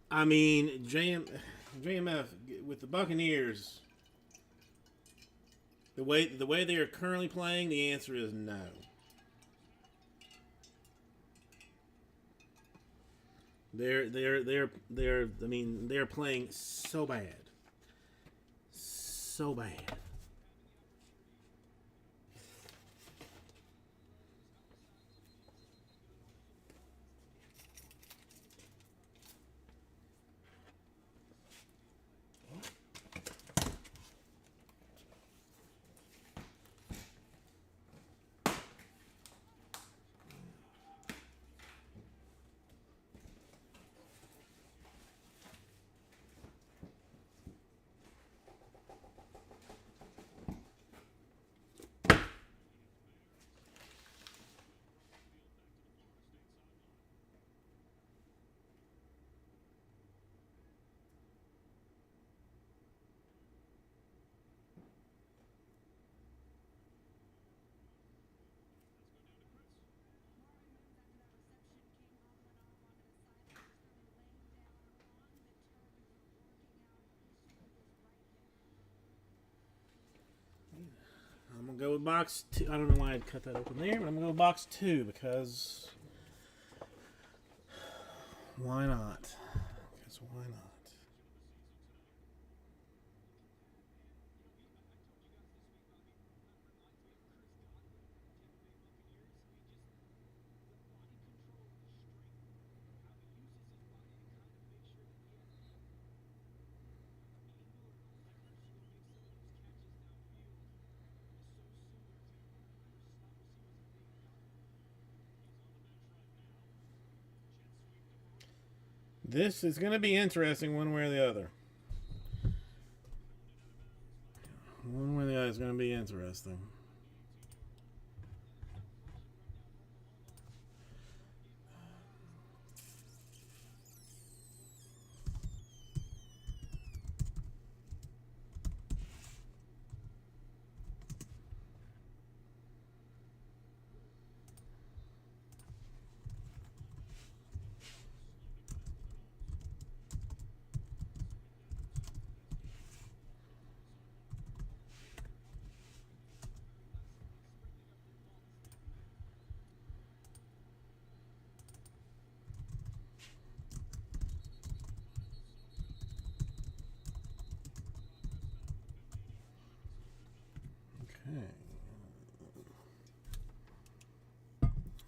I mean, JMF with the Buccaneers, the way they are currently playing, the answer is no. They're. I mean, they're playing so bad, so bad. gonna go with box 2. I don't know why I'd cut that open there, but I'm gonna go with box 2 because why not? Because why not? This is going to be interesting one way or the other. One way or the other is going to be interesting.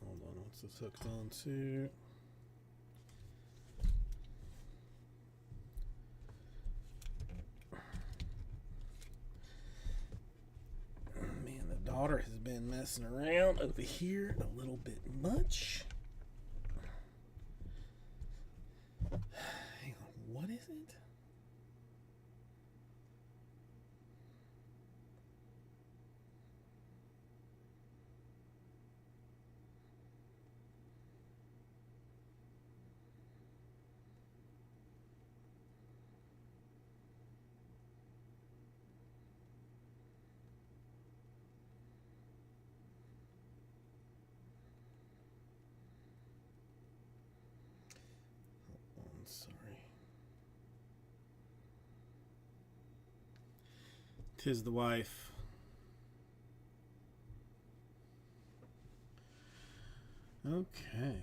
Hold on, what's this hooked on to? Man, the daughter has been messing around over here a little bit much. Hang on, what is it? Sorry. 'Tis the wife. Okay.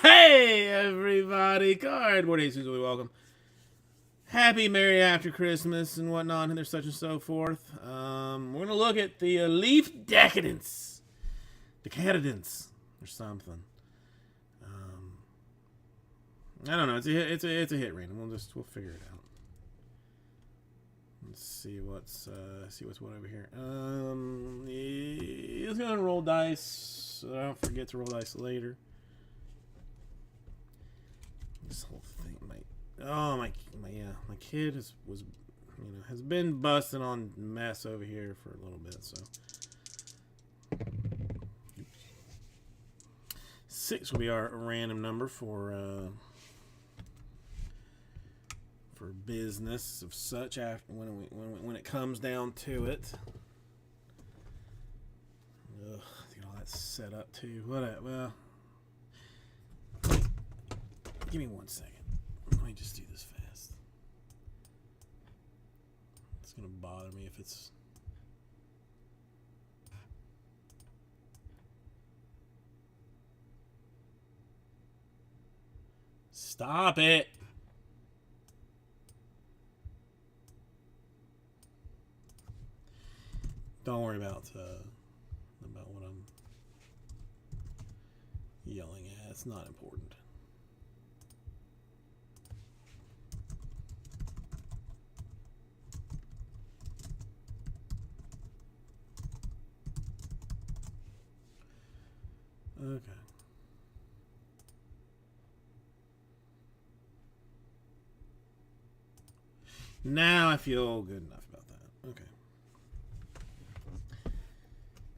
Hey, everybody. Cardboard Aces, welcome. Happy Merry After Christmas and whatnot, and there's such and so forth. We're going to look at the Leaf Decadence. Or something. I don't know. It's a hit random. We'll figure it out. Let's see what's what over here. He's gonna roll dice, so I don't forget to roll dice later. This whole thing might. Oh my kid has been busting on mess over here for a little bit, so. Oops. 6 will be our random number for business of such after when it comes down to it. Ugh, get all that set up too. Well, give me 1 second. Let me just do this fast. It's gonna bother me if it's. Stop it. Don't worry about what I'm yelling at. It's not important. Okay. Now I feel good enough about that. Okay.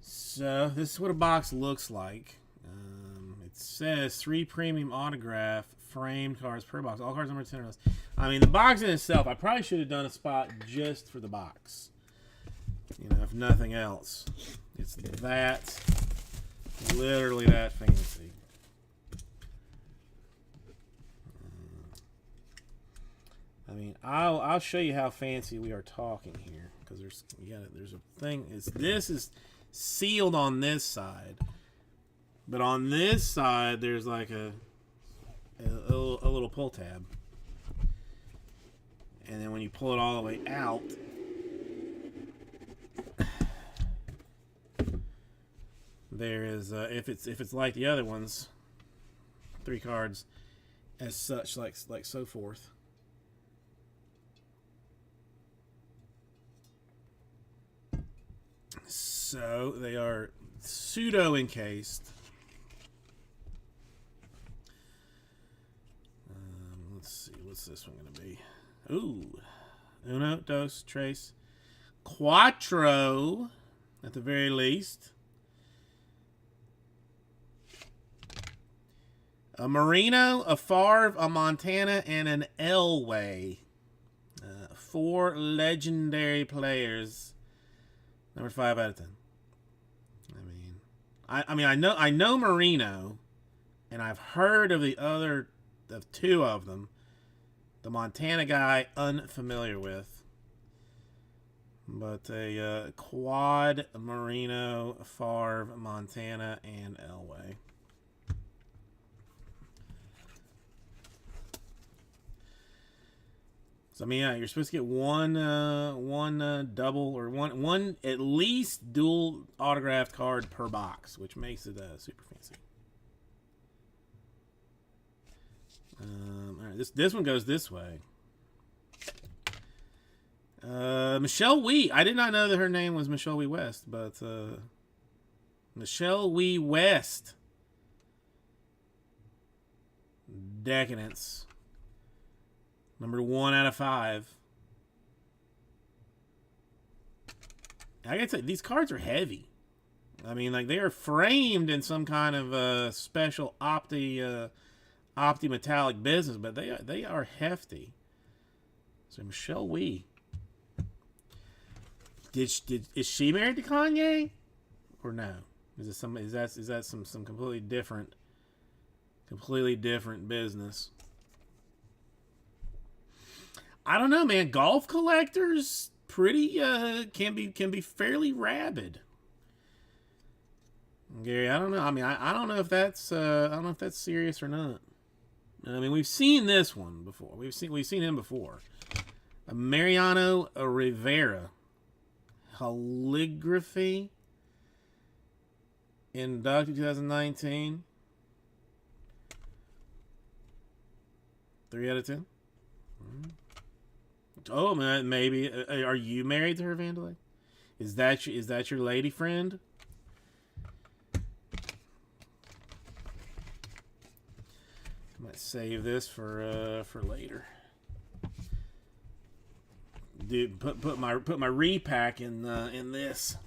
So this is what a box looks like. It says 3 premium autograph framed cards per box. All cards number 10 or less. I mean, the box in itself, I probably should have done a spot just for the box. You know, if nothing else. It's that. Literally that fancy. I mean, I'll show you how fancy we are talking here, because there's a thing. This is sealed on this side, but on this side there's like a little pull tab, and then when you pull it all the way out, there is if it's like the other ones, 3 cards as such, like so forth. So they are pseudo encased. Let's see, what's this one gonna be? Ooh, uno, dos, tres, cuatro, at the very least. A Marino, a Favre, a Montana, and an Elway. 4 legendary players. Number 5 out of 10. I know Marino, and I've heard of the other of 2 of them. The Montana guy, unfamiliar with. But a quad Marino, Favre, Montana, and Elway. So I mean, yeah, you're supposed to get one double or one at least dual autographed card per box, which makes it super fancy. All right, this one goes this way. Michelle Wee. I did not know that her name was Michelle Wee West, but Michelle Wee West. Decadence. Number 1 out of 5. I gotta say, these cards are heavy. I mean, like, they are framed in some kind of special opti metallic business, but they are hefty. So Michelle Wee. Is she married to Kanye, or no? Is that some completely different business? I don't know, man. Golf collectors pretty can be fairly rabid. Gary, I don't know. I mean, I don't know if that's serious or not. I mean, we've seen this one before. We've seen him before. Mariano Rivera, calligraphy, inducted 2019. 3 out of 10. Oh man, maybe. Are you married to her, Vandalay? Is that your lady friend? I might save this for later. Dude, put my repack in this.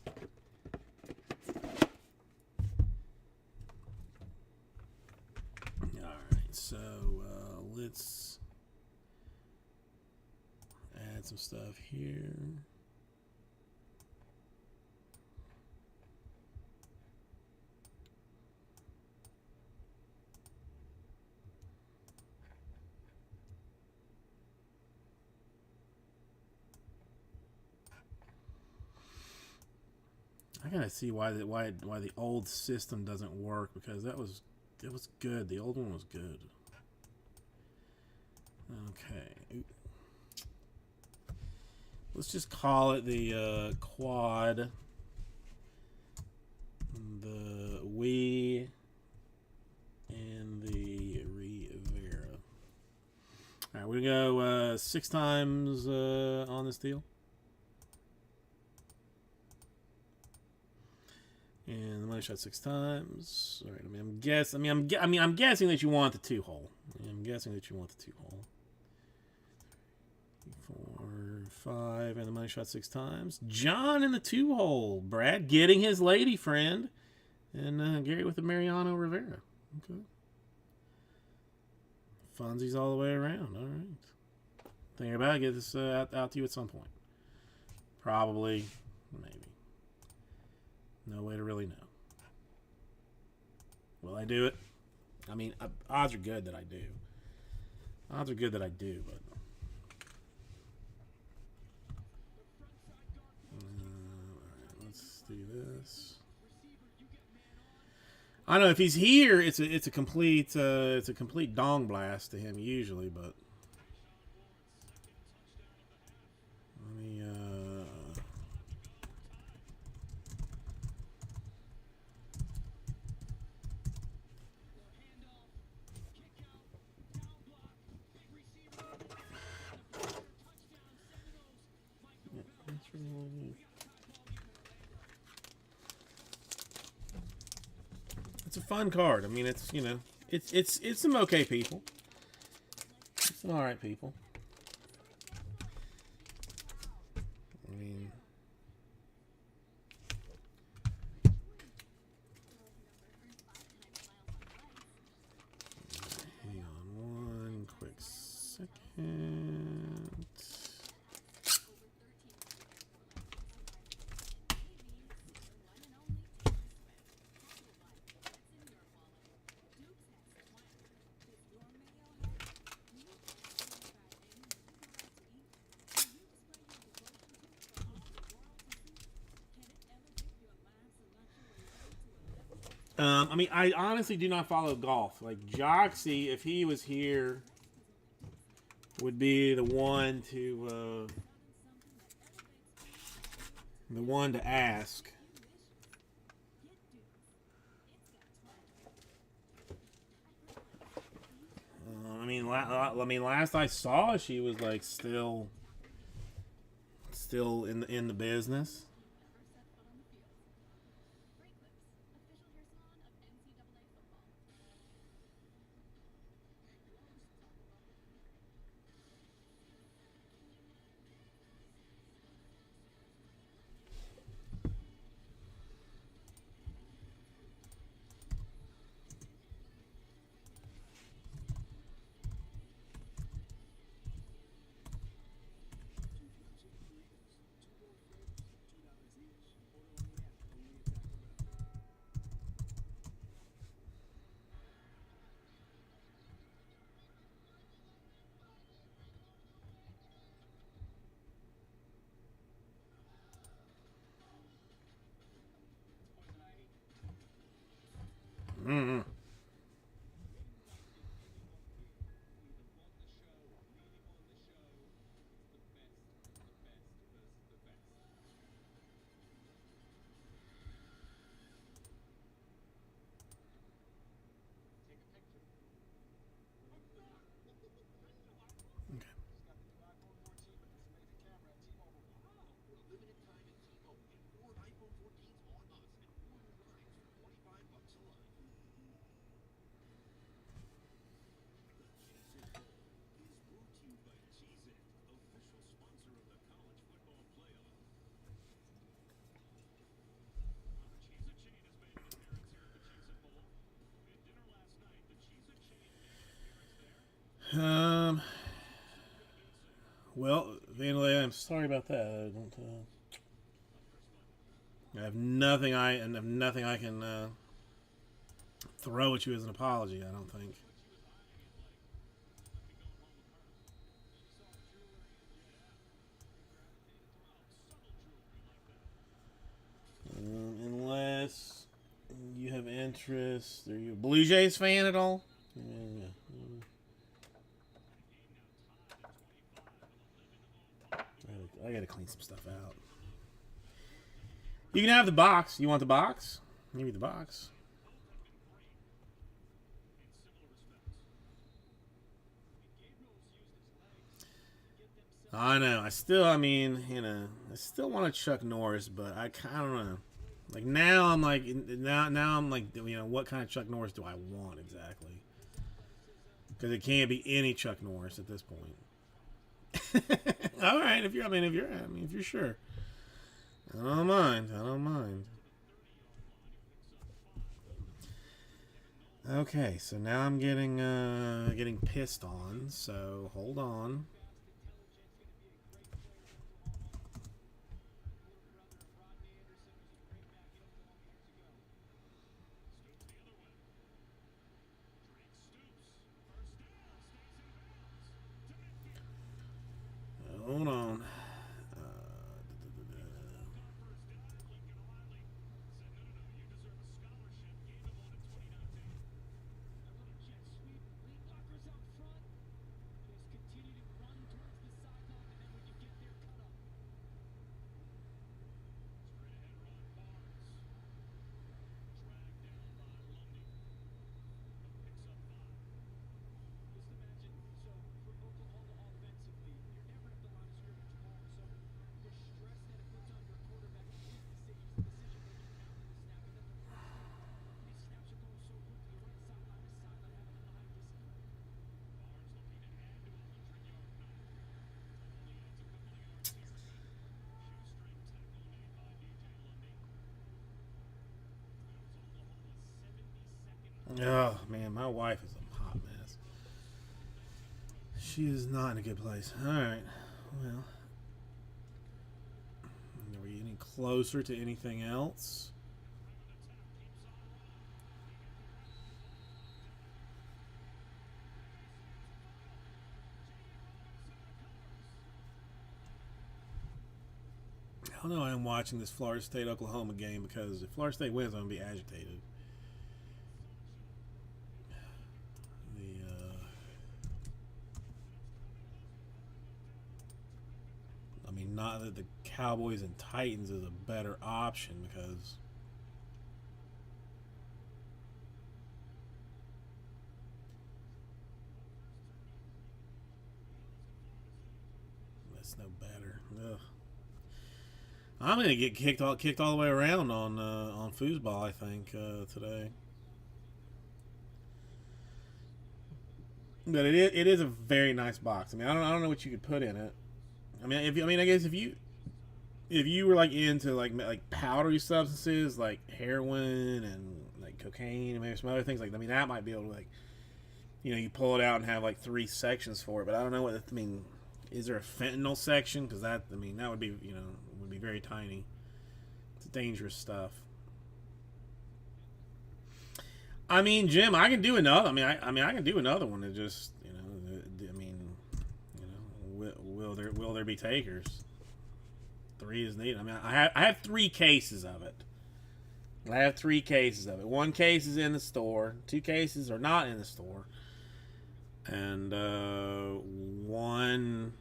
All right, so let's add some stuff here. I gotta see why the old system doesn't work, because it was good. The old one was good. Okay. Let's just call it the quad, the Wii, and the Rivera. All right, we go 6 times on this deal. And the money shot 6 times. All right. I mean, I'm guessing that you want the 2-hole. I'm guessing that you want the 2-hole. 4, 5, and the money shot 6 times. John in the 2-hole. Brad getting his lady friend, and Gary with the Mariano Rivera. Okay. Funsies all the way around. All right. Think about it. Get this out to you at some point. Probably, maybe. No way to really know. Will I do it? I mean, odds are good that I do. Odds are good that I do, but alright, let's do this. I don't know if he's here. It's a complete dong blast to him usually, but let me it's a fun card. I mean, it's, you know, it's some okay people. It's some alright people. I mean, hang on one quick second. I mean, I honestly do not follow golf. Like, Joxy, if he was here, would be the one to ask. I mean, last I saw, she was like still in the business. Mm-hmm. Well, Vanilla, I'm sorry about that. I don't. I have nothing. I can throw at you as an apology. I don't think. Unless you have interest. Are you a Blue Jays fan at all? Yeah. I gotta clean some stuff out. You can have the box. You want the box? Give me the box. I know. I mean, you know, I still want a Chuck Norris, but I don't know. Like now, I'm like now I'm like, you know, what kind of Chuck Norris do I want exactly? Because it can't be any Chuck Norris at this point. All right, if you're sure, I don't mind. I don't mind. Okay, so now I'm getting pissed on. So hold on. Oh man, my wife is a hot mess. She is not in a good place. All right. Well, are we getting closer to anything else? I don't know. I'm watching this Florida State Oklahoma game because if Florida State wins, I'm gonna be agitated. The I mean, not that the Cowboys and Titans is a better option because that's no better. Ugh. I'm gonna get kicked all the way around on foosball. I think today, but it is a very nice box. I mean, I don't know what you could put in it. I guess if you were like into like powdery substances like heroin and like cocaine and maybe some other things like that might be able to like you pull it out and have like 3 sections for it. But I don't know what is there a fentanyl section? Because that would be would be very tiny. It's dangerous stuff. I mean, Jim, I can do another. I can do another one. It just will there be takers? 3 is needed. I have 3 cases of it. I have 3 cases of it. 1 case is in the store. 2 cases are not in the store. And one,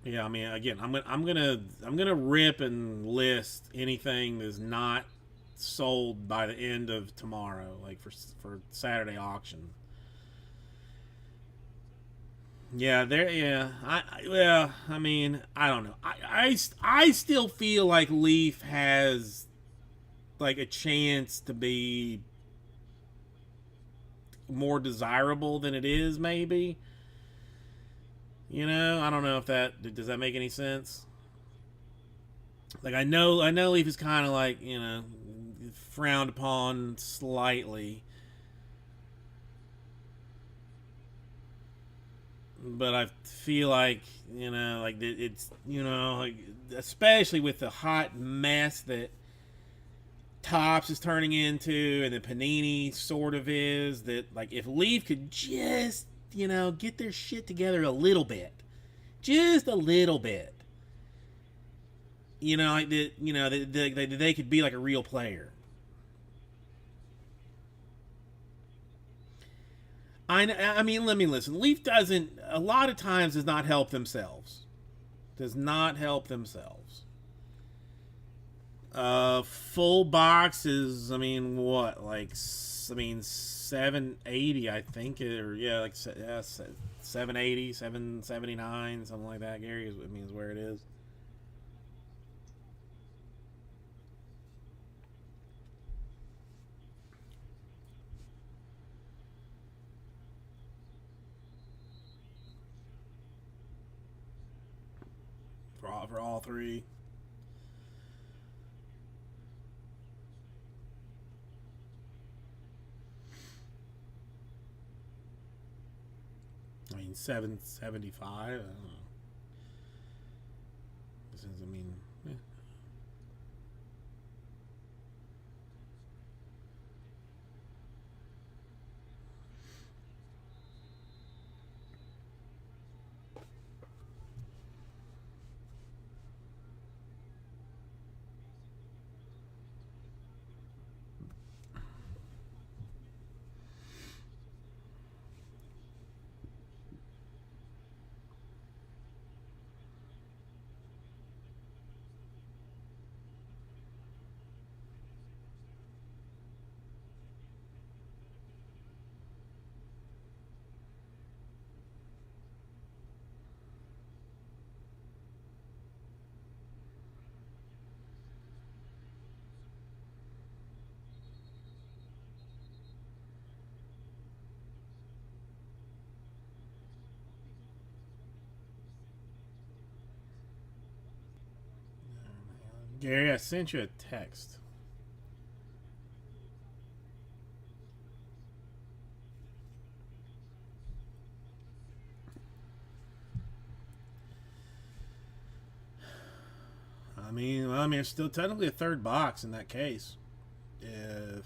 yeah. Again, I'm gonna rip and list anything that's not sold by the end of tomorrow, like for Saturday auction. Yeah, there. Yeah, I don't know. I still feel like Leaf has like a chance to be more desirable than it is. Maybe. I don't know if that does that make any sense. Like I know Leaf is kind of like frowned upon slightly, but I feel like like it's like especially with the hot mess that Tops is turning into, and the Panini sort of is that like if Leaf could just get their shit together a little bit, just a little bit, like that, they could be like a real player. Let me listen. Leaf doesn't a lot of times does not help themselves. Does not help themselves. Full box is what like 780 I think or yeah like yeah 780 779 something like that. Gary is where it is for all 3. I mean 775. I don't know. This is, yeah. Gary, I sent you a text. I mean, it's still technically a third box in that case. If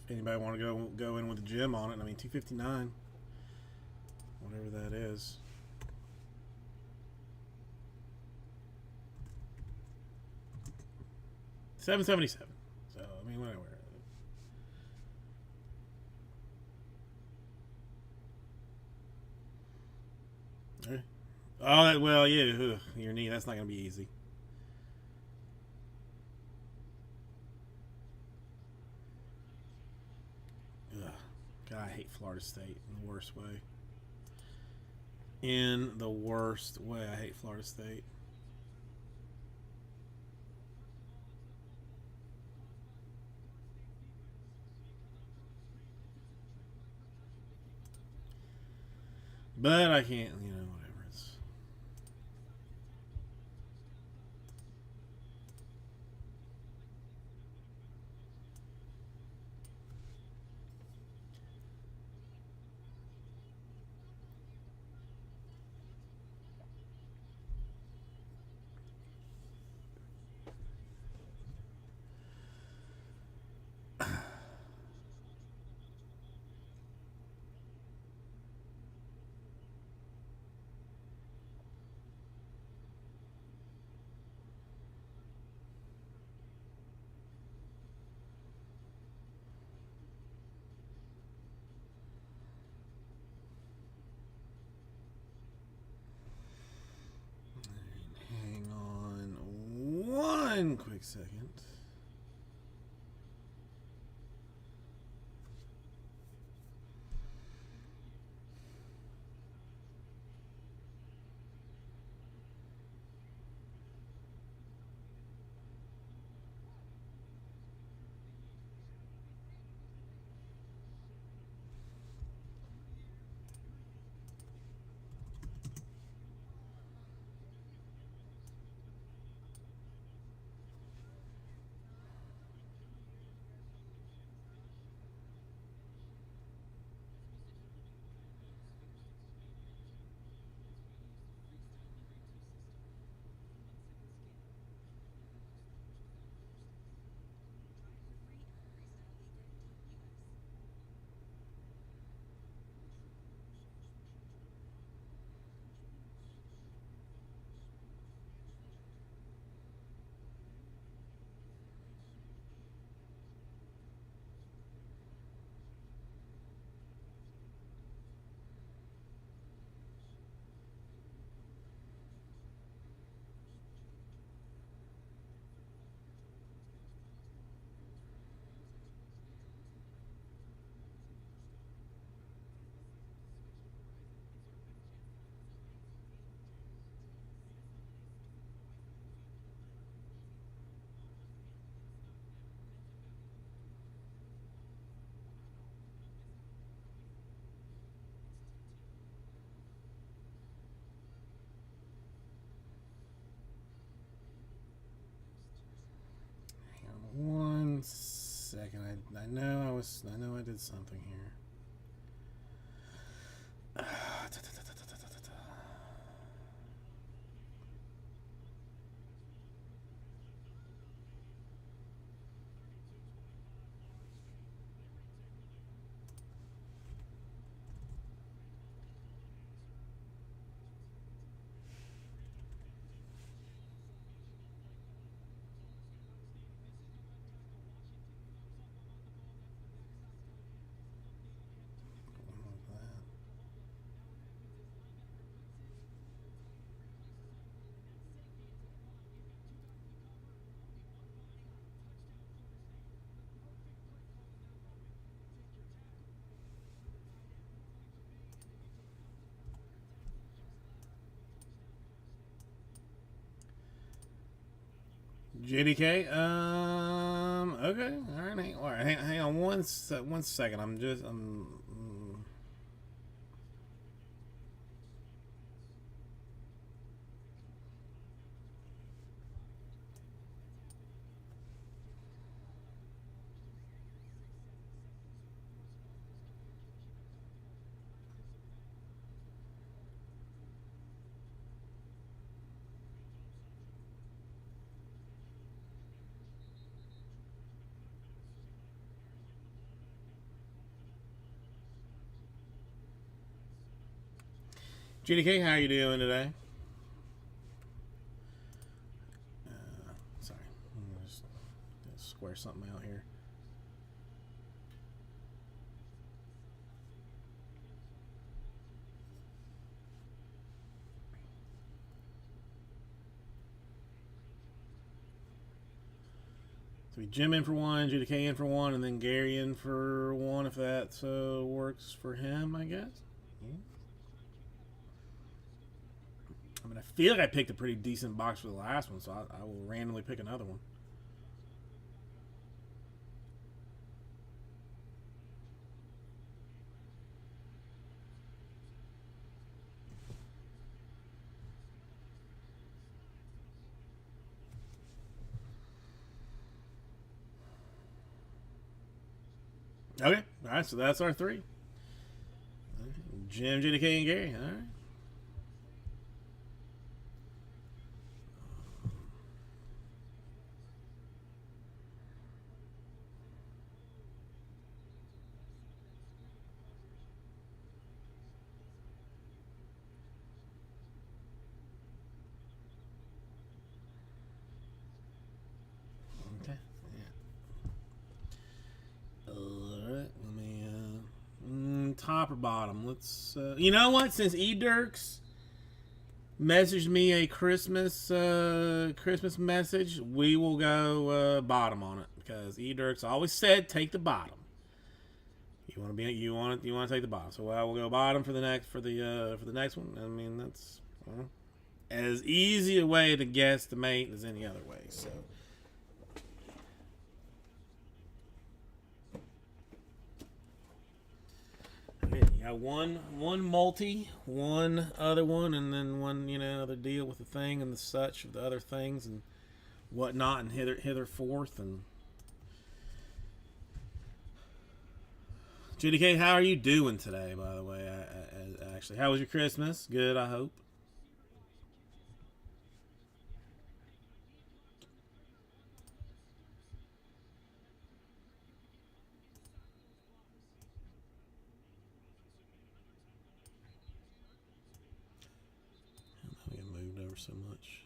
anybody want to go in with a gem on it, I mean, 259, whatever that is. $777. So I mean, whatever. Oh, well, yeah, your knee. That's not gonna be easy. Ugh. God, I hate Florida State in the worst way. In the worst way, I hate Florida State. But I can't, whatever. It's hang on one quick second. One second. I know I did something here. JDK. Okay. All right. Hang on one second. GDK, how are you doing today? Sorry, I'm just gonna square something out here. So we Jim in for one, GDK in for one, and then Gary in for one if that works for him, I guess. Yeah. I mean, I feel like I picked a pretty decent box for the last one, so I will randomly pick another one. Okay, all right, so that's our three. Jim, GDK, and Gary. All right. Okay. Yeah. All right. Let me. Top or bottom? Let's. You know what? Since E Dirks messaged me a Christmas message, we will go bottom on it because E Dirks always said take the bottom. You want to take the bottom. So we'll go bottom for the next one. I mean that's as easy a way to guesstimate as any other way. So. You got one multi, one other one, and then one other deal with the thing and the such of the other things and whatnot and hither forth and. GDK, how are you doing today? By the way, actually, how was your Christmas? Good, I hope. I get moved over so much.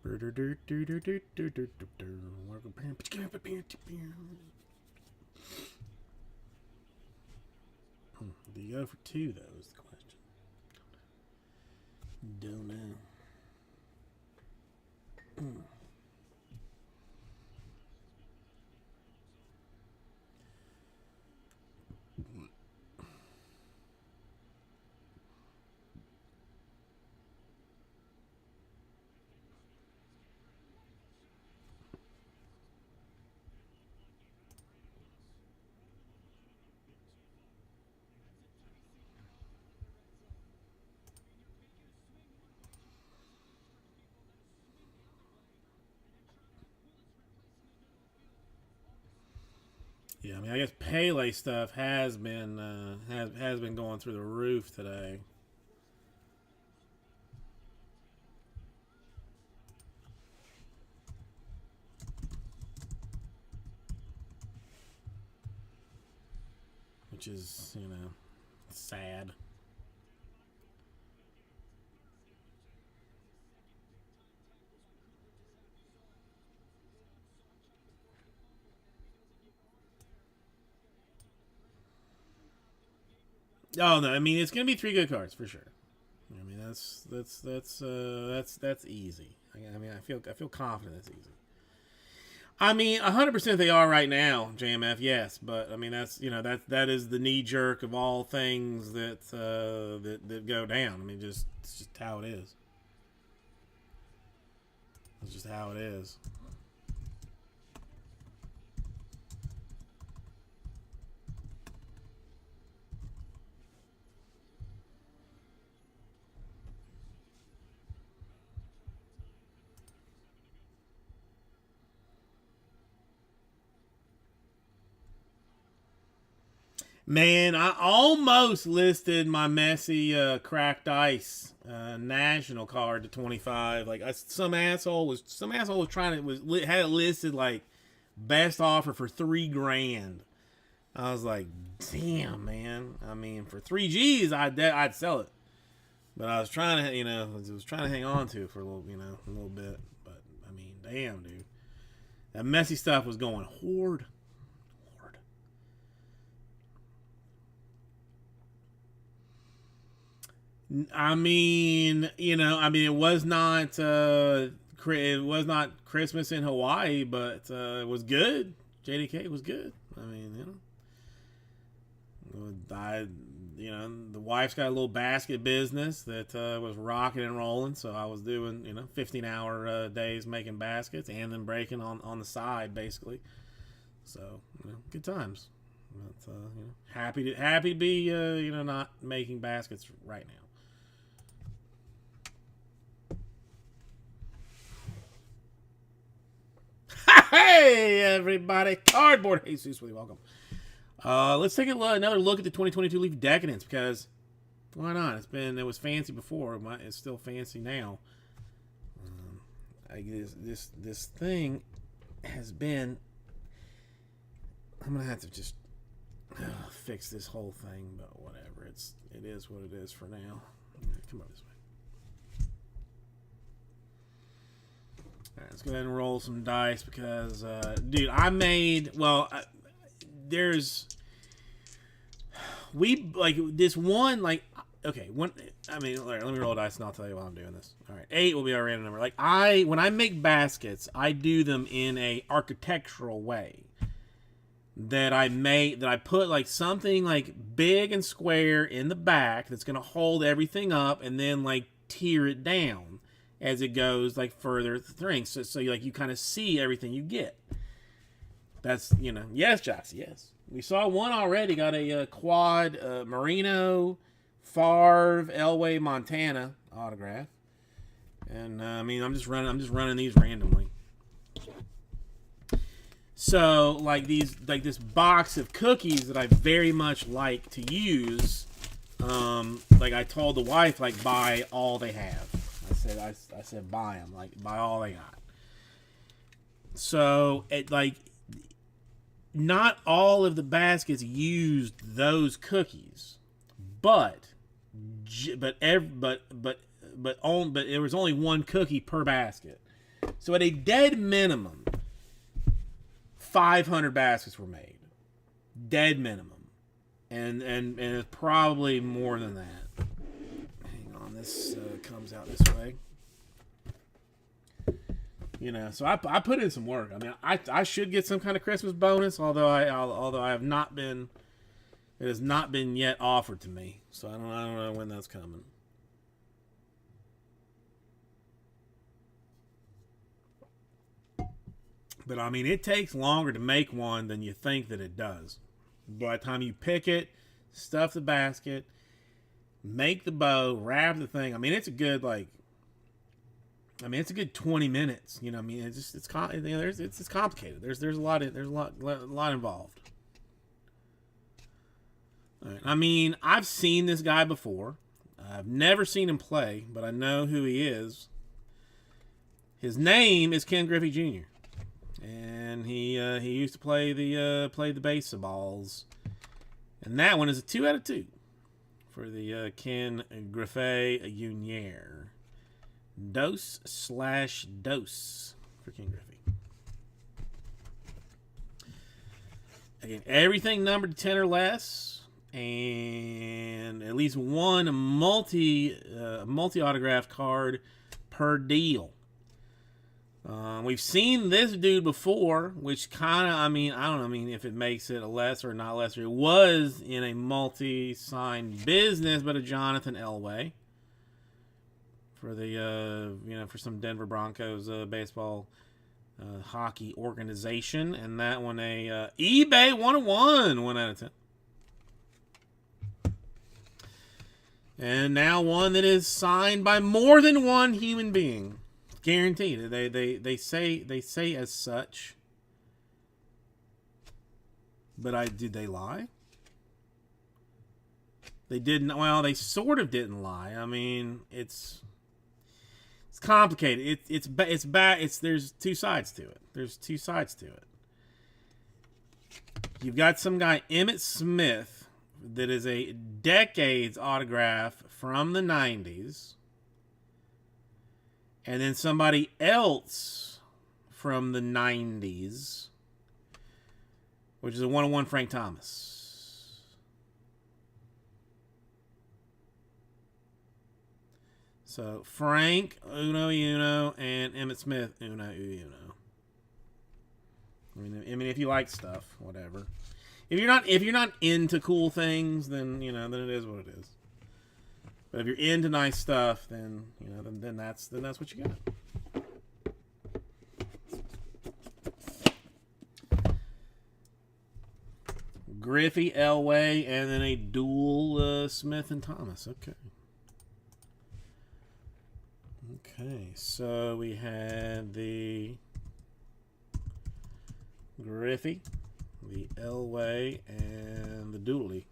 Do you go for two, though, is the question. Don't know. Yeah, I mean, I guess Pele stuff has been has been going through the roof today. Which is, sad. Oh no, I mean it's gonna be three good cards for sure. I mean that's easy. I mean I feel confident that's easy. I mean 100% they are right now, JMF. Yes, but I mean that's that is the knee jerk of all things that go down. I mean it's just how it is. It's just how it is. Man, I almost listed my Messi cracked ice national card to 25. Like some asshole was trying to had it listed like best offer for $3,000. I was like, damn, man. I mean, for 3 G's, I'd sell it. But I was trying to, hang on to it for a little bit. But I mean, damn, dude, that Messi stuff was going horde. I mean, it was not Christmas in Hawaii, but it was good. JDK was good. I mean, the wife's got a little basket business that was rocking and rolling, so I was doing 15-hour days making baskets and then breaking on the side basically. So good times. But, happy to be not making baskets right now. Hey everybody, Cardboard Jesus, really welcome. Let's take another look at the 2022 Leaf Decadence, because why not? It was fancy before, it's still fancy now. This thing has been. I'm gonna have to just fix this whole thing, but whatever. It is what it is for now. Come on this way. All right, let's go ahead and roll some dice because, dude, this one, okay, let me roll dice and I'll tell you why I'm doing this. All right, 8 will be our random number. When I make baskets, I do them in a architectural way. That I put something big and square in the back that's gonna hold everything up, and then tear it down as it goes further through, so you kind of see everything you get. That's yes, Joxy, yes. We saw one already. Got a quad Marino, Favre, Elway, Montana autograph, and I'm just running these randomly. So this box of cookies that I very much like to use. I told the wife buy all they have. I said buy them, buy all they got. So not all of the baskets used those cookies, but there was only one cookie per basket. So at a dead minimum, 500 baskets were made. Dead minimum, and it's probably more than that. This comes out this way, so I put in some work. I mean, I should get some kind of Christmas bonus, although I have not been. It has not been yet offered to me, so I don't know when that's coming. But I mean, it takes longer to make one than you think that it does. By the time you pick it, stuff the basket, make the bow, wrap the thing. I mean, it's a good it's a good 20 minutes. It's complicated. There's a lot involved. All right. I mean, I've seen this guy before. I've never seen him play, but I know who he is. His name is Ken Griffey Jr. And he used to play the baseballs. And that one is a 2 out of 2. For the Ken Griffey Jr. Dose/dose for Ken Griffey. Again, everything numbered to 10 or less, and at least one multi autograph card per deal. We've seen this dude before, which kind of, I don't know, if it makes it a lesser or not lesser. It was in a multi-signed business, but a Jonathan Elway for the, for some Denver Broncos baseball hockey organization. And that one, a eBay 101, 1 out of 10. And now one that is signed by more than one human being. Guaranteed. They say as such. But did they lie? They didn't. Well, they sort of didn't lie. I mean, it's complicated. It's bad. There's two sides to it. There's two sides to it. You've got some guy, Emmitt Smith, that is a decades autograph from the 90s. And then somebody else from the 90s, which is a 1-on-1 Frank Thomas. So Frank, uno, and Emmitt Smith, uno. I mean, if you like stuff, whatever. If you're not into cool things, then then it is what it is. But if you're into nice stuff, then then that's what you got. Griffey, Elway, and then a dual Smith and Thomas. Okay, so we had the Griffey, the Elway, and the Dooley.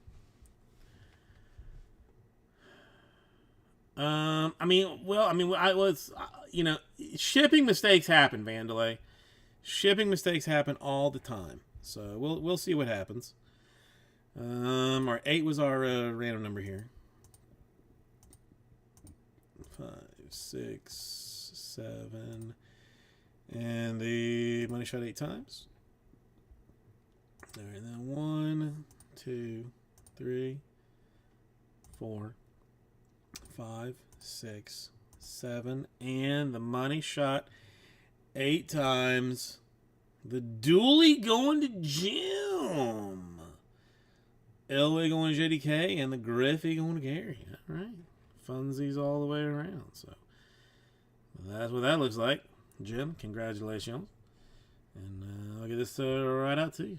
Shipping mistakes happen, Vandalay. Shipping mistakes happen all the time. So we'll see what happens. Our 8 was our random number here. 5, 6, 7, and the money shot 8 times. All right, then 1, 2, 3, 4, 5, 6, 7, and the money shot 8 times. The Dooley going to Jim. Elway going to JDK, and the Griffey going to Gary. All right. Funsies all the way around. So that's what that looks like. Jim, congratulations. And I'll get this right out to you.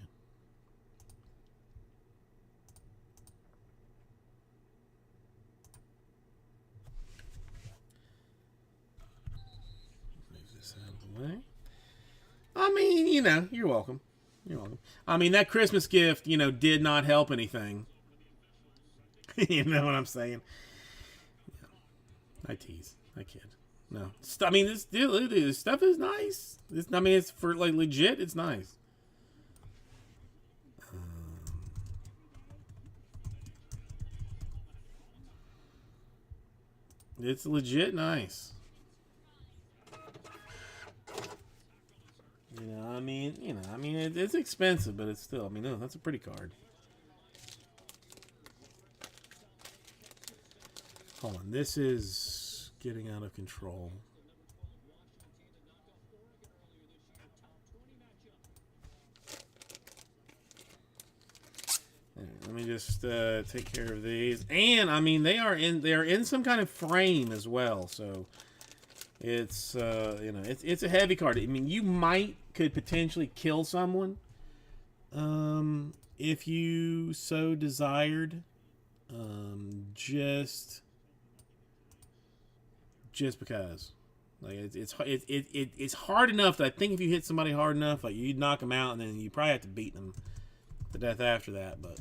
Move this out of the way. I mean, you're welcome. You're welcome. I mean, that Christmas gift, did not help anything. You know what I'm saying? I tease. I kid. No. I mean, this stuff is nice. It's for, legit, it's nice. It's legit nice. It's expensive, but it's still, that's a pretty card. Hold on, this is getting out of control. Let me just take care of these, and they are in some kind of frame as well, so it's it's a heavy card. You could potentially kill someone, if you so desired, just because, it's hard enough that I think if you hit somebody hard enough, you'd knock them out, and then you probably have to beat them to death after that. But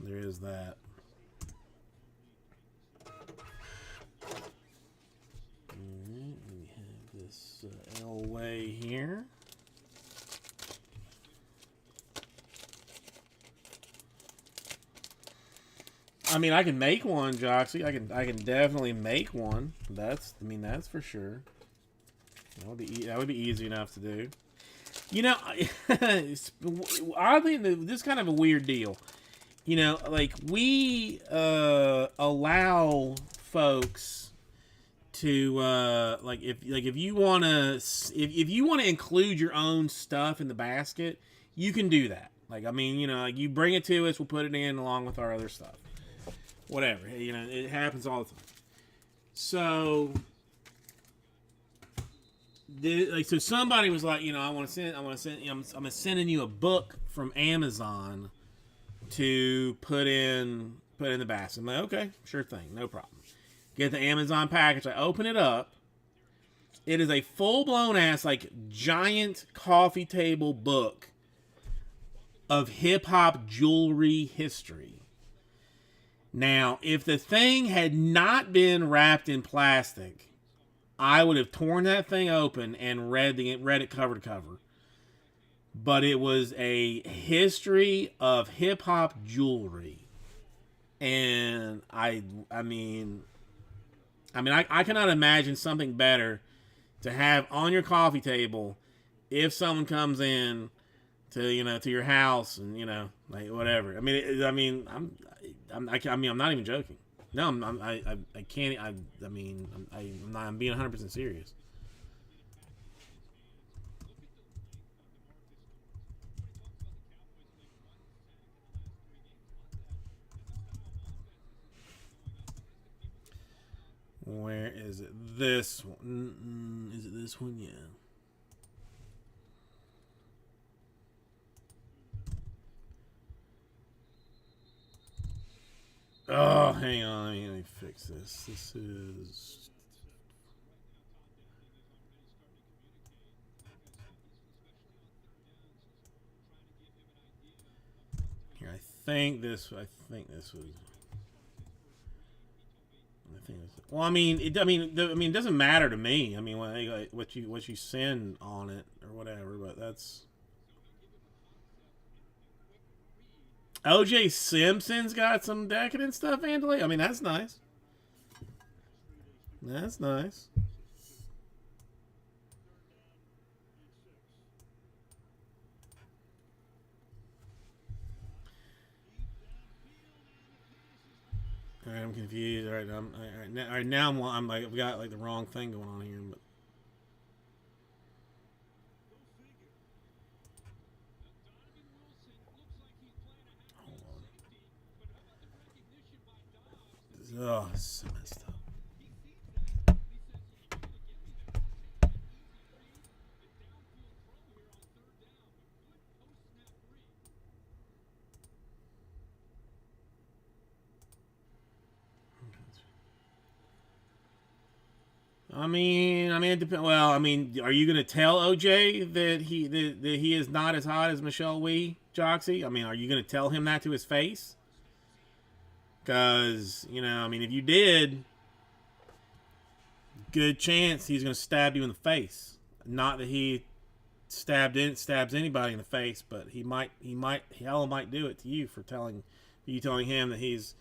there is that. Alright, we have this Elway here. I can make one, Joxy. I can definitely make one. That's for sure. That would be easy enough to do. Oddly, this is kind of a weird deal. We allow folks to if you want to include your own stuff in the basket, you can do that. You bring it to us, we'll put it in along with our other stuff. Whatever, it happens all the time. So, so somebody was like, I'm sending you a book from Amazon to put in the basket. I'm like, okay, sure thing, no problem. Get the Amazon package. I open it up. It is a full blown ass giant coffee table book of hip-hop jewelry history. Now, if the thing had not been wrapped in plastic, I would have torn that thing open and read it cover to cover. But it was a history of hip-hop jewelry. And I cannot imagine something better to have on your coffee table if someone comes in to your house and like whatever. I'm not even joking. No, I can't. I'm being 100% serious. Where is it? This one. Is it this one? Yeah. Oh, hang on. Let me fix this. This is... Here, I think this was... Well, it doesn't matter to me. I mean, what you send on it or whatever, but that's... OJ Simpson's got some decadent stuff, Andalay. I mean, that's nice. That's nice. All right, I'm confused. All right, now I'm like I've got like the wrong thing going on here, but. Oh, this is so messed up. It depends. Well, are you going to tell OJ that he is not as hot as Michelle Wee, Joxy? Are you going to tell him that to his face? Because, if you did, good chance he's going to stab you in the face. Not that he stabs anybody in the face, but he might do it to you for telling him that he's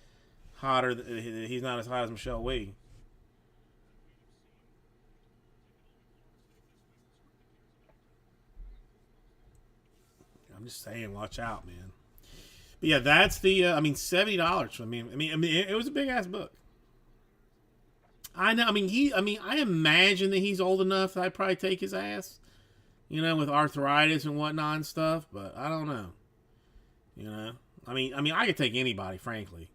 hotter, that he's not as hot as Michelle Wee. I'm just saying, watch out, man. But yeah, that's the. $70. It was a big ass book. I know. I imagine that he's old enough that I'd probably take his ass, with arthritis and whatnot and stuff. But I don't know. I could take anybody, frankly.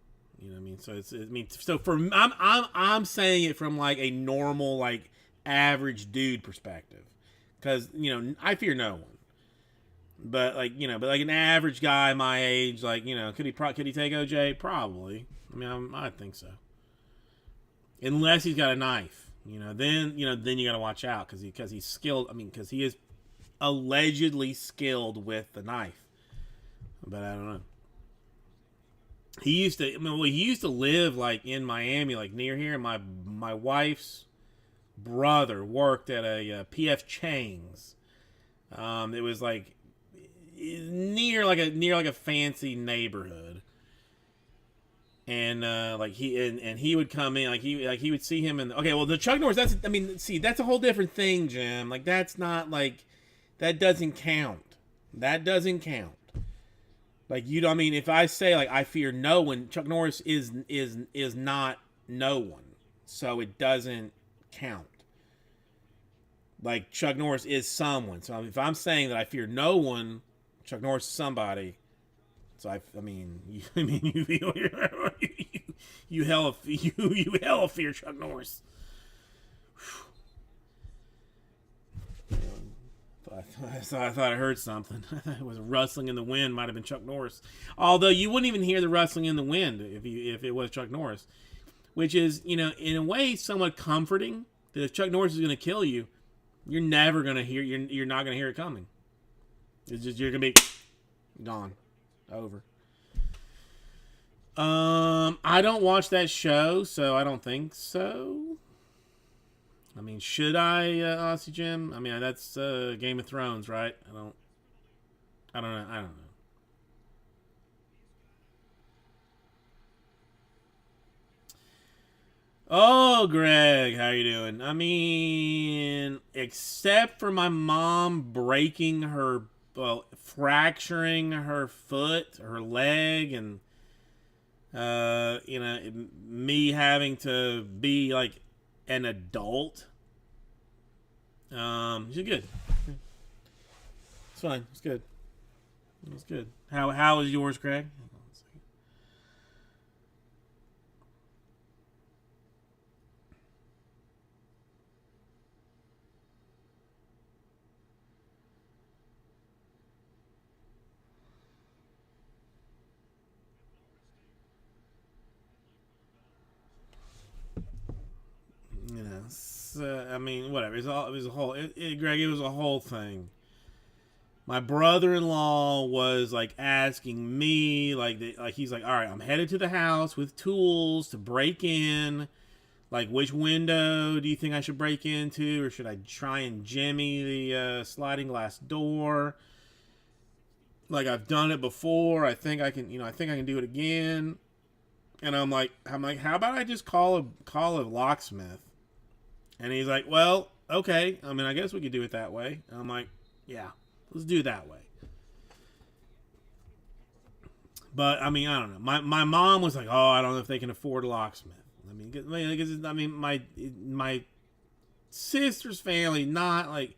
So I'm saying it from like a normal, like average dude perspective, because I fear no one. But like an average guy my age, like could he take OJ? Probably. I think so. Unless he's got a knife, then you got to watch out because he's skilled. Because he is allegedly skilled with the knife. But I don't know. He used to live like in Miami, like near here. My wife's brother worked at a PF Chang's. It was like near like a fancy neighborhood, and he would come in, he would see him the Chuck Norris, that's a whole different thing, Jim. Like that's not like that doesn't count. Like if I say like I fear no one, Chuck Norris is not no one, so it doesn't count. Like Chuck Norris is someone. So if I'm saying that I fear no one, Chuck Norris is somebody. So you hella fear Chuck Norris. I thought I heard something. It was rustling in the wind. Might have been Chuck Norris. Although you wouldn't even hear the rustling in the wind if it was Chuck Norris, which is in a way somewhat comforting. That if Chuck Norris is going to kill you, you're never going to hear. You're not going to hear it coming. It's just you're going to be gone. Over. I don't watch that show, so I don't think so. I mean, should I, Aussie Jim? I mean, that's Game of Thrones, right? I don't know. I don't know. Oh, Greg, how you doing? I mean, except for my mom breaking her, well, fracturing her foot, her leg, and me having to be like an adult. She's good. It's fine. It's good. It's good. How is yours, Craig? I mean, whatever. It was a whole. Greg, it was a whole thing. My brother-in-law was like asking me, like he's like, all right, I'm headed to the house with tools to break in. Like, which window do you think I should break into, or should I try and jimmy the sliding glass door? Like, I've done it before. I think I can. I think I can do it again. And I'm like, how about I just call a locksmith? And he's like, well, okay. I mean, I guess we could do it that way. And I'm like, yeah, let's do it that way. But I mean, I don't know. My mom was like, oh, I don't know if they can afford a locksmith. I mean, my sister's family, not like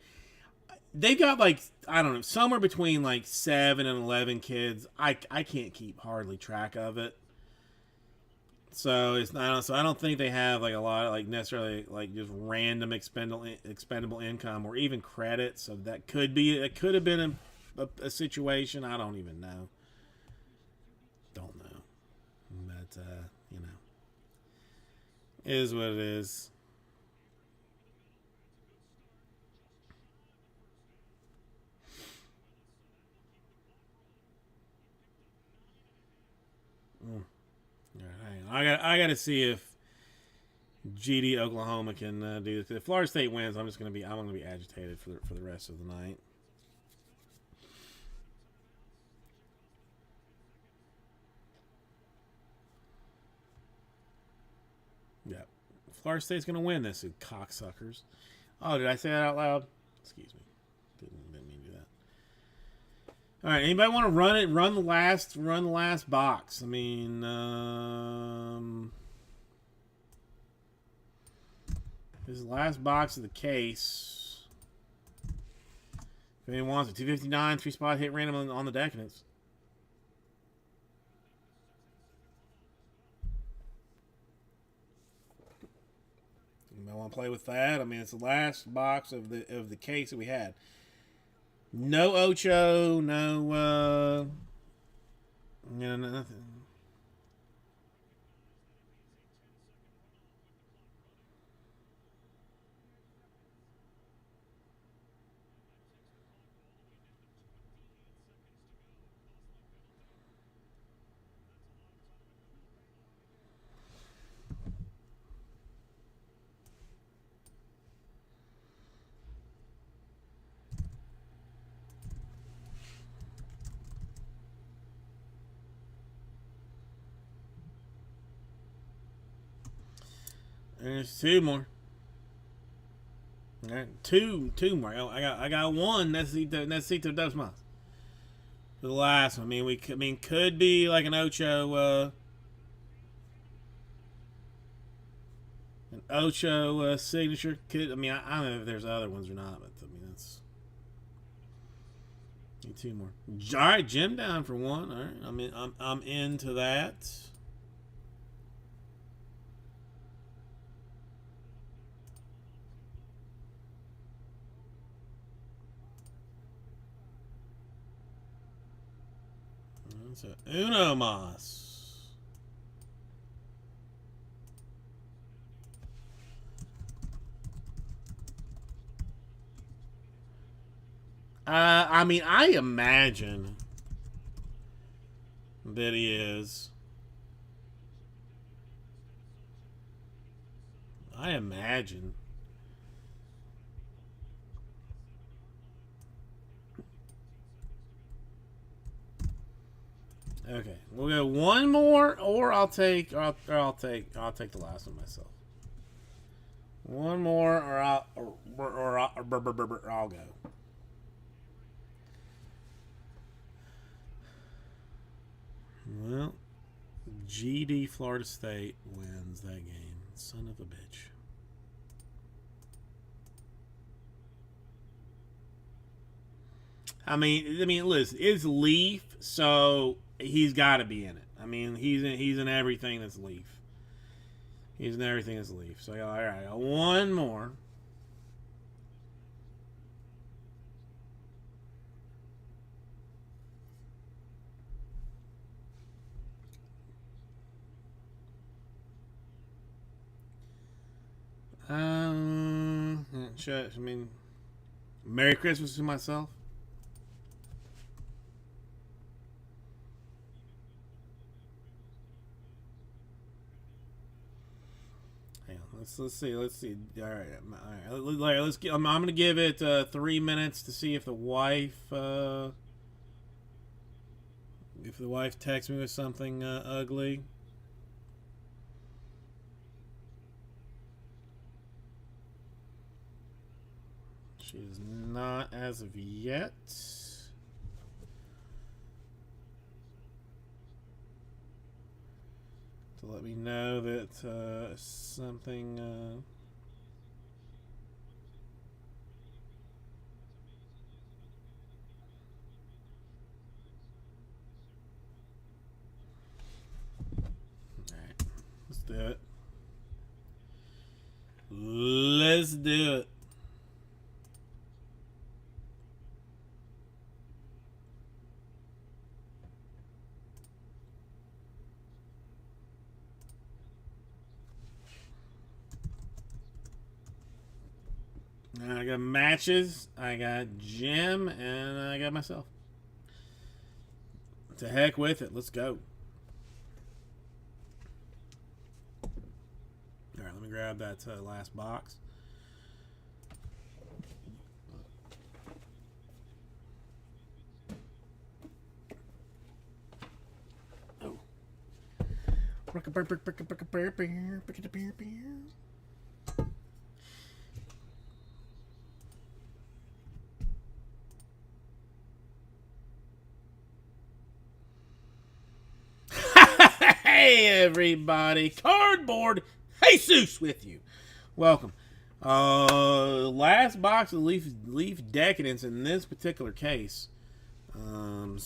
they got like, I don't know, somewhere between like 7 and 11 kids. I can't keep hardly track of it. So it's not. So I don't think they have like a lot of like necessarily like just random expendable income or even credit. So that could be. It could have been a situation. I don't even know. Don't know. But it is what it is. Mm. All right, hang on. I got to see if GD Oklahoma can do this. If Florida State wins, I'm gonna be agitated for the rest of the night. Yeah, Florida State's gonna win this, you cocksuckers. Oh, did I say that out loud? Excuse me. Didn't mean to do that. All right, anybody want to run it? Run the last box. I mean, this is the last box of the case. If anyone wants it, 259, 3-spot hit random on the deck, and it's. I want to play with that. I mean, it's the last box of the case that we had. No Ocho, no, nothing. There's two more. All right, two more. I got one. Necesito dos más. For the last one. I mean, could be like an Ocho signature. Could I don't know if there's other ones or not, but I mean that's. Need two more. All right, Jim down for one. All right, I'm into that. So Uno Mas. I mean, I imagine that he is. I imagine. Okay, we'll go one more, or I'll take the last one myself. One more, or I'll go. Well, GD Florida State wins that game. Son of a bitch. I mean, listen, it's Leaf, so he's got to be in it. I mean, he's in everything that's Leaf. He's in everything that's Leaf. So, all right, one more. I mean, Merry Christmas to myself. Hang on, let's see. All right. Let's get. I'm gonna give it 3 minutes to see if the wife texts me with something ugly. She is not as of yet. To let me know that something. Alright, let's do it. Let's do it. I got matches, I got Jim, and I got myself. To heck with it. Let's go. Alright, let me grab that last box. Oh. Hey everybody, Cardboard Jesus with you. Welcome. Last box of Leaf Decadence in this particular case. Coming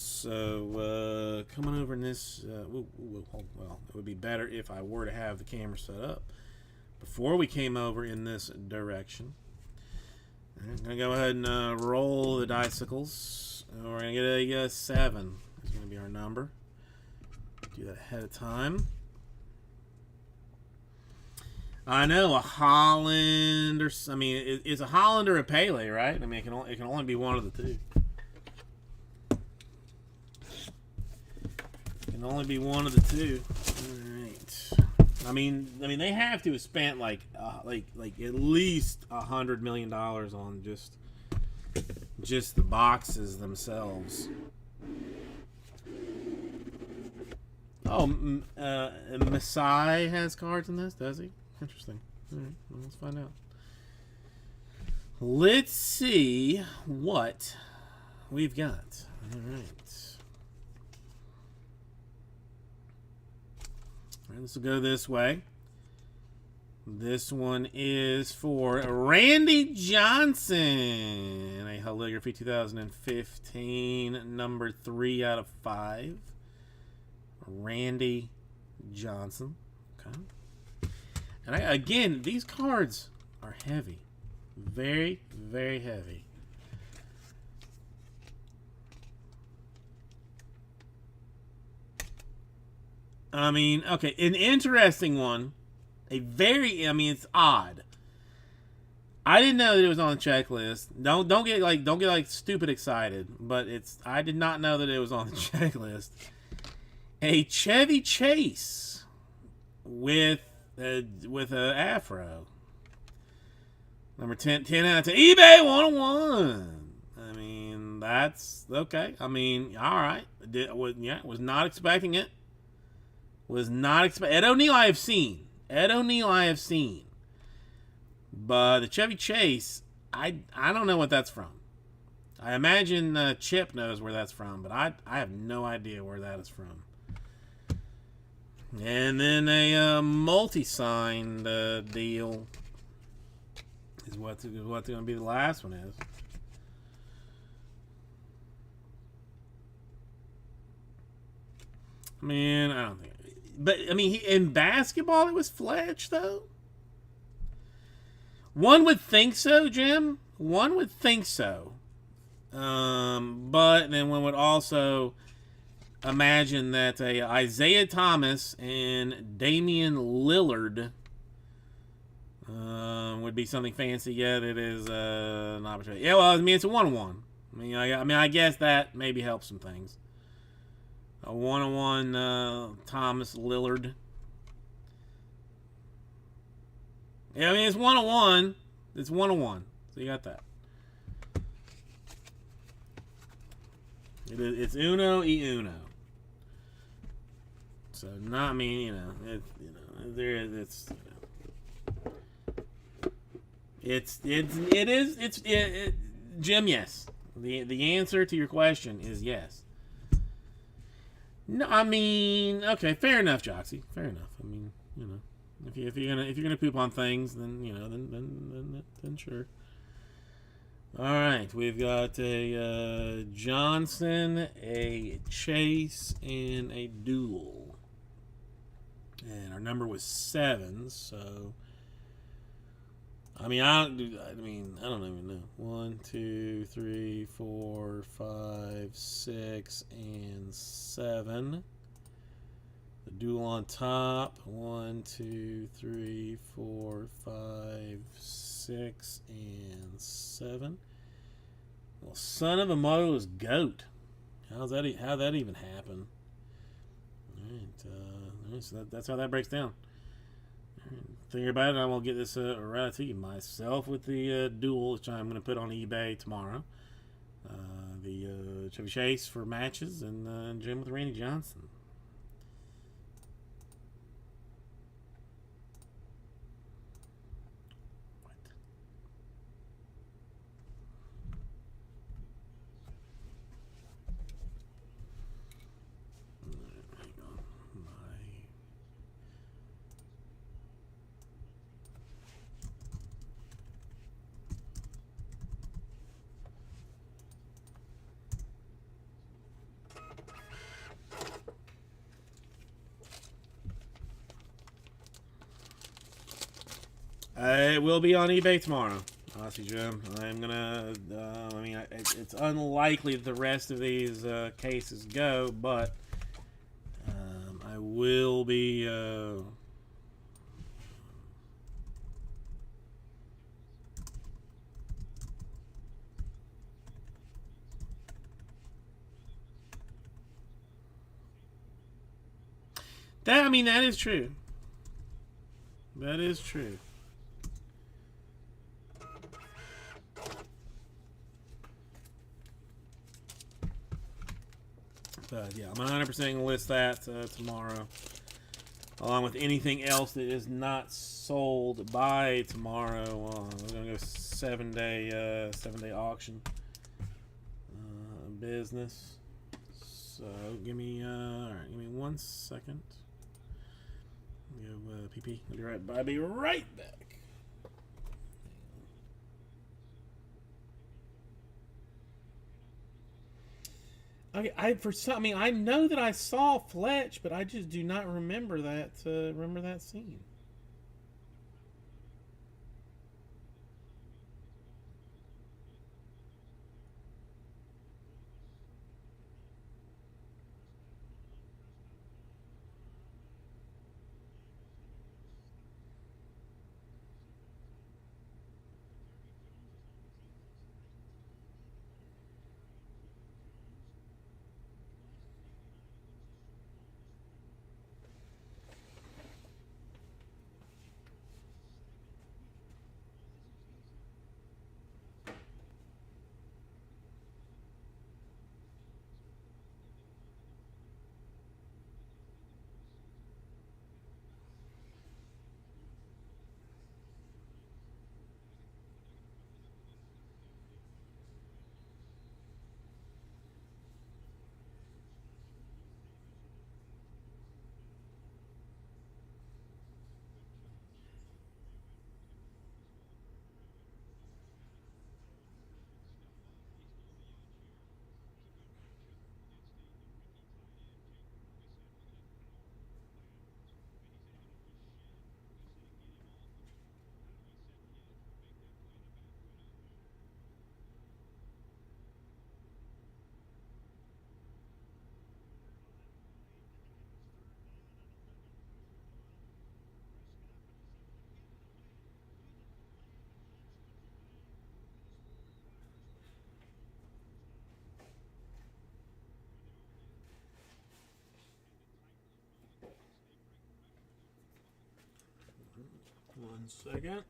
over in this, well, it would be better if I were to have the camera set up before we came over in this direction. I'm gonna go ahead and roll the dicicles. We're gonna get a 7. It's gonna be our number. Do that ahead of time. I know a Holland, or I mean, it's a Holland or a Pele, right? I mean, it can only be one of the two. It can only be one of the two. All right. I mean, they have to have spent like at least $100 million on just the boxes themselves. Oh, Masai has cards in this, does he? Interesting. All right, well, let's find out. Let's see what we've got. All right. All right, let's go this way. This one is for Randy Johnson. A Holography 2015, number 3 out of 5. Randy Johnson. Okay. And again, these cards are heavy. Very, very heavy. I mean, okay, an interesting one. It's odd. I didn't know that it was on the checklist. Don't get stupid excited, but I did not know that it was on the checklist. A Chevy Chase with a afro. Number 10, 10 out of 10. eBay 101. I mean, that's okay. I mean, all right. Was not expecting it. Ed O'Neill I have seen. But the Chevy Chase, I don't know what that's from. I imagine Chip knows where that's from, but I have no idea where that is from. And then a multi-signed deal is what's going to be the last one is. I mean, I don't think. But, I mean, in basketball, it was Fletch, though. One would think so, Jim. One would think so. But then one would also imagine that Isaiah Thomas and Damian Lillard would be something fancy. Yet it is an opportunity. Yeah, well, I mean, it's a 1-1. I mean, I guess that maybe helps some things. A 1-1 Thomas Lillard. Yeah, I mean, it's 1-1. It's 1-1. So you got that. It's uno y uno. So not, I mean, Jim, yes. The answer to your question is yes. No, I mean, okay, fair enough, Joxy. Fair enough. I mean, if you're gonna poop on things, then then sure. All right, we've got a Johnson, a Chase, and a Duel, and our number was 7. So, I don't even know. 1, 2, 3, 4, 5, 6, and 7. The Duel on top. 1, 2, 3, 4, 5, 6, and 7. Well, son of a motherless goat. How'd that even happen? All right, so that's how that breaks down. All right, thinking about it, I will get this right to you myself with the Duel, which I'm going to put on eBay tomorrow. The Chevy Chase for matches, and Jim with Randy Johnson. It will be on eBay tomorrow. Honestly, Jim, I'm gonna. It's unlikely that the rest of these cases go, but I will be. That is true. That is true. But yeah, I'm 100% going to list that tomorrow, along with anything else that is not sold by tomorrow. We're going to go 7-day auction business. So give me 1 second. Go PP. I'll be right back. Okay, I know that I saw Fletch, but I just do not remember that. Remember that scene. second.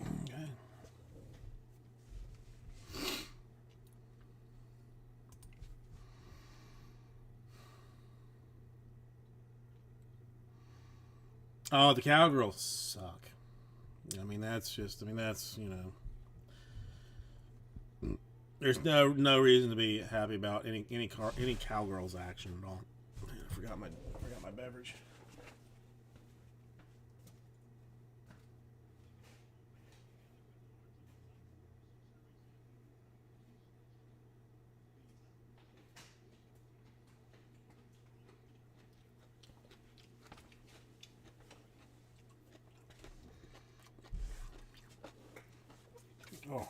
Okay. Oh, the Cowgirls suck. I mean, that's just. I mean, that's There's no reason to be happy about any Cowgirls action at all. I forgot my beverage. Oh.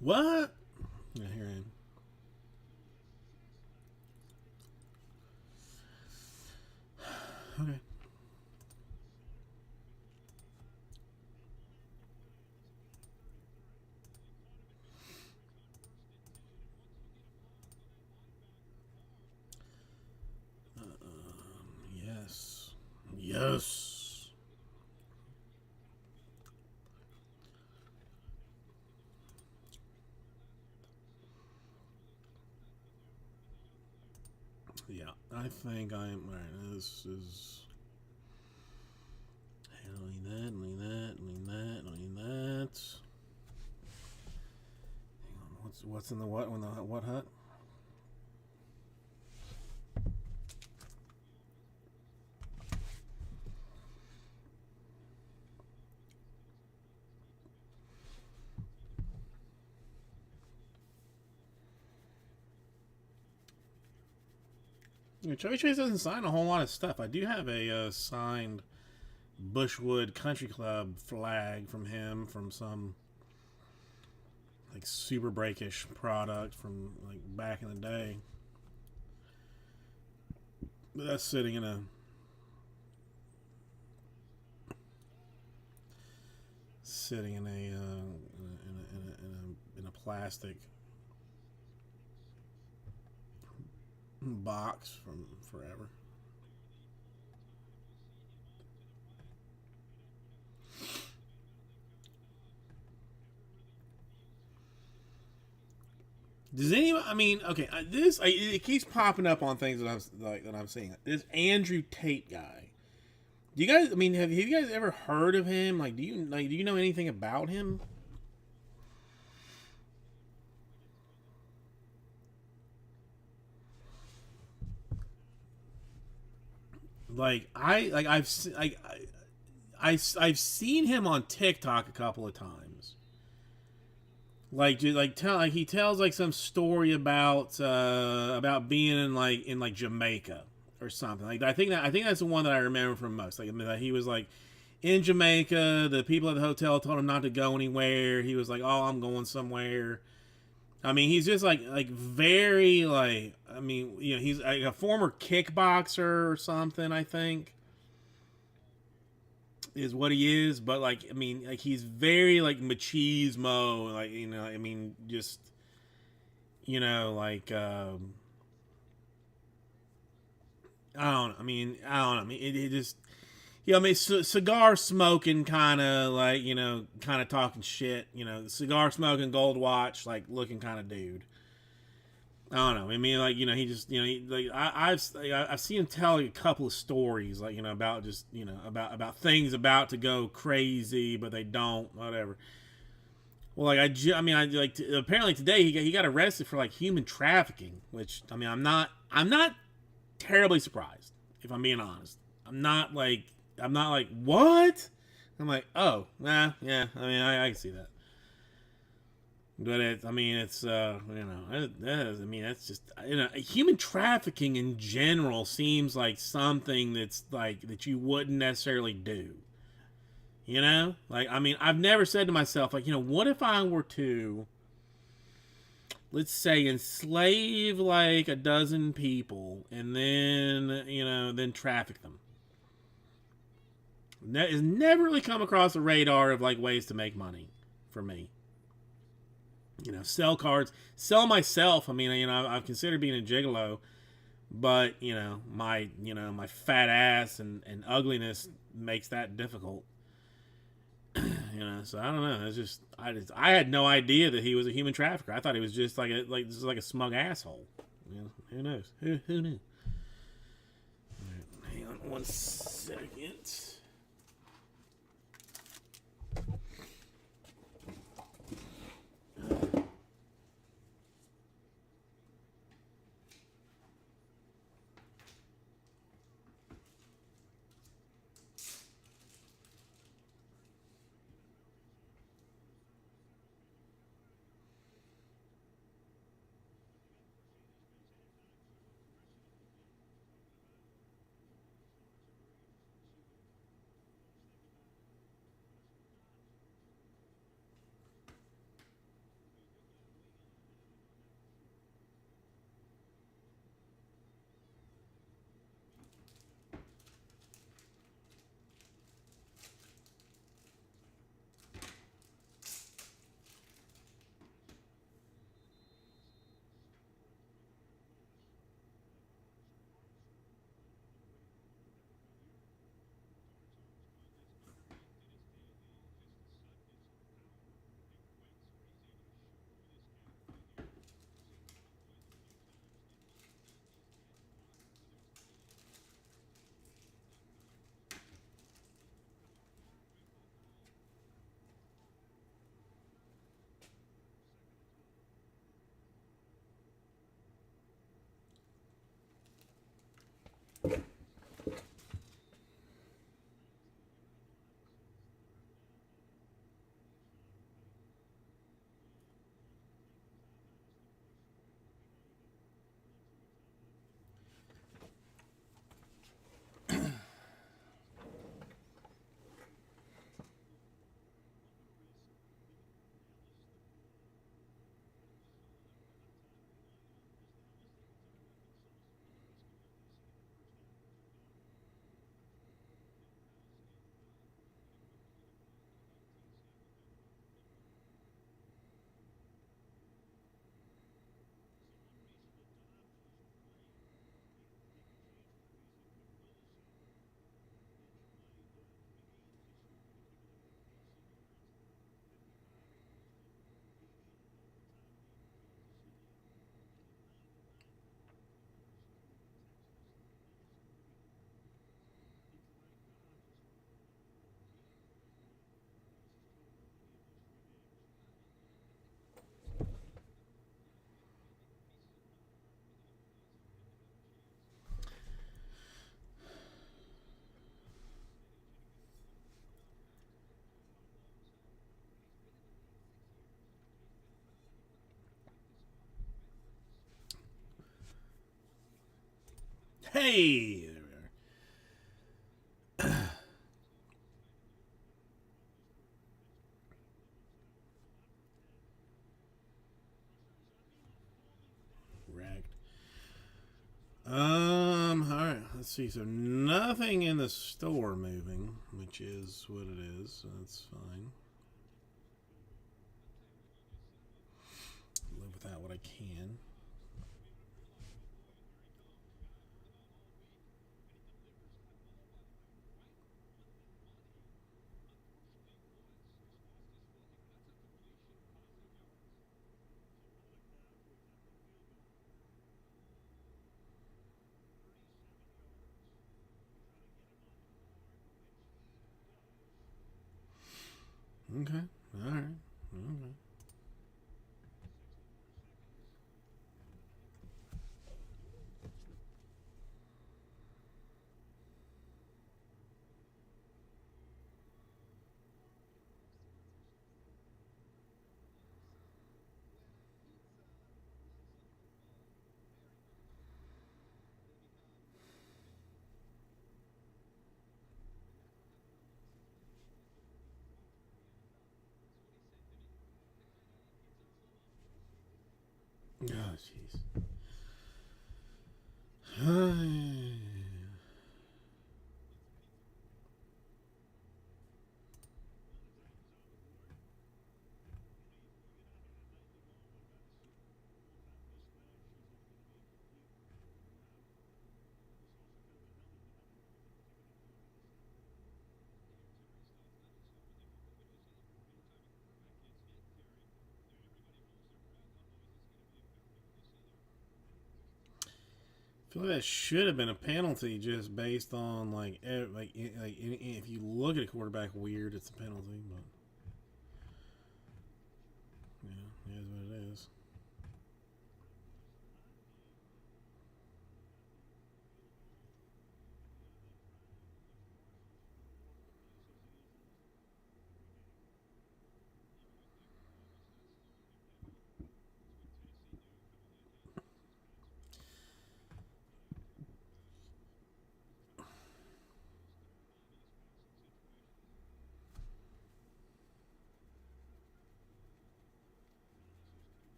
What? Yeah, here I am. Okay. Yes. Yes. Yeah, I think I'm. All right, this is. I don't need that. Don't need that. Don't need that. Don't need that. Hang on. What's in the what? When the what hut? Chevy Chase doesn't sign a whole lot of stuff. I do have a signed Bushwood Country Club flag from him from some like super breakish product from like back in the day. But that's sitting in a in a plastic box from forever. Does anyone? I mean, okay, it keeps popping up on things that I'm seeing. This Andrew Tate guy. Do you guys? I mean, have you guys ever heard of him? Do you know anything about him? I've seen him on TikTok a couple of times. He tells like some story about being in like Jamaica or something. Like I think that's the one that I remember from most. Like I mean, that he was like in Jamaica. The people at the hotel told him not to go anywhere. He was like, "Oh, I'm going somewhere." I mean, he's just like very like. I mean, you know, he's like a former kickboxer or something. I think is what he is. But like, I mean, like he's very like machismo. Like you know, I mean, just you know, like I don't. Know, I mean, I don't know. I mean, it just you know, I mean, cigar smoking, kind of like you know, kind of talking shit. You know, cigar smoking, gold watch, like looking kind of dude. I don't know. I mean, like you know, he just you know, I've seen him tell like, a couple of stories, like you know, about just you know, about things about to go crazy, but they don't, whatever. Well, like I mean, apparently today he got arrested for like human trafficking, which I mean, I'm not terribly surprised if I'm being honest. I'm not like what. I'm like, oh, nah, yeah. I mean, I can see that. But I mean, it's you know, I mean, that's just you know, human trafficking in general seems like something that's like that you wouldn't necessarily do. You know, like I mean, I've never said to myself like, you know, what if I were to, let's say, enslave like a dozen people and then you know, then traffic them. That has never really come across the radar of like ways to make money for me. You know, sell cards, sell myself. I mean, you know, I've considered being a gigolo, but you know, my fat ass and ugliness makes that difficult. You know, so I don't know. It's just I had no idea that he was a human trafficker. I thought he was just like a smug asshole. You know, who knows? Who knew? Right, hang on one second. Hey, there we are. Wrecked. All right. Let's see. So nothing in the store moving, which is what it is. So that's fine. Live without what I can. Okay. All right. Okay. Oh, jeez. I feel like that should have been a penalty just based on if you look at a quarterback weird, it's a penalty. But yeah, it is what it is.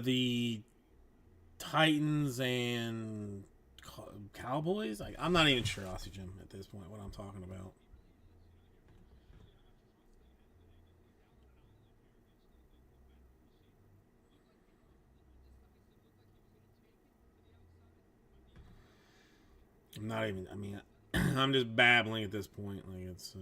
The Titans and Cowboys. Like, I'm not even sure, Aussie Jim, at this point what I'm talking about. I'm not even. I mean, I'm just babbling at this point. Like it's.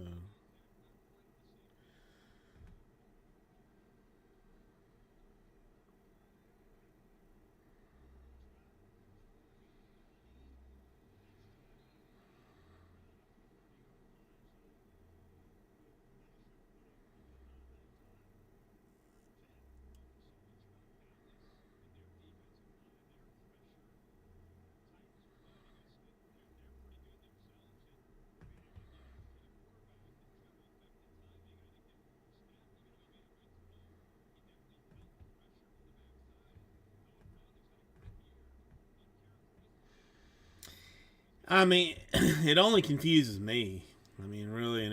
I mean, it only confuses me. I mean, really, in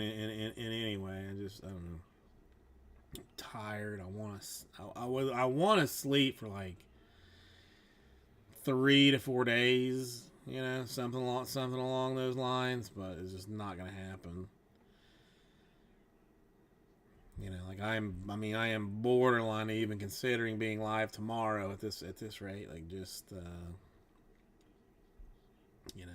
any way, I don't know. I'm tired. I want to sleep for like 3 to 4 days. You know, something along those lines. But it's just not gonna happen. You know, like I am borderline even considering being live tomorrow at this rate. Like just you know,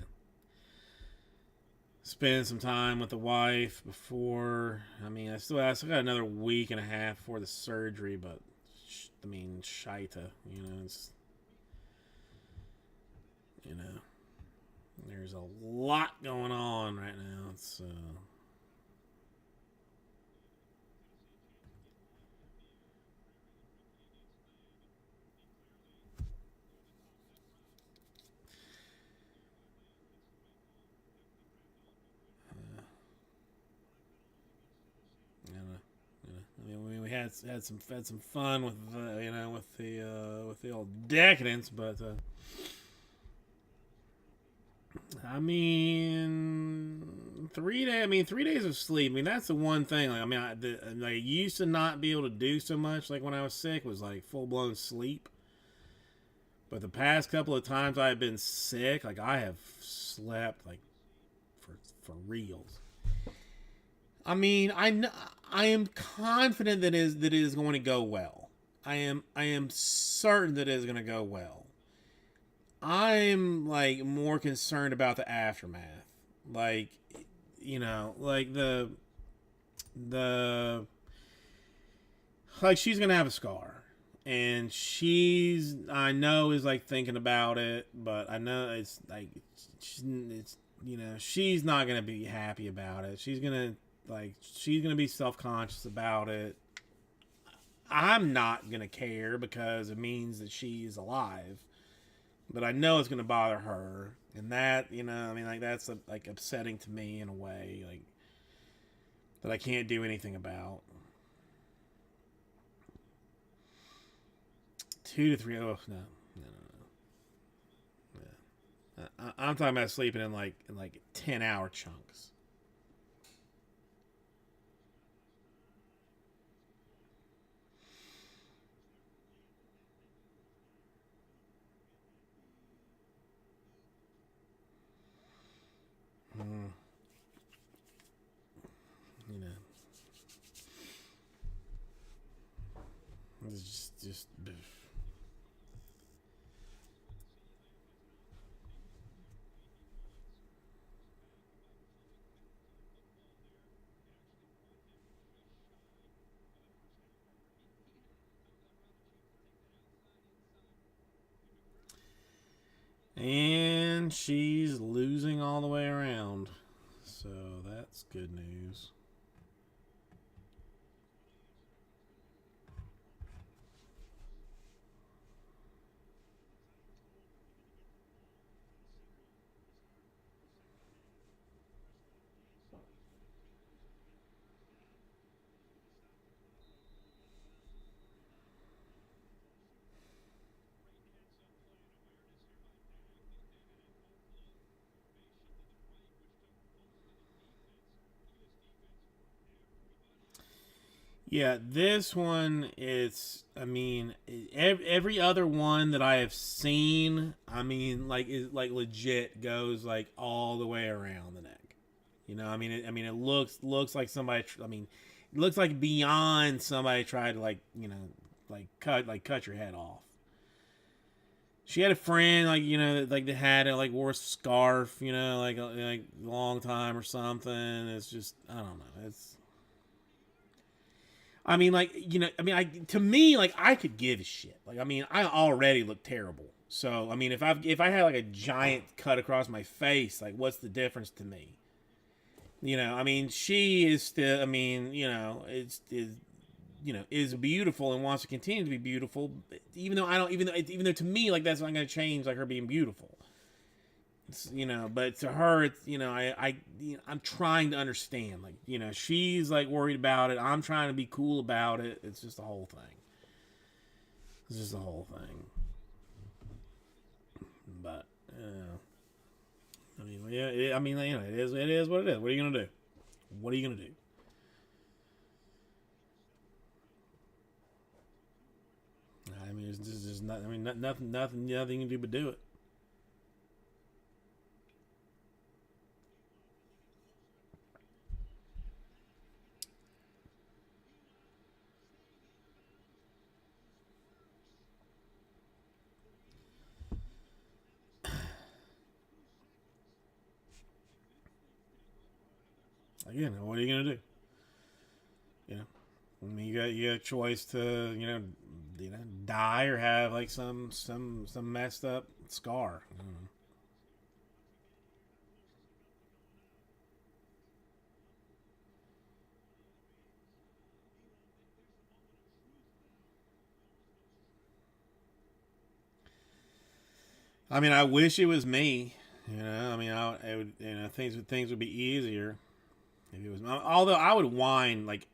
spend some time with the wife before. I still got another week and a half before the surgery, but shita. You know, there's a lot going on right now. It's you know, we had some fun with with the old decadence, but I mean 3 days. I mean 3 days of sleep. I mean that's the one thing. I used to not be able to do so much. Like when I was sick, was like full blown sleep. But the past couple of times I've been sick, like I have slept like for reals. I mean, I am confident that it is going to go well. I am certain that it is going to go well. I'm like more concerned about the aftermath. Like like the like she's going to have a scar. And I know is like thinking about it, but I know it's like it's she's not going to be happy about it. She's gonna be self-conscious about it. I'm not gonna care because it means that she's alive, but I know it's gonna bother her, and that that's like upsetting to me in a way, like that I can't do anything about. 2 to 3. Oh no, no, no, no. I'm talking about sleeping in like 10-hour chunks. Mm, you know, it's just. And she's losing all the way around. So that's good news. Yeah, this one is. Every other one that I have seen, like is like legit goes like all the way around the neck. It looks like somebody. It looks like beyond somebody tried to cut your head off. She had a friend like that had it, like wore a scarf, like a long time or something. It's just I don't know. I to me, like I could give a shit. I already look terrible. So if I had like a giant cut across my face, like what's the difference to me? She is still. Is beautiful and wants to continue to be beautiful. Even though I don't, even though to me, like that's not going to change, like her being beautiful. But to her, it's I'm trying to understand. Like she's like worried about it. I'm trying to be cool about it. It's just the whole thing. It's just the whole thing. But yeah, I mean, you know, it is what it is. What are you gonna do? What are you gonna do? I mean, there's just not. I mean, nothing you can do but do it. Again, what are you gonna do? You know, I mean, you got a choice to die or have like some messed up scar. I don't know. I mean, I wish it was me. You know, I mean, it would, things would be easier if it was. Although I would whine like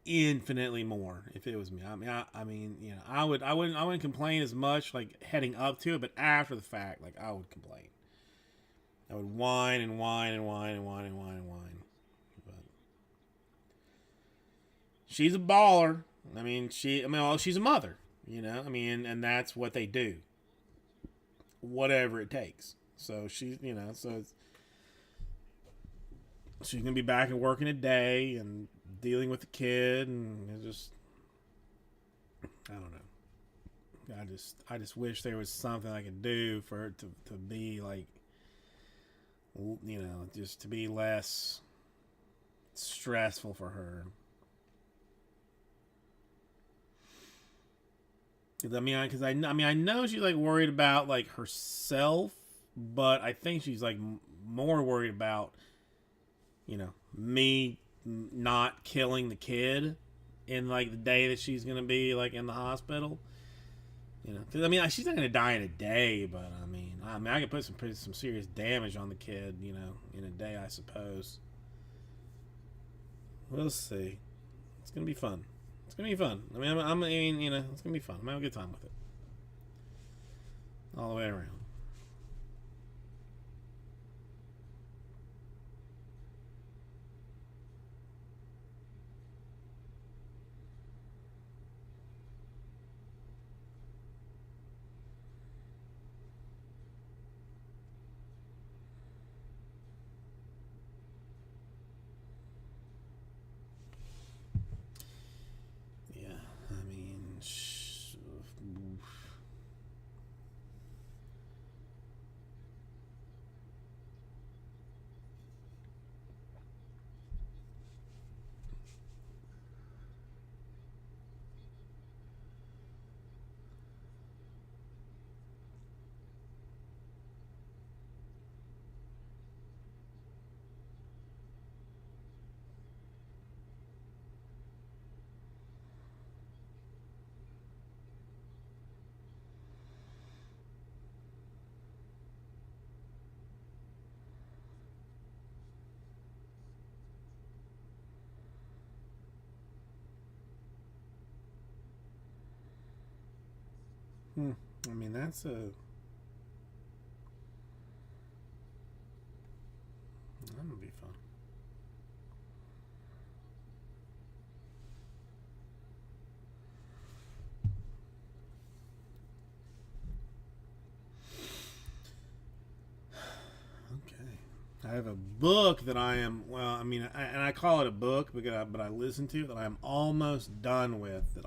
infinitely more if it was me. I mean, you know, I wouldn't complain as much like heading up to it, but after the fact, like I would complain. I would whine and whine and whine and whine and whine and whine. But she's a baller. Well, she's a mother. You know, I mean, and that's what they do. Whatever it takes. So she's, she's gonna be back and working a day and dealing with the kid, and it's just, I don't know. I just wish there was something I could do for her to be like, just to be less stressful for her. I know she's like worried about like herself, but I think she's like more worried about, me not killing the kid in like the day that she's gonna be like in the hospital. You know, 'cause, I mean, she's not gonna die in a day, but I could put some serious damage on the kid, in a day, I suppose. We'll see. It's gonna be fun. It's gonna be fun. It's gonna be fun. I'm having a good time with it, all the way around. Yeah, I mean, hmm. I mean, that's a that would be fun. Okay. I have a book that I am, and I call it a book but I listen to that I am almost done with.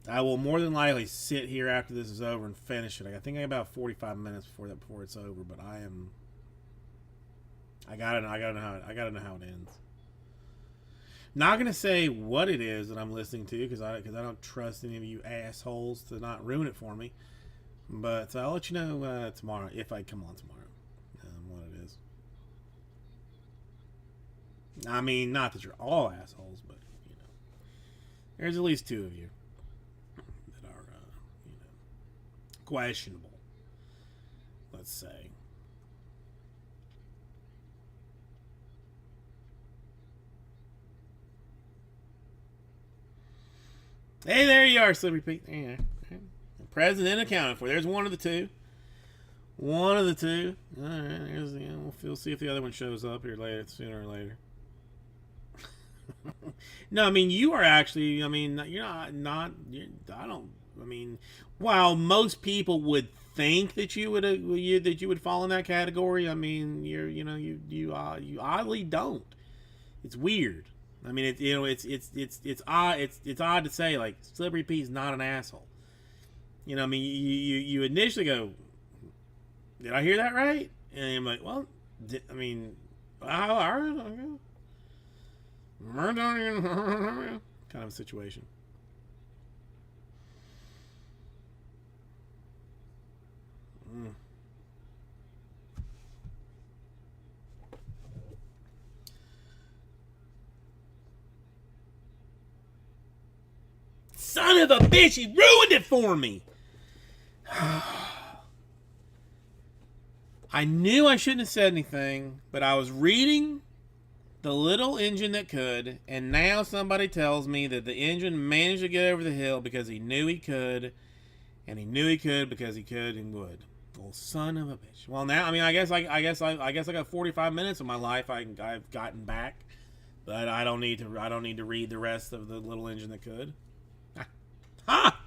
I will more than likely sit here after this is over and finish it. I think I have about 45 minutes before it's over, but I gotta know how it ends. Not gonna say what it is that I'm listening to because I don't trust any of you assholes to not ruin it for me. But I'll let you know tomorrow if I come on tomorrow. What it is. I mean, not that you're all assholes, but there's at least two of you that are questionable. Let's say. Hey, there you are, Slippery Pete. There you are. President accounted for. There's one of the two. One of the two. All right, we'll see if the other one shows up here later, sooner or later. No, I mean you are actually. I mean you're not. I don't. I mean, while most people would think that you would fall in that category, I mean you oddly don't. It's weird. I mean it's odd. It's odd to say like Slippery Pete's not an asshole. I mean you initially go, did I hear that right? And I'm like, well, I mean, all right. Kind of a situation. Mm. Son of a bitch, he ruined it for me. I knew I shouldn't have said anything, but I was reading The Little Engine That Could, and now somebody tells me that the engine managed to get over the hill because he knew he could, and he knew he could because he could and would. Well, son of a bitch. Well, now I mean, I guess I got 45 minutes of my life I've gotten back, but I don't need to read the rest of The Little Engine That Could. Ha!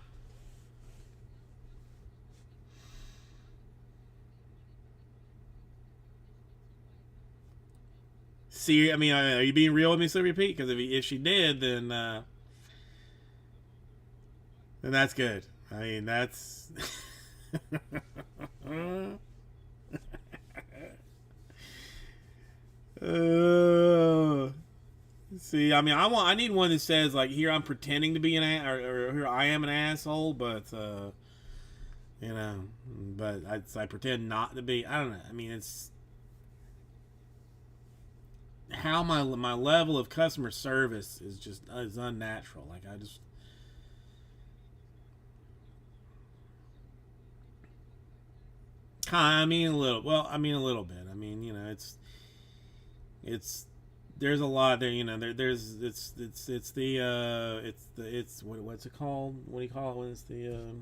See, I mean, are you being real with me, Slippery Pete? Because if she did, then that's good. I mean, that's. See, I mean, I need one that says like, here I'm pretending to be or here I am an asshole, but but I pretend not to be. I don't know. I mean, it's how my level of customer service is unnatural. Like I just. I mean a little. Well, I mean a little bit. I mean, it's there's a lot there. There's it's what's it called? What do you call it? It's the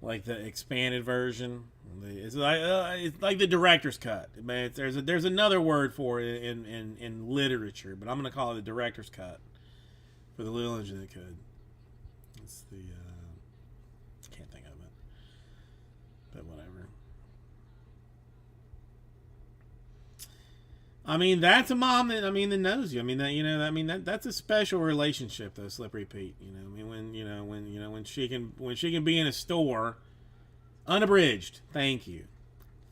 like the expanded version. It's like the director's cut. Man, there's another word for it in literature, but I'm gonna call it the director's cut for The Little Engine That Could. It's the can't think of it, but whatever. I mean, that's a mom that that knows you. I mean that's a special relationship though, Slippery Pete. I mean when she can be in a store, unabridged. Thank you.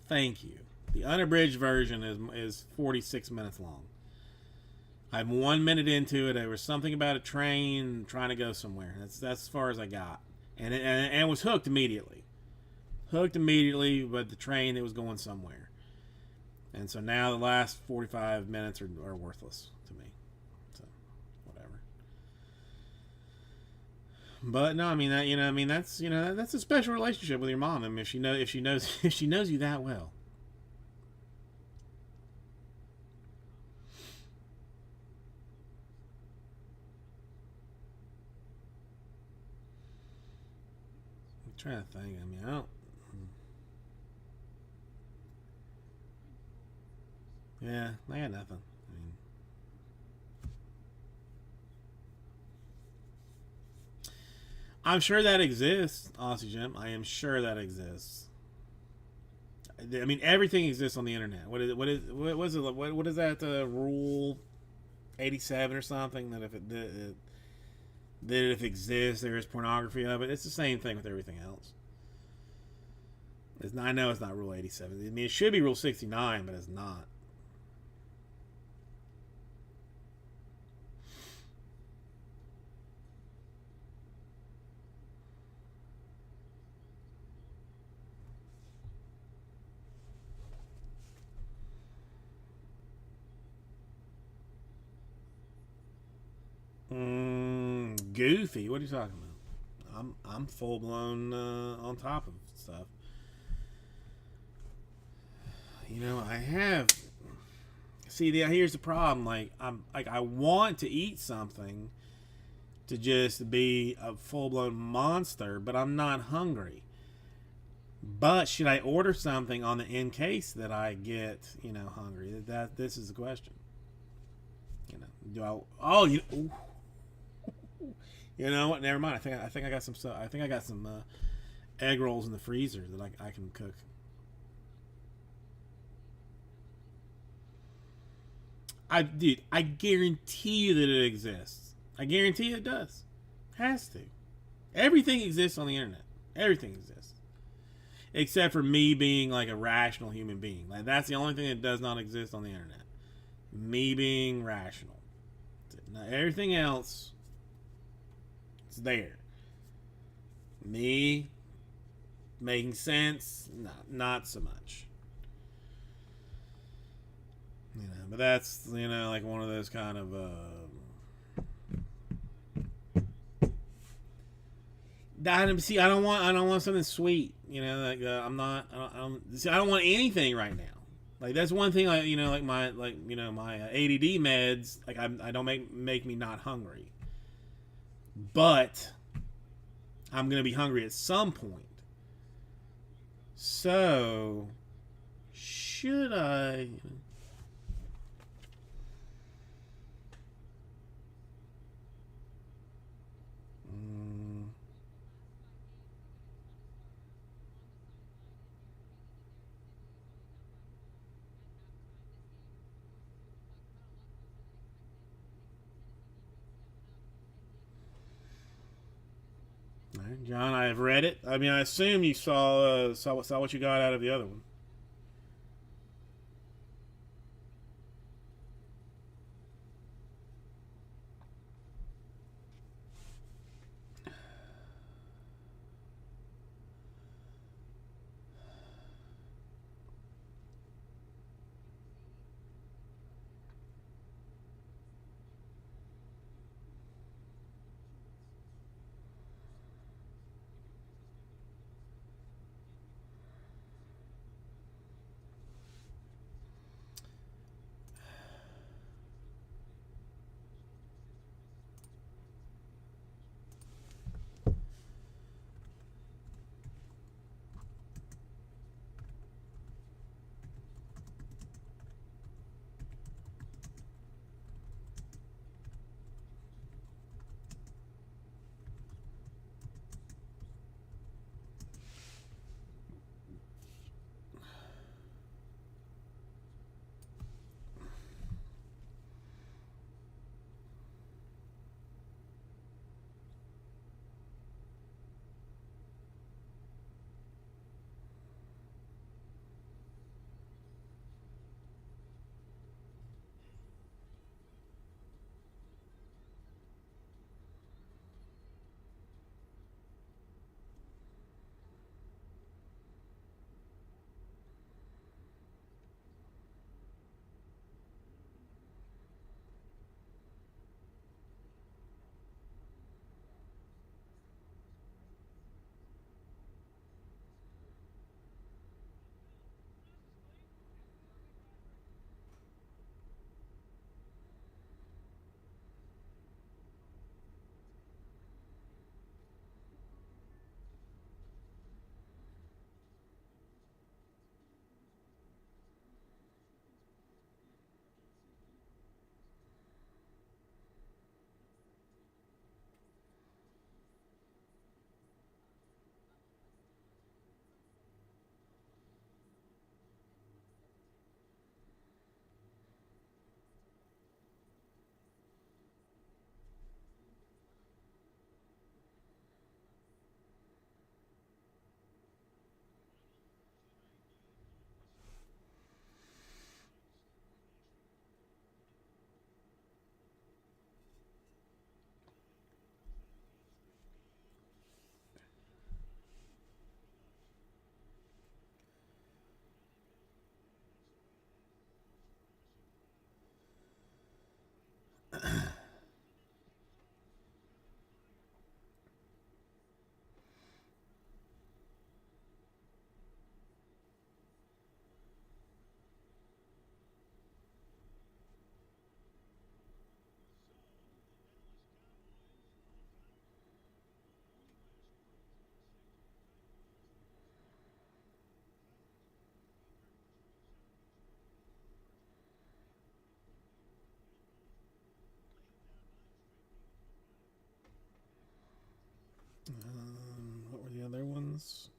The unabridged version is 46 minutes long. I'm 1 minute into it. There was something about a train trying to go somewhere. That's as far as I got, and was hooked immediately. But the train that was going somewhere. And so now the last 45 minutes are worthless to me. So, whatever. But no, I mean that's a special relationship with your mom. I mean, if she knows you that well. I'm trying to think. I mean, I don't. Yeah, I got nothing. I mean, I'm sure that exists, Aussie Jim. I am sure that exists. I mean, everything exists on the internet. What is that rule 87 or something that if it exists, there is pornography of it. It's the same thing with everything else. I know it's not rule 87. I mean, it should be rule 69, but it's not. Goofy. What are you talking about? I'm full blown on top of stuff. I have. See, here's the problem. Like I want to eat something to just be a full blown monster, but I'm not hungry. But should I order something on the in case that I get, hungry? That this is the question. Do I? Oh, you know what? Never mind. I think I got some stuff. I think I got some egg rolls in the freezer that I can cook. I guarantee you that it exists. I guarantee it does. Has to. Everything exists on the internet. Everything exists. Except for me being like a rational human being. Like that's the only thing that does not exist on the internet. Me being rational. Now, everything else is there. Me making sense, not so much. But that's like one of those kind of see, I don't want something sweet. Like I'm not. I don't want anything right now. Like that's one thing. Like my my ADD meds. Like I don't make me not hungry. But I'm gonna be hungry at some point. So should I? John, I have read it. I mean, I assume you saw what you got out of the other one. other ones.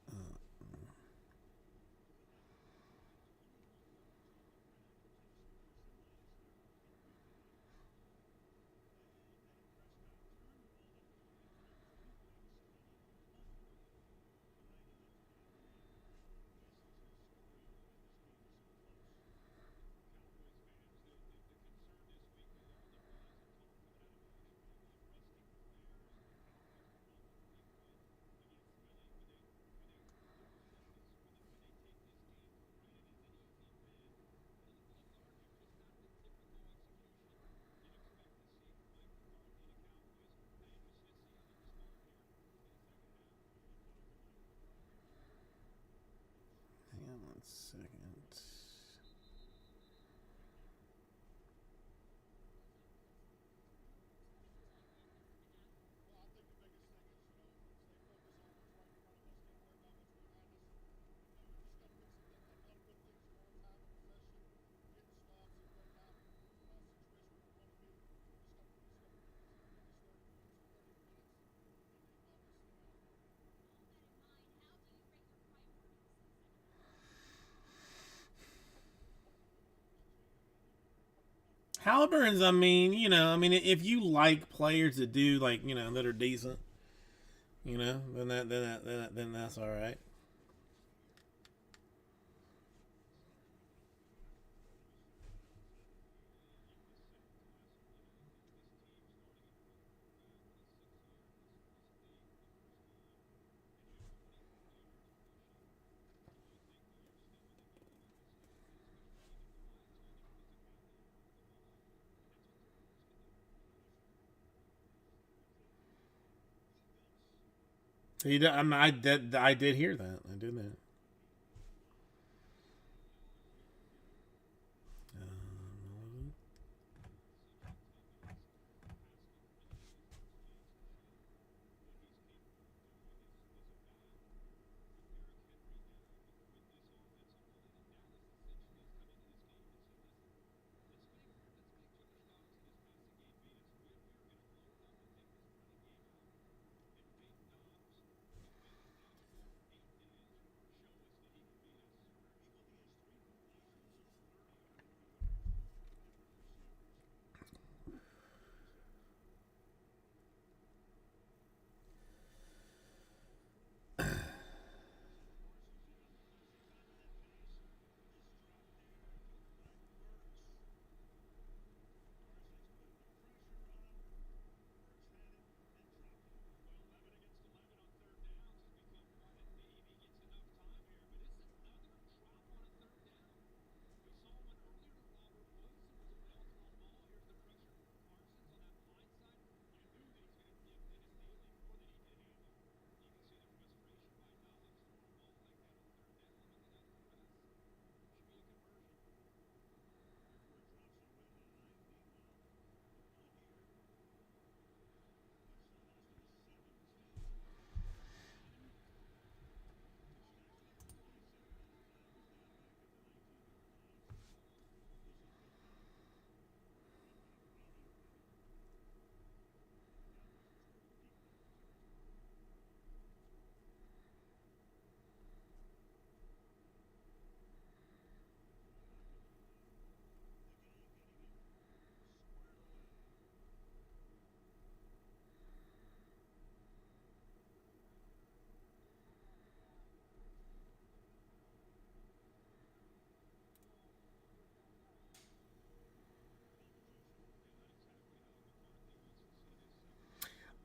Hang on 1 second. Halliburton's, I mean, if you like players that do like, that are decent, then that's all right. I did hear that. I did that.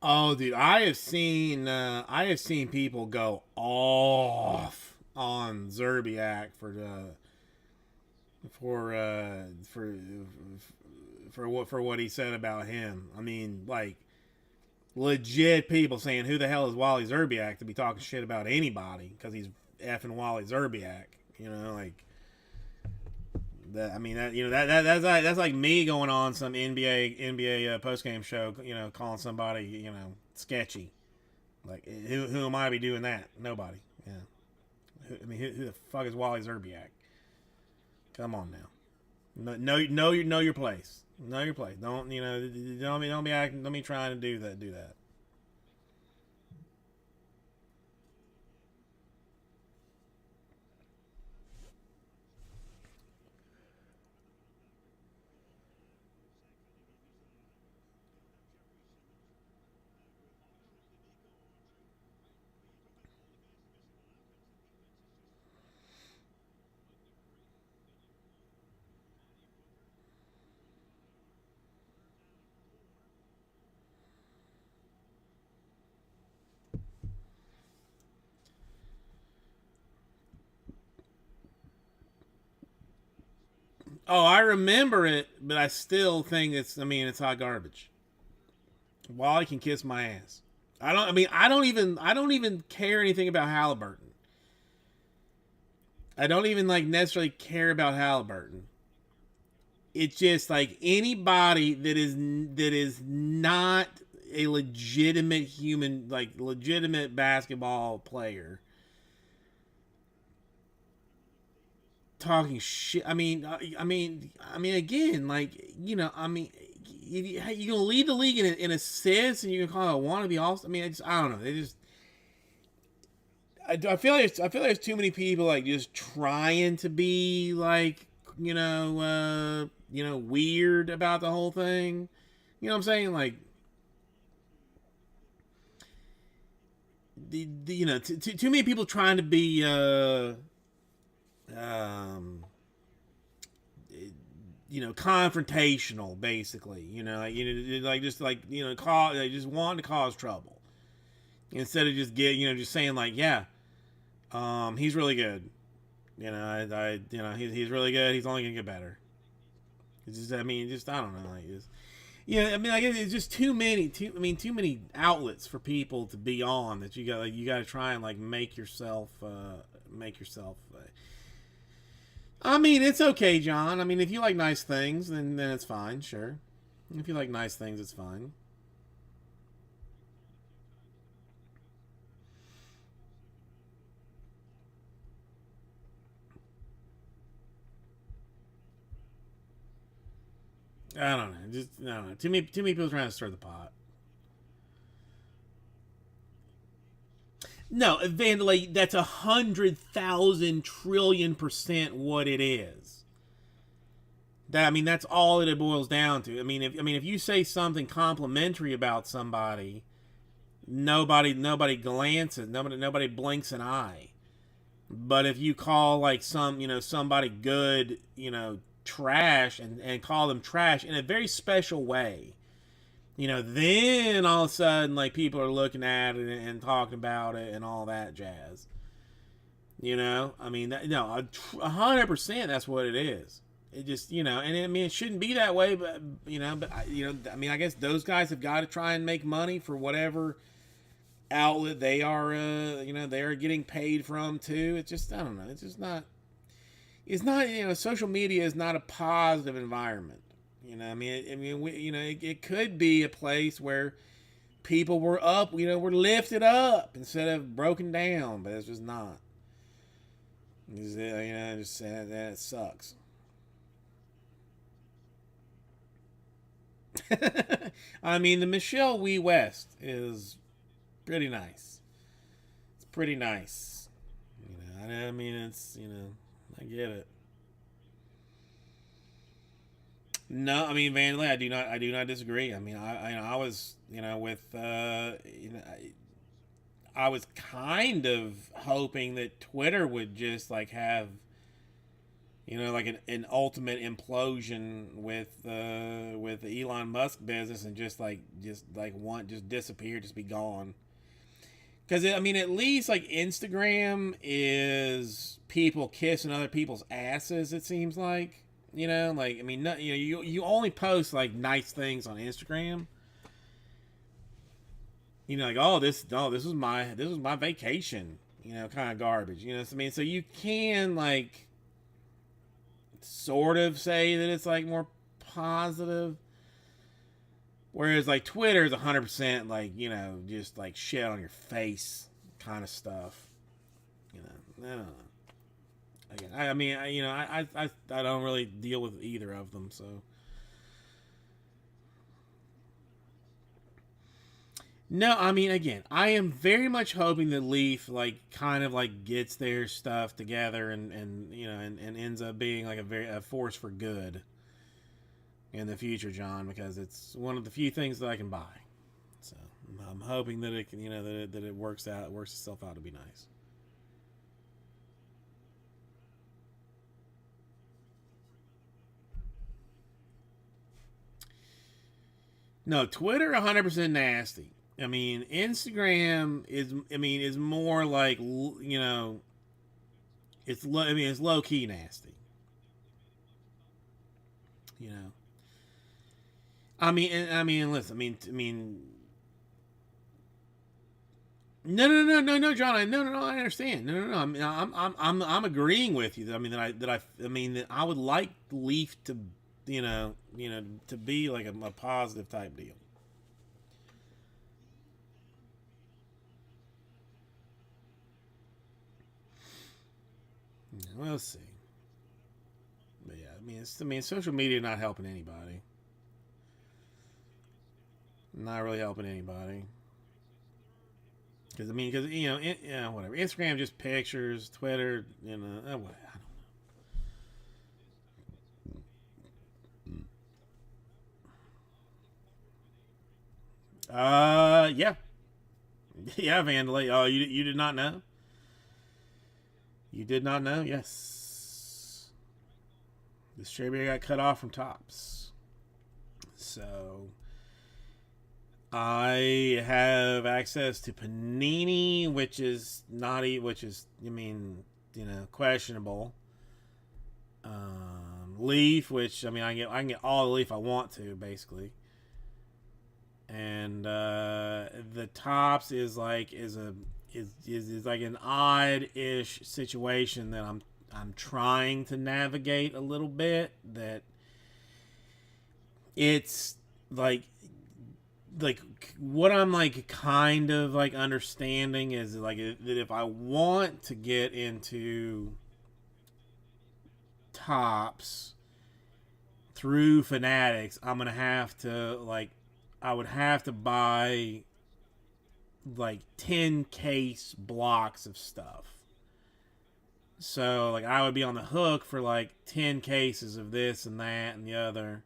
Oh, dude, I have seen people go off on Zerbiak for what he said about him. I mean, like legit people saying, "Who the hell is Wally Zerbiak to be talking shit about anybody?" Because he's effing Wally Zerbiak. Like that. I mean, that's like me going on some NBA post game show. Calling somebody sketchy. Like who am I to be doing that? Nobody. Yeah. Who the fuck is Wally Zerbiak? Come on now. Know your place. Know your place. Don't be acting. Don't be trying to do that. Oh, I remember it, but I still think it's. I mean, it's hot garbage. Wally can kiss my ass. I don't. I mean, I don't even. I don't even care anything about Halliburton. I don't even like necessarily care about Halliburton. It's just like anybody that is not a legitimate human, like legitimate basketball player, talking shit. I mean, again, like you gonna lead the league in assists, and you can call it a wannabe all. I mean, I don't know. They just I feel like there's too many people like just trying to be like weird about the whole thing. You know what I'm saying? Like too many people trying to be um confrontational, basically. Like just like cause they just want to cause trouble instead of just just saying like, yeah, he's really good. He's really good. He's only gonna get better. It's just, I mean, just I don't know. Like, I mean, I guess it's just too many. Too many outlets for people to be on that you got to try and like make yourself. I mean, it's okay, John. I mean, if you like nice things, then it's fine. Sure. If you like nice things, it's fine. I don't know. Just I don't know. Too many people trying to stir the pot. No, Vandalay, that's 100,000 trillion% what it is. That's all it boils down to. If you say something complimentary about somebody, nobody glances, nobody blinks an eye. But if you call like somebody good, trash, and call them trash in a very special way, then all of a sudden, like, people are looking at it and talking about it and all that jazz. No, 100%. That's what it is. It just, it shouldn't be that way, but I guess those guys have got to try and make money for whatever outlet they are, they are getting paid from too. It's just, I don't know. It's just not. It's not. Social media is not a positive environment. It could be a place where people were up, were lifted up instead of broken down, but it's just not. Just that sucks. The Michelle Wee West is pretty nice. It's pretty nice. It's I get it. No, Vandalay, I do not disagree. I was, with, I was kind of hoping that Twitter would just like have, like an ultimate implosion with the Elon Musk business, and just disappear, just be gone. Because at least like Instagram is people kissing other people's asses. It seems like no, you only post like nice things on Instagram. Like, this was my vacation. Kind of garbage. So you can like sort of say that it's like more positive. Whereas like Twitter is 100% like just like shit on your face kind of stuff. I don't know. Again, I don't really deal with either of them, so. No, again, I am very much hoping that Leaf like kind of like gets their stuff together, and ends up being like a force for good in the future, John, because it's one of the few things that I can buy. So I'm hoping that it can, that it works itself out to be nice. No, Twitter 100% nasty. Instagram is more like it's low key nasty. You know, I mean, listen, no, no, no, no, no, John. No, no, no. I understand. No, no, no. I'm agreeing with you. I mean, that I would like Leaf to, to be like a positive type deal. Yeah, we'll see. But yeah, social media not helping anybody. Not really helping anybody. Because whatever. Instagram just pictures. Twitter, what? Yeah, yeah, Vandalay. Oh, you did not know? You did not know? Yes, the distributor got cut off from Tops. So I have access to Panini, which is questionable. Leaf, which I can get all the Leaf I want to, basically. And the Tops is like an odd-ish situation that I'm trying to navigate a little bit. That it's like what I'm like kind of like understanding is like that if I want to get into Tops through Fanatics, I'm gonna have to I would have to buy like 10 case blocks of stuff. So like I would be on the hook for like 10 cases of this and that and the other.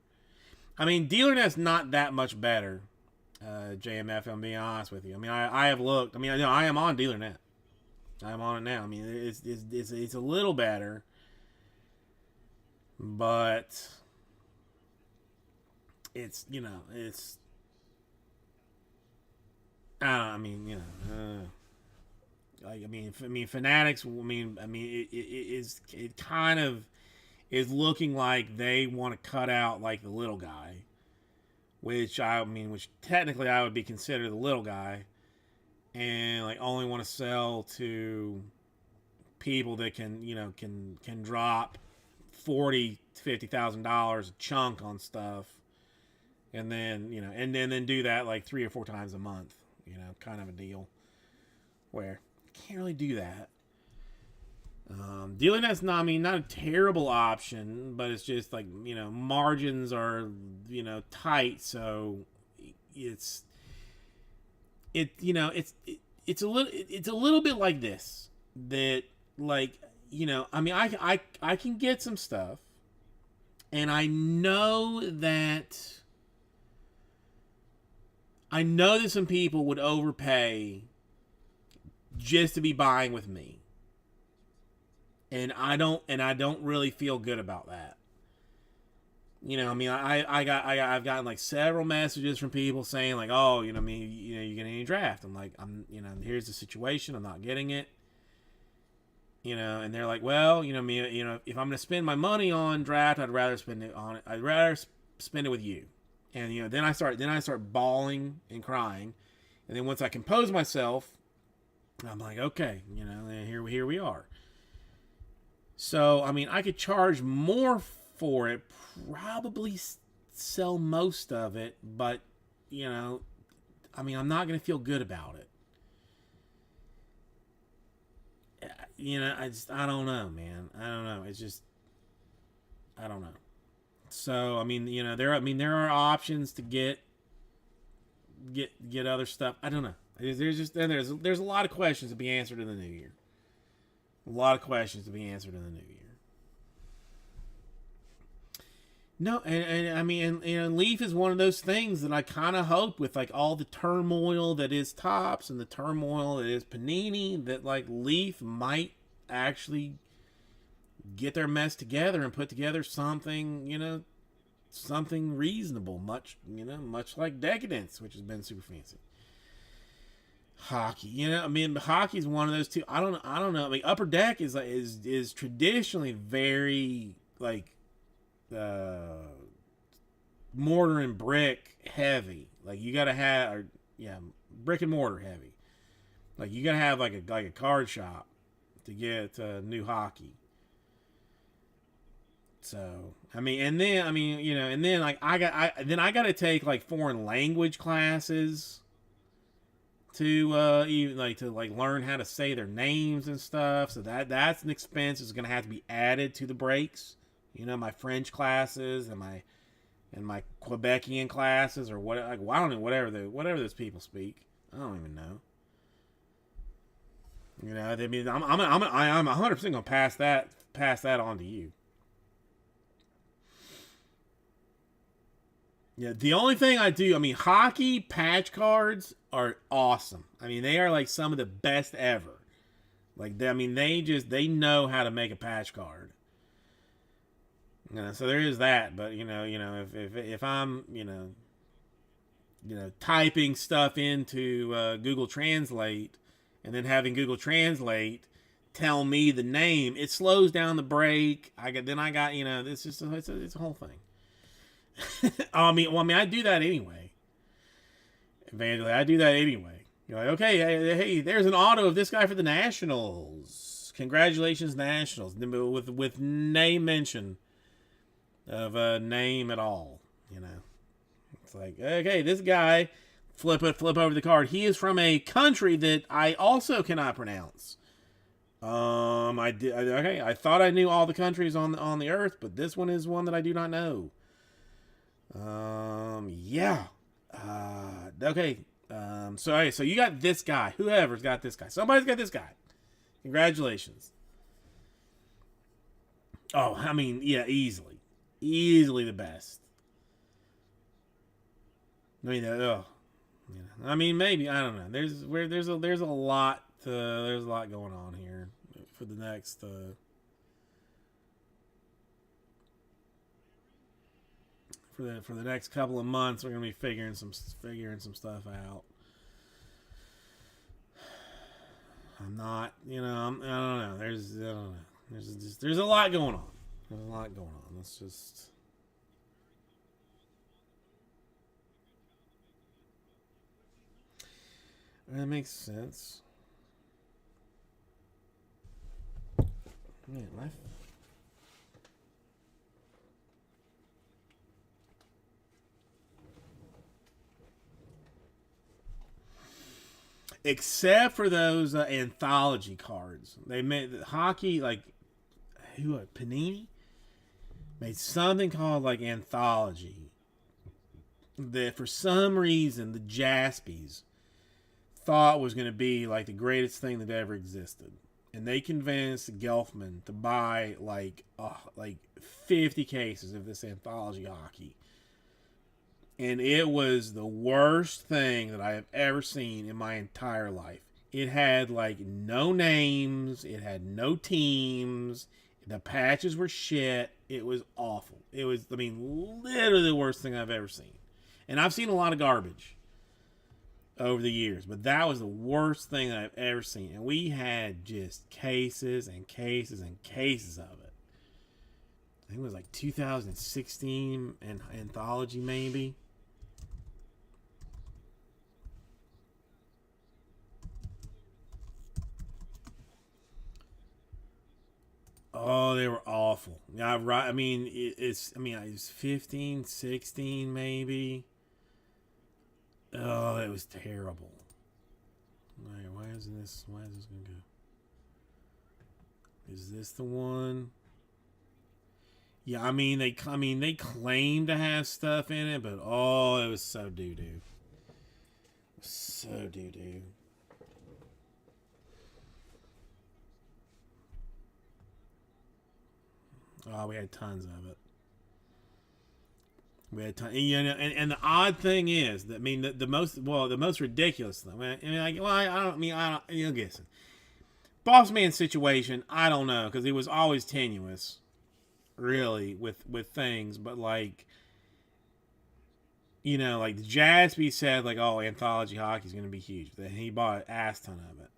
I mean, DealerNet's not that much better, JMF. I'm being honest with you. I mean, I have looked. I mean, I am on DealerNet. I'm on it now. I mean, it's a little better, but it's I mean, Fanatics. It kind of is looking like they want to cut out like the little guy, which technically I would be considered the little guy, and like only want to sell to people that can drop $40,000 to $50,000 a chunk on stuff, and then then do that like 3 or 4 times a month, kind of a deal where you can't really do that. DealerNet's not a terrible option, but it's just like margins are tight, so it's it's a little bit like this, that like I can get some stuff, and I know that some people would overpay just to be buying with me. And I don't really feel good about that. I've gotten like several messages from people saying like, oh, you get any draft. I'm like, here's the situation. I'm not getting it. And they're like, well, if I'm going to spend my money on draft, I'd rather spend it with you. And then I start bawling and crying, and then once I compose myself, I'm like, okay, here we are. So I could charge more for it, probably sell most of it, but I'm not gonna feel good about it. I don't know, man. I don't know. It's just I don't know. So there are options to get other stuff. I don't know. There's a lot of questions to be answered in the new year. A lot of questions to be answered in the new year. No, and Leaf is one of those things that I kind of hope, with like all the turmoil that is Tops and the turmoil that is Panini, that like Leaf might actually get their mess together and put together something, something reasonable, much like Decadence, which has been super fancy. Hockey, hockey's one of those two. I don't know. Upper Deck is traditionally very like mortar and brick heavy. Like you gotta have, or yeah, brick and mortar heavy. Like you gotta have like a card shop to get new hockey. So I mean, and then I mean, you know, and then like I got to take like foreign language classes to even like to like learn how to say their names and stuff. So that's an expense that's gonna have to be added to the breaks. You know, my French classes and my Quebecian classes or what, like, well, I don't know, whatever those people speak. I don't even know. You know, I mean, I'm 100% gonna pass that on to you. Yeah, the only thing I do, I mean, hockey patch cards are awesome. I mean, they are like some of the best ever. Like, I mean, they know how to make a patch card. You know, so there is that. But if I'm typing stuff into Google Translate and then having Google Translate tell me the name, it slows down the break. I got it's just it's a whole thing. I do that anyway. Evangeline, I do that anyway. You're like, okay, hey, there's an auto of this guy for the Nationals. Congratulations, Nationals, with name mention of a name at all. You know, it's like, okay, this guy, flip over the card. He is from a country that I also cannot pronounce. I did. Okay, I thought I knew all the countries on the earth, but this one is one that I do not know. Yeah. Okay. So you got this guy. Whoever's got this guy. Somebody's got this guy. Congratulations. Oh, I mean, yeah, easily the best. I mean, I mean, maybe I don't know. There's a lot going on here for the next. For the next couple of months, we're gonna be figuring some stuff out. I'm not, I don't know. I don't know. There's a lot going on. There's a lot going on. Let's just. That makes sense. Man, life. Except for those anthology cards, they made hockey like Panini made something called like anthology. That for some reason the Jaspies thought was going to be like the greatest thing that ever existed, and they convinced Gelfman to buy like 50 cases of this anthology hockey. And it was the worst thing that I have ever seen in my entire life. It had like no names, it had no teams, the patches were shit. It was awful. It was, I mean, literally the worst thing I've ever seen. And I've seen a lot of garbage over the years, but that was the worst thing that I've ever seen. And we had just cases and cases and cases of it. I think it was like 2016 and anthology maybe. Oh, they were awful. Yeah, right. I mean, it's 15, 16 maybe. Oh, it was terrible. Why isn't this? Why is this gonna go? Is this the one? Yeah, I mean they claim to have stuff in it, but oh, it was so doo doo. So doo doo. Oh, we had tons of it. We had tons, and the odd thing is that the most ridiculous thing. I don't. Guess Boss Man situation. I don't know because it was always tenuous, really, with things. But like, like the Jaspy said, like, oh, anthology hockey is going to be huge. Then he bought an ass ton of it.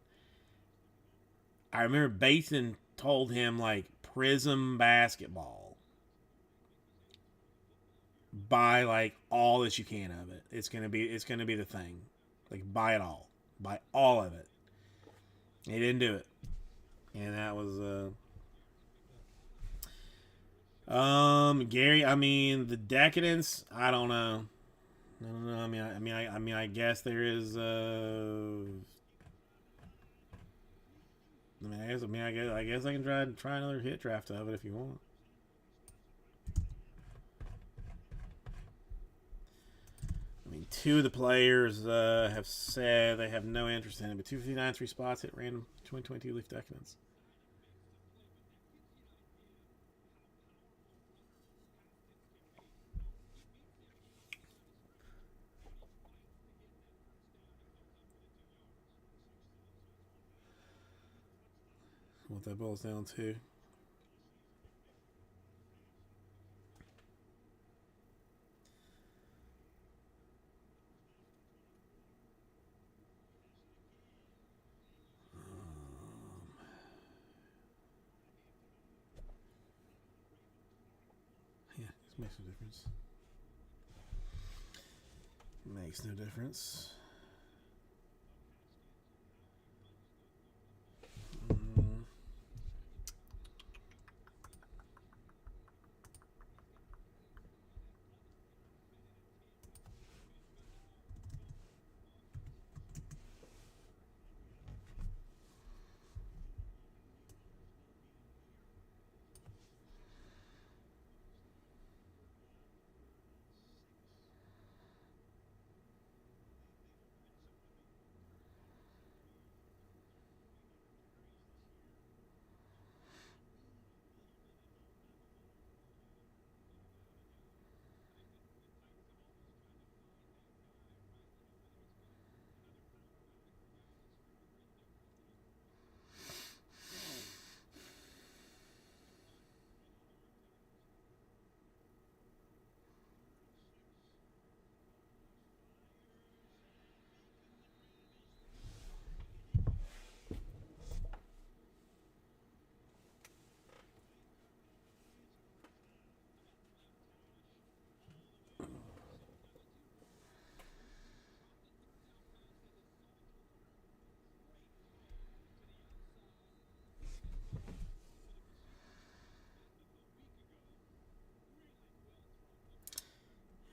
I remember Bateson told him like Prism basketball. buy like all that you can of it. It's gonna be the thing. Like buy it all, buy all of it. He didn't do it, and that was Gary. I mean, the decadence. I don't know. I don't know. I mean, I guess there is. I guess I can try another hit draft of it if you want. I mean, two of the players have said they have no interest in it, but 259 3 spots hit random 2022 Leaf Decadence. What that boils down to. Yeah, this makes no difference. Makes no difference.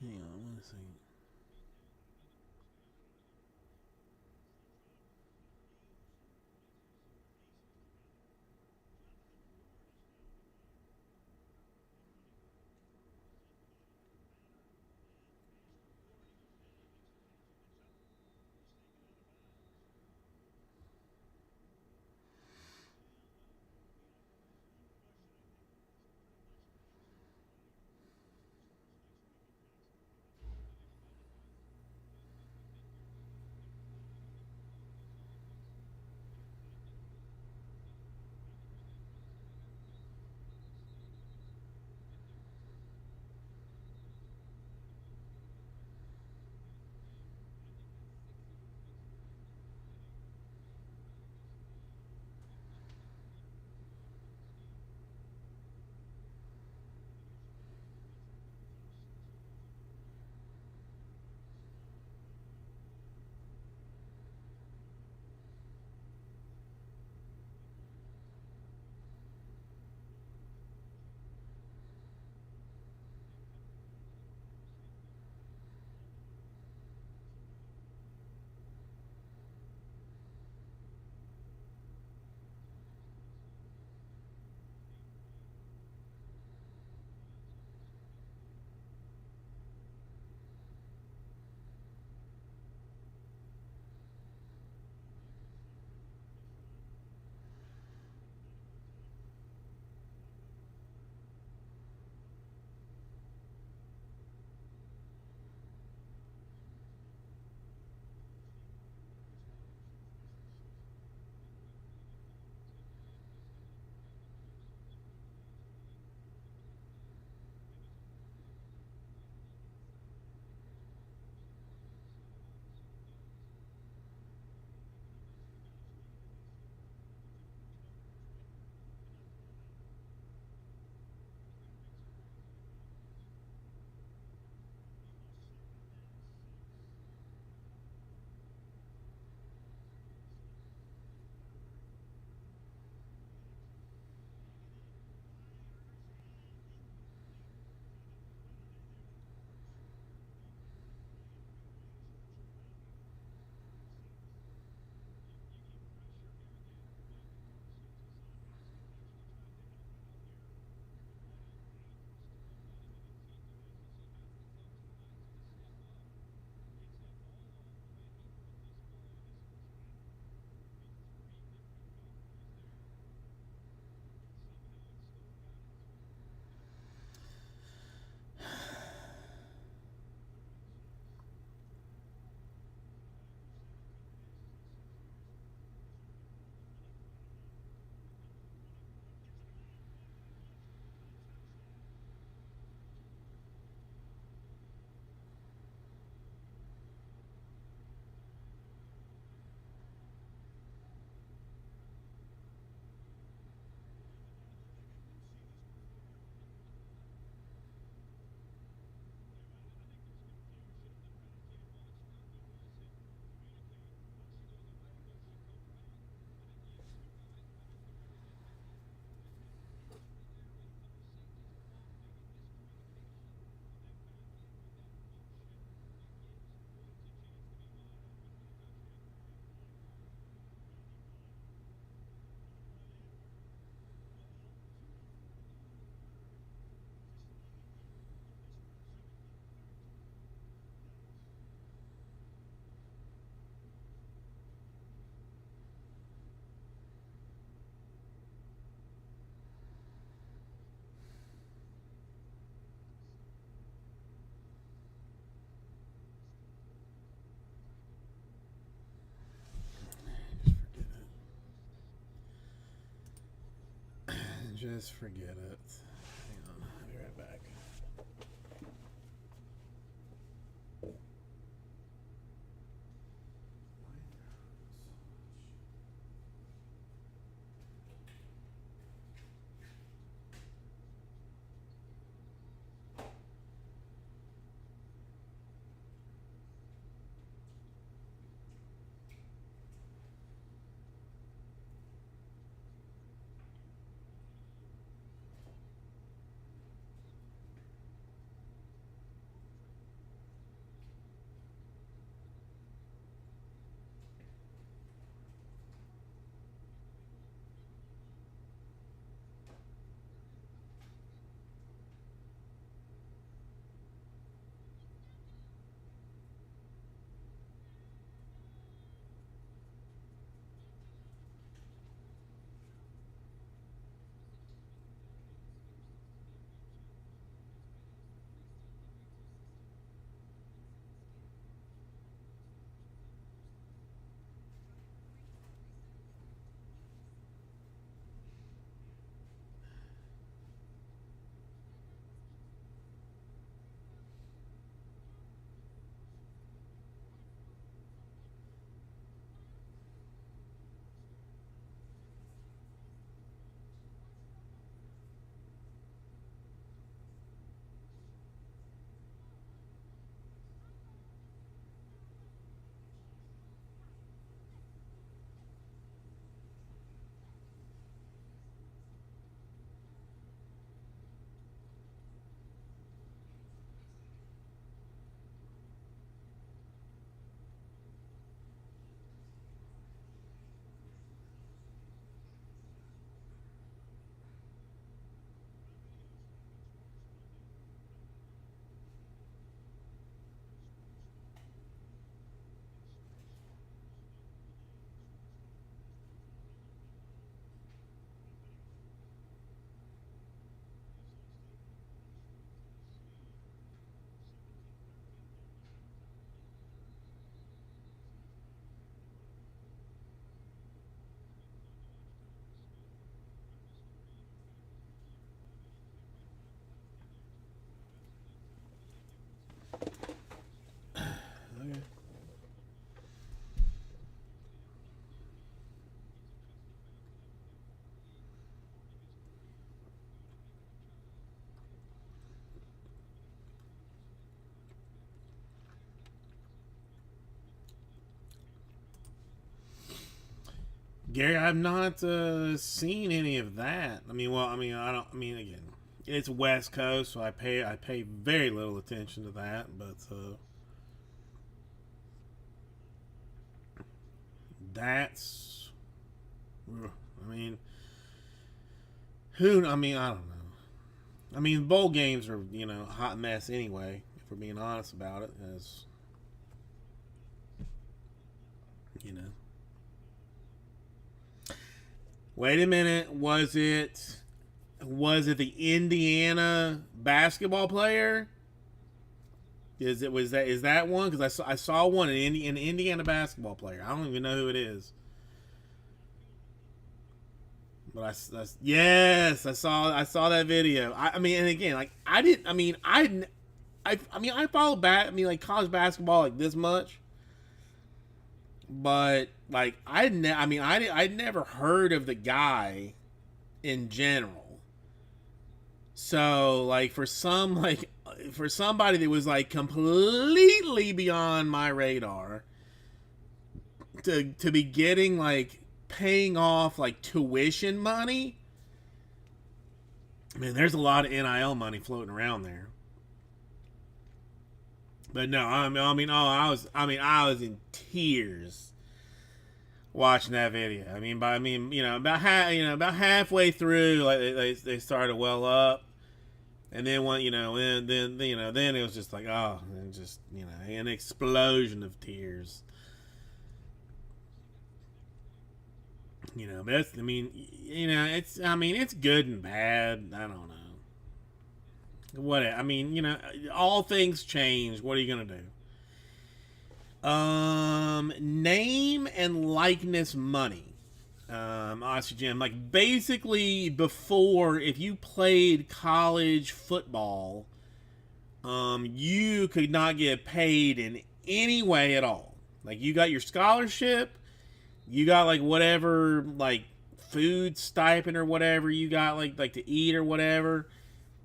Hang on one second. Just forget it. Hang on. I'll be right back. Okay. Gary, I've not seen any of that. I mean, well, I mean, I don't. I mean, again, it's West Coast, so I pay very little attention to that. But that's, I mean, who? I mean, I don't know. I mean, bowl games are a hot mess anyway. If we're being honest about it, as you know. Wait a minute. Was it the Indiana basketball player? Is that one? Because I saw one an Indiana basketball player. I don't even know who it is. But yes, I saw that video. I mean, and again, like I didn't. I mean, I follow like college basketball like this much, but like I'd never heard of the guy in general. So like for somebody that was like completely beyond my radar to be getting like paying off like tuition money, I mean, there's a lot of NIL money floating around there. But no, I was in tears watching that video. About halfway through, like they started to well up, and then then it was just like, oh, and just an explosion of tears. But it's good and bad. I don't know. All things change. What are you gonna do? Name and likeness money. Oxy Gym. Like basically before, if you played college football, you could not get paid in any way at all. Like you got your scholarship, you got like whatever like food stipend or whatever you got like to eat or whatever,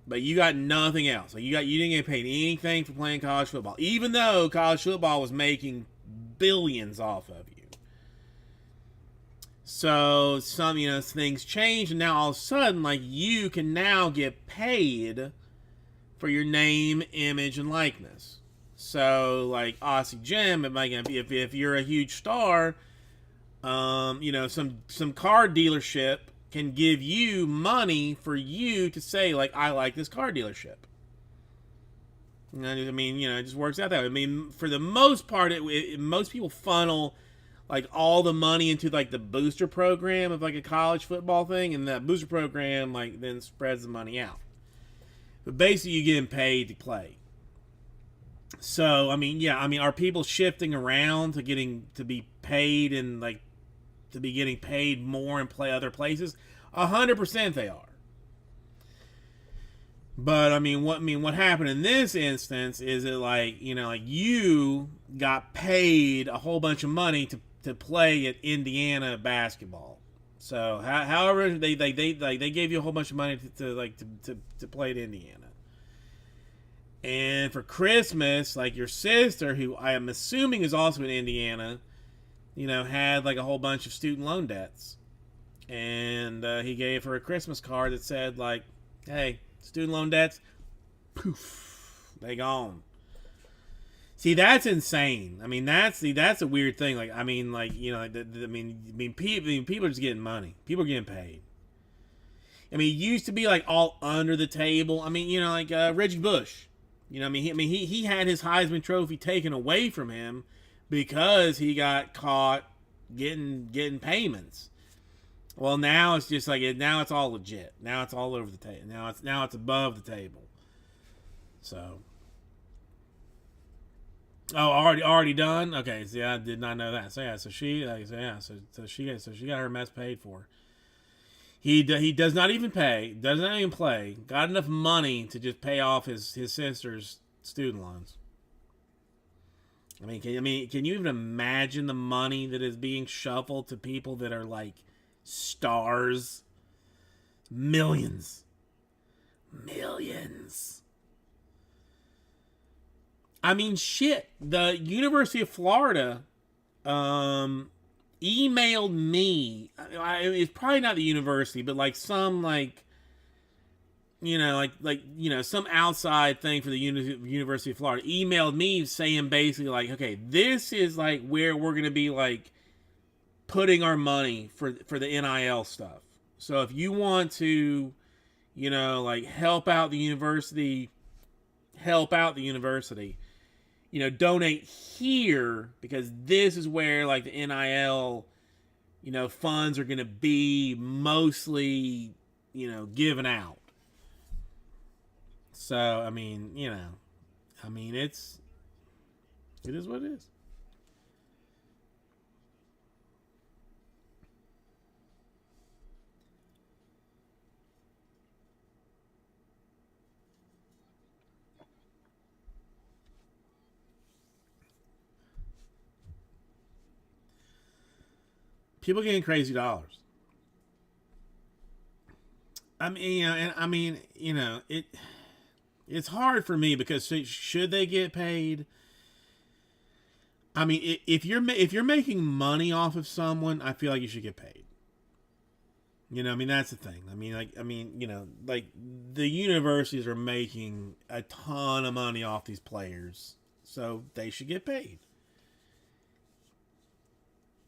but you got nothing else. Like you didn't get paid anything for playing college football, even though college football was making billions off of you. So some things changed, and now all of a sudden like you can now get paid for your name, image, and likeness. So like Aussie Gem, it might be if you're a huge star, some car dealership can give you money for you to say like I like this car dealership. I mean, it just works out that way. I mean, for the most part, most people funnel like all the money into like the booster program of like a college football thing, and that booster program like then spreads the money out. But basically, you're getting paid to play. So, are people shifting around to be paid and like to be getting paid more and play other places? 100% they are. But what happened in this instance is it like you got paid a whole bunch of money to play at Indiana basketball. So however they gave you a whole bunch of money to play at Indiana. And for Christmas, like your sister, who I am assuming is also in Indiana, had like a whole bunch of student loan debts. And he gave her a Christmas card that said like, hey, student loan debts, poof, they gone. See, that's insane. I mean, that's a weird thing. Like, people are just getting money. People are getting paid. I mean, it used to be like all under the table. I mean, Reggie Bush. He had his Heisman Trophy taken away from him because he got caught getting payments. Well, now it's just like now it's all legit. Now it's all over the table. Now it's above the table. So, already done. Okay, so yeah, I did not know that. So yeah, so she got her mess paid for. He does not even pay, does not even play. Got enough money to just pay off his sister's student loans. Can you even imagine the money that is being shuffled to people that are like stars? Millions. I mean, shit. The University of Florida, emailed me. It's probably not the university, but like some some outside thing for the University of Florida emailed me saying basically like, okay, this is like where we're gonna be like putting our money for the NIL stuff. So if you want to, help out the university, donate here because this is where like the NIL, funds are going to be mostly, given out. So, it is what it is. People getting crazy dollars. It's hard for me because should they get paid? I mean, if you're making money off of someone, I feel like you should get paid. That's the thing. Like the universities are making a ton of money off these players, so they should get paid.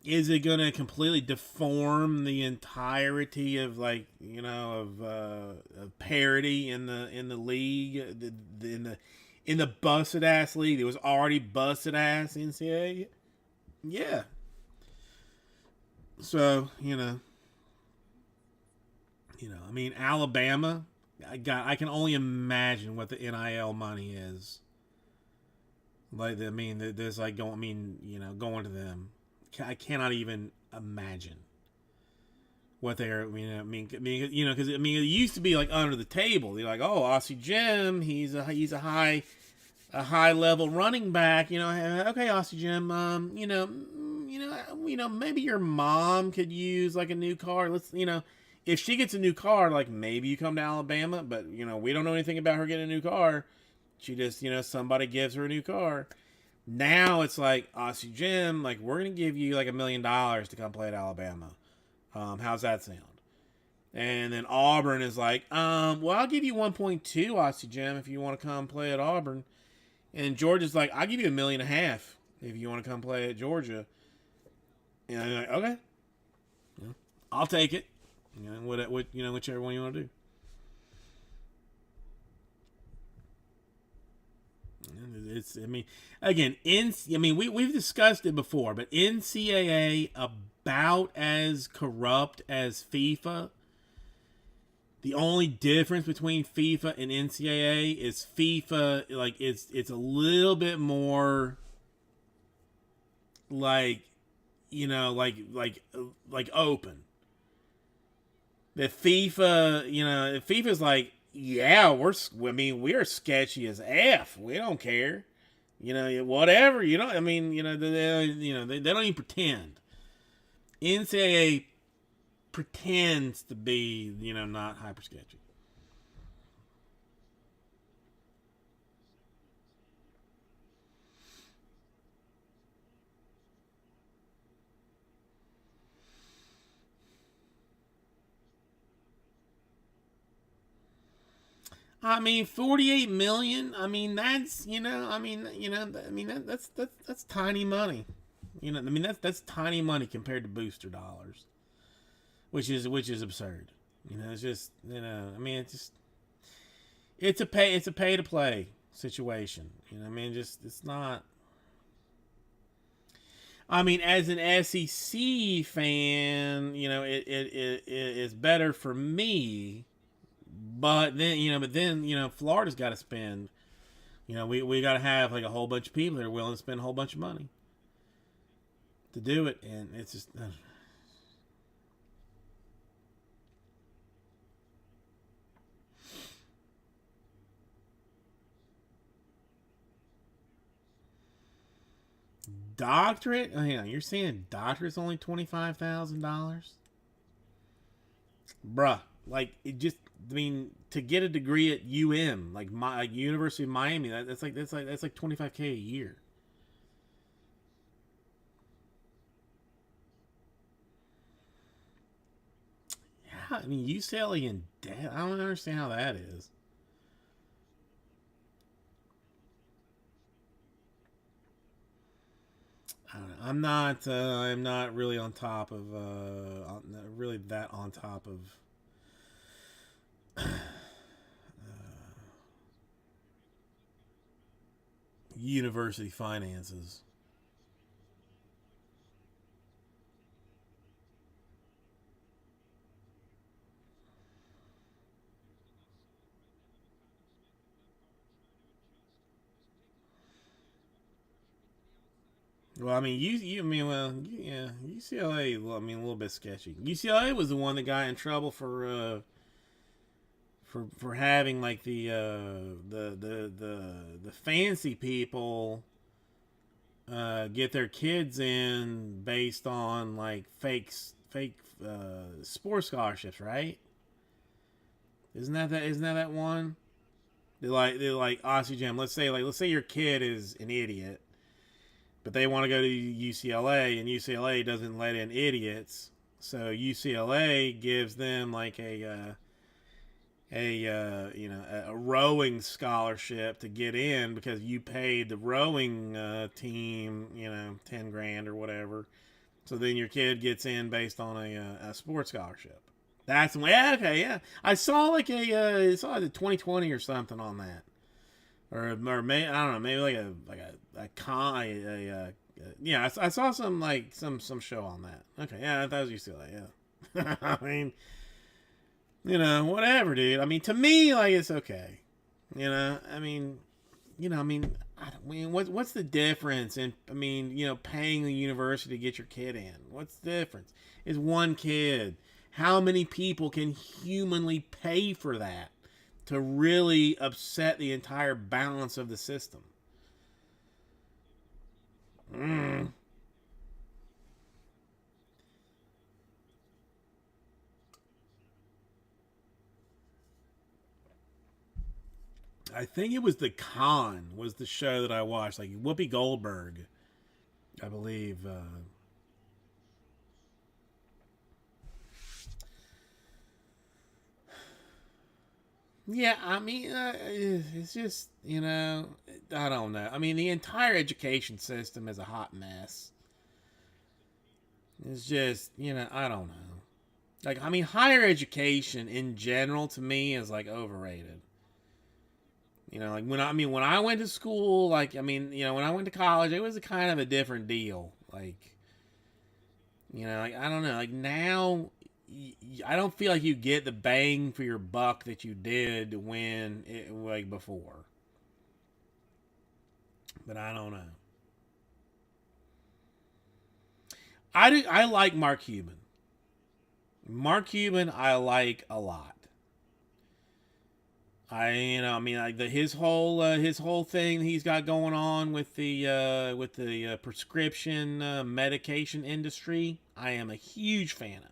Is it going to completely deform the entirety of of parity in the league, in the busted ass league? It was already busted ass NCAA. Yeah. So Alabama. I can only imagine what the NIL money is. There's going to them. I cannot even imagine. what they're, because it used to be like under the table. They're like, oh, Aussie Jim, he's a high level running back. Okay, Aussie Jim, maybe your mom could use like a new car. If she gets a new car, like maybe you come to Alabama, but we don't know anything about her getting a new car. She just, somebody gives her a new car. Now it's like, Aussie Jim, like, we're going to give you like $1 million to come play at Alabama. How's that sound? And then Auburn is like, well, I'll give you 1.2, Aussie Jim, if you want to come play at Auburn. And Georgia's like, I'll give you $1.5 million if you want to come play at Georgia. And I'm like, okay, I'll take it. Whichever one you want to do. We've discussed it before, but NCAA about as corrupt as FIFA. The only difference between FIFA and NCAA is FIFA, like, it's a little bit more like open. The FIFA's like, yeah, we're sketchy as F. We don't care. Whatever. They don't even pretend. NCAA pretends to be, not hyper sketchy. $48 million. That's tiny money. That's tiny money compared to booster dollars, which is absurd. It's just, it's a pay to play situation. It's not. As an SEC fan, it is better for me. But then, Florida's got to spend. We got to have like a whole bunch of people that are willing to spend a whole bunch of money to do it, and it's just. Doctorate? Oh, yeah, you're saying doctorate's only $25,000, bruh. Like, it just. To get a degree at like University of Miami, that's like $25K a year. Yeah, UCLA in debt. I don't understand how that is. I'm not really on top of really that on top of university finances. Well, yeah, UCLA. Well, a little bit sketchy. UCLA was the one that got in trouble for having like the fancy people get their kids in based on like fake sports scholarships, right? Isn't that one? They're like Aussie Jam. Let's say your kid is an idiot, but they want to go to UCLA, and UCLA doesn't let in idiots, so UCLA gives them like a rowing scholarship to get in because you paid the rowing team 10 grand or whatever. So then your kid gets in based on a sports scholarship. That's yeah, okay, yeah. I saw like a 2020 or something on that, or maybe I don't know, maybe like a con yeah. I saw some like some show on that. Okay, yeah, that was UCLA. Yeah, whatever, dude. To me, like, it's okay. What's the difference in, paying the university to get your kid in? What's the difference? It's one kid. how many people can humanly pay for that to really upset the entire balance of the system? Mm. I think it was The Con was the show that I watched, like Whoopi Goldberg, I believe. Yeah, I mean, it's just, I don't know. I mean, the entire education system is a hot mess. It's just, I don't know. Like, I mean, higher education in general to me is like overrated. Like when I went to school, like, I mean, when I went to college, it was a kind of a different deal. Like, like, I don't know. Like now, I don't feel like you get the bang for your buck that you did when it like before. But I don't know. I like Mark Cuban. Mark Cuban, I like a lot. I mean, like his whole thing he's got going on with the prescription medication industry. I am a huge fan of.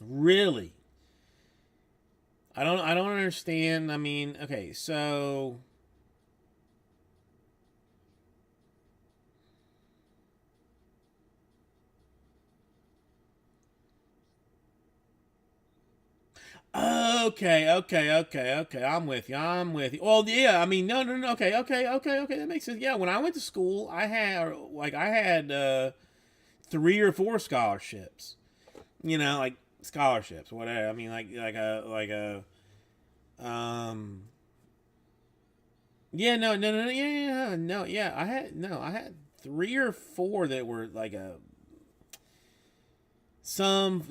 Really, I don't understand. I mean, okay, so okay. I'm with you. I'm with you. Well, yeah. I mean, no. Okay. That makes sense. Yeah. When I went to school, I had 3 or 4 scholarships. Like scholarships, whatever. I mean, like a Yeah. No. Yeah. I had 3 or 4 that were like a some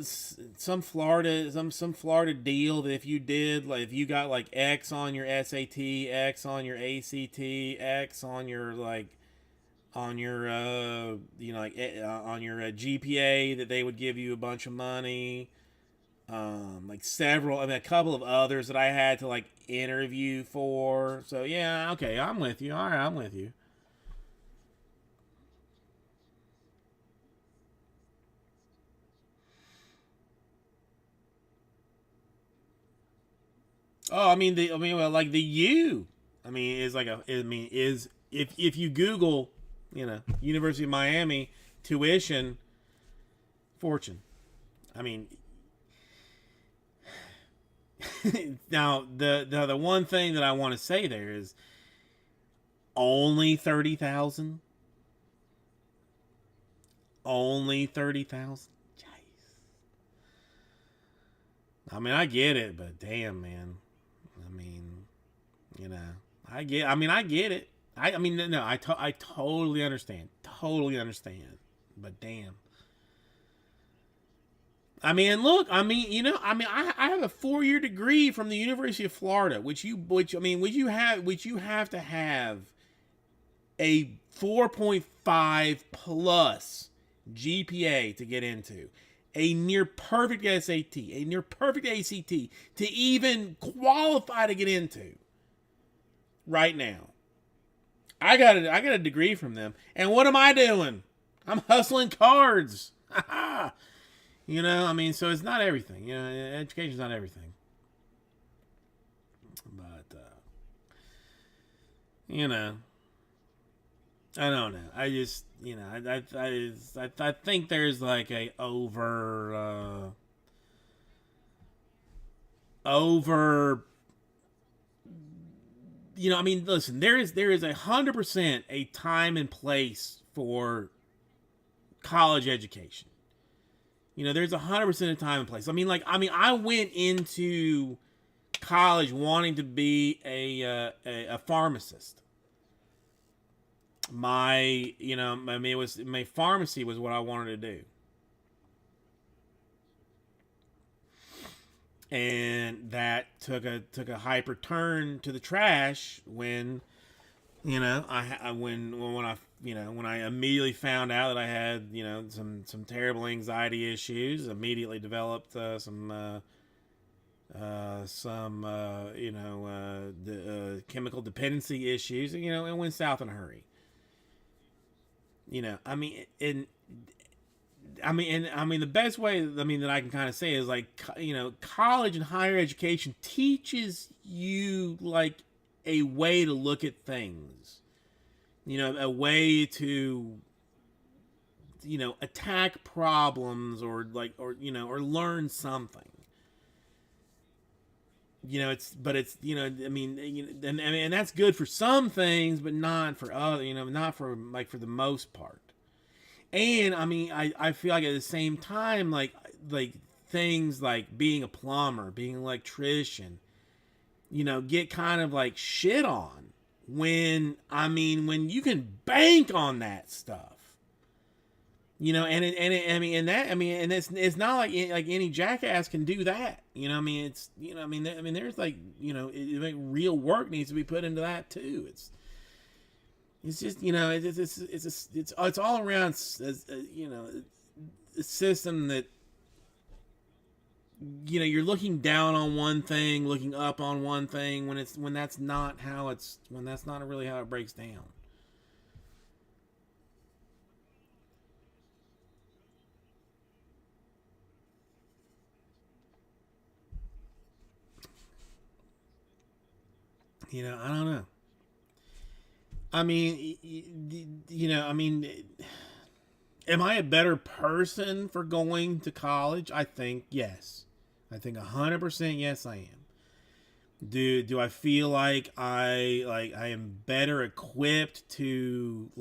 Florida deal that if you did, like, if you got like X on your SAT, X on your ACT, X on your like on your like on your GPA, that they would give you a bunch of money. Like several, I mean, a couple of others that I had to like interview for. So yeah, okay, I'm with you. All right, I'm with you. Oh, well, like the U. I mean, is like a. I mean, is if you Google, University of Miami tuition fortune. I mean, now the one thing that I want to say there is only 30,000. Only 30,000. I mean, I get it, but damn, man. I mean, you know, I get it. I mean, no, I totally understand. Totally understand. But damn. I mean, look, I mean, I have a 4-year degree from the University of Florida, which you have to have a 4.5 plus GPA to get into, a near perfect SAT, a near perfect ACT to even qualify to get into right now. I got a degree from them. And what am I doing? I'm hustling cards. I mean, so it's not everything. Education's not everything. But you know, I don't know. I just, I think there's like a over I mean, listen, there is 100% a time and place for college education. There's 100% of time and place. I went into college wanting to be a pharmacist. It was my pharmacy was what I wanted to do. and that took a hyper turn to the trash when when I when I immediately found out that I had some terrible anxiety issues. Immediately developed chemical dependency issues. It went south in a hurry. I mean, the best way that I can kind of say is like college and higher education teaches you like a way to look at things, a way to attack problems or learn something. And that's good for some things, but not for other, not for like for the most part. And I feel like at the same time, like things like being a plumber, being an electrician, get kind of like shit on when you can bank on that stuff. And it's not like any jackass can do that. There's real work needs to be put into that too. It's just it's all around a system that you're looking down on one thing, looking up on one thing when that's not really how it breaks down. I don't know. I mean, am I a better person for going to college? I think yes. I think 100% yes, I am. Do I feel like I am better equipped to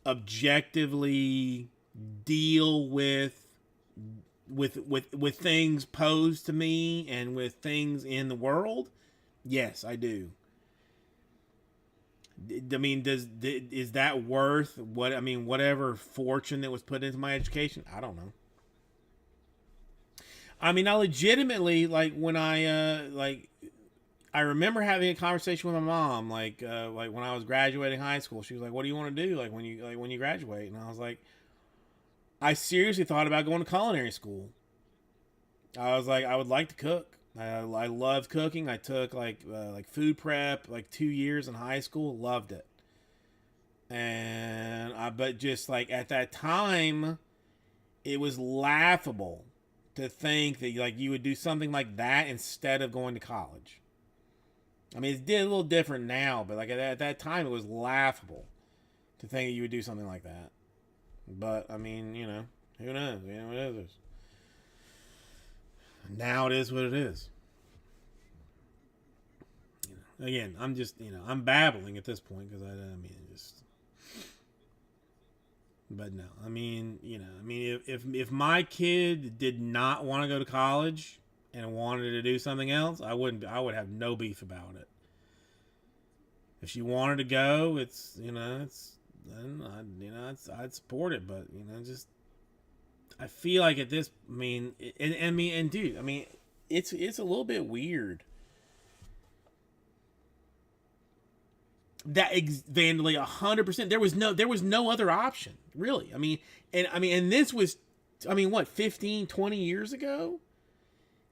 objectively deal with things posed to me and with things in the world? Yes, I do. Is that worth whatever fortune that was put into my education? I don't know. I legitimately when I remember having a conversation with my mom like when I was graduating high school. She was like, "What do you want to do when you graduate?" And I was like, I seriously thought about going to culinary school. I was like, I would like to cook. I loved cooking. I took food prep 2 years in high school. Loved it. But just at that time, it was laughable to think that you would do something like that instead of going to college. It's a little different now, but at that time, it was laughable to think that you would do something like that. But who knows? It is. Now it is what it is. Again, I'm just I'm babbling at this point because just. But no, if my kid did not want to go to college and wanted to do something else, I would have no beef about it. If she wanted to go, then I'd support it. But just I feel like at this, dude, it's a little bit weird that Vandally 100%. There was no other option, really. And this was, what, 15, 20 years ago?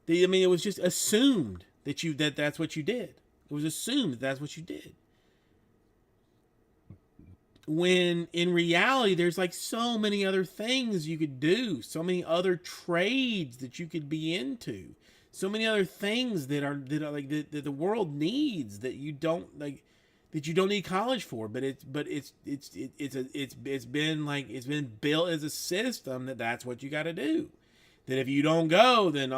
It was just assumed that's what you did. It was assumed that's what you did. When in reality, there's so many other things you could do, so many other trades that you could be into, so many other things that the world needs that you don't need college for. But it's been built as a system that's what you got to do. That if you don't go, then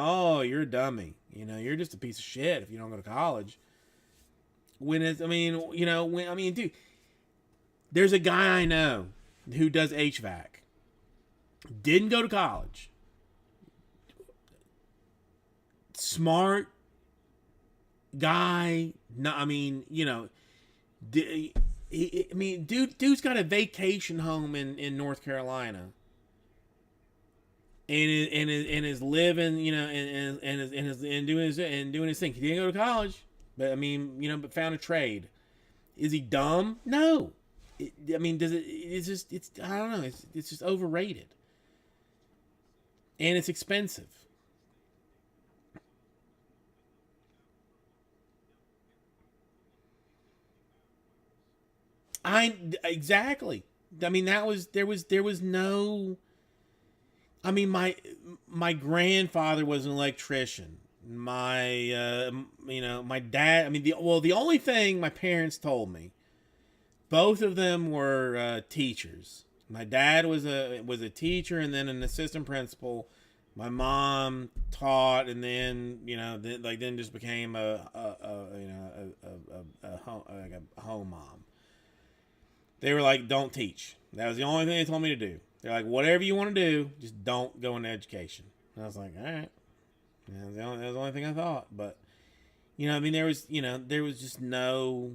you're a dummy. You're just a piece of shit if you don't go to college. Dude. There's a guy I know who does HVAC. Didn't go to college. Smart guy. No, dude's got a vacation home in North Carolina. and is living, you know, and doing his thing. He didn't go to college, but I mean, you know, but found a trade. Is he dumb? No. I mean, does it? It's just it's I don't know. It's just overrated, and it's expensive. I exactly. I mean, there was no. I mean, my grandfather was an electrician. My my dad. I mean, the only thing my parents told me, both of them were teachers. My dad was a teacher and then an assistant principal. My mom taught and then then just became a home mom. They were like, don't teach. That was the only thing they told me to do. They're like, whatever you want to do, just don't go into education. And I was like, all right. That was the only thing I thought. But I mean, there was just no,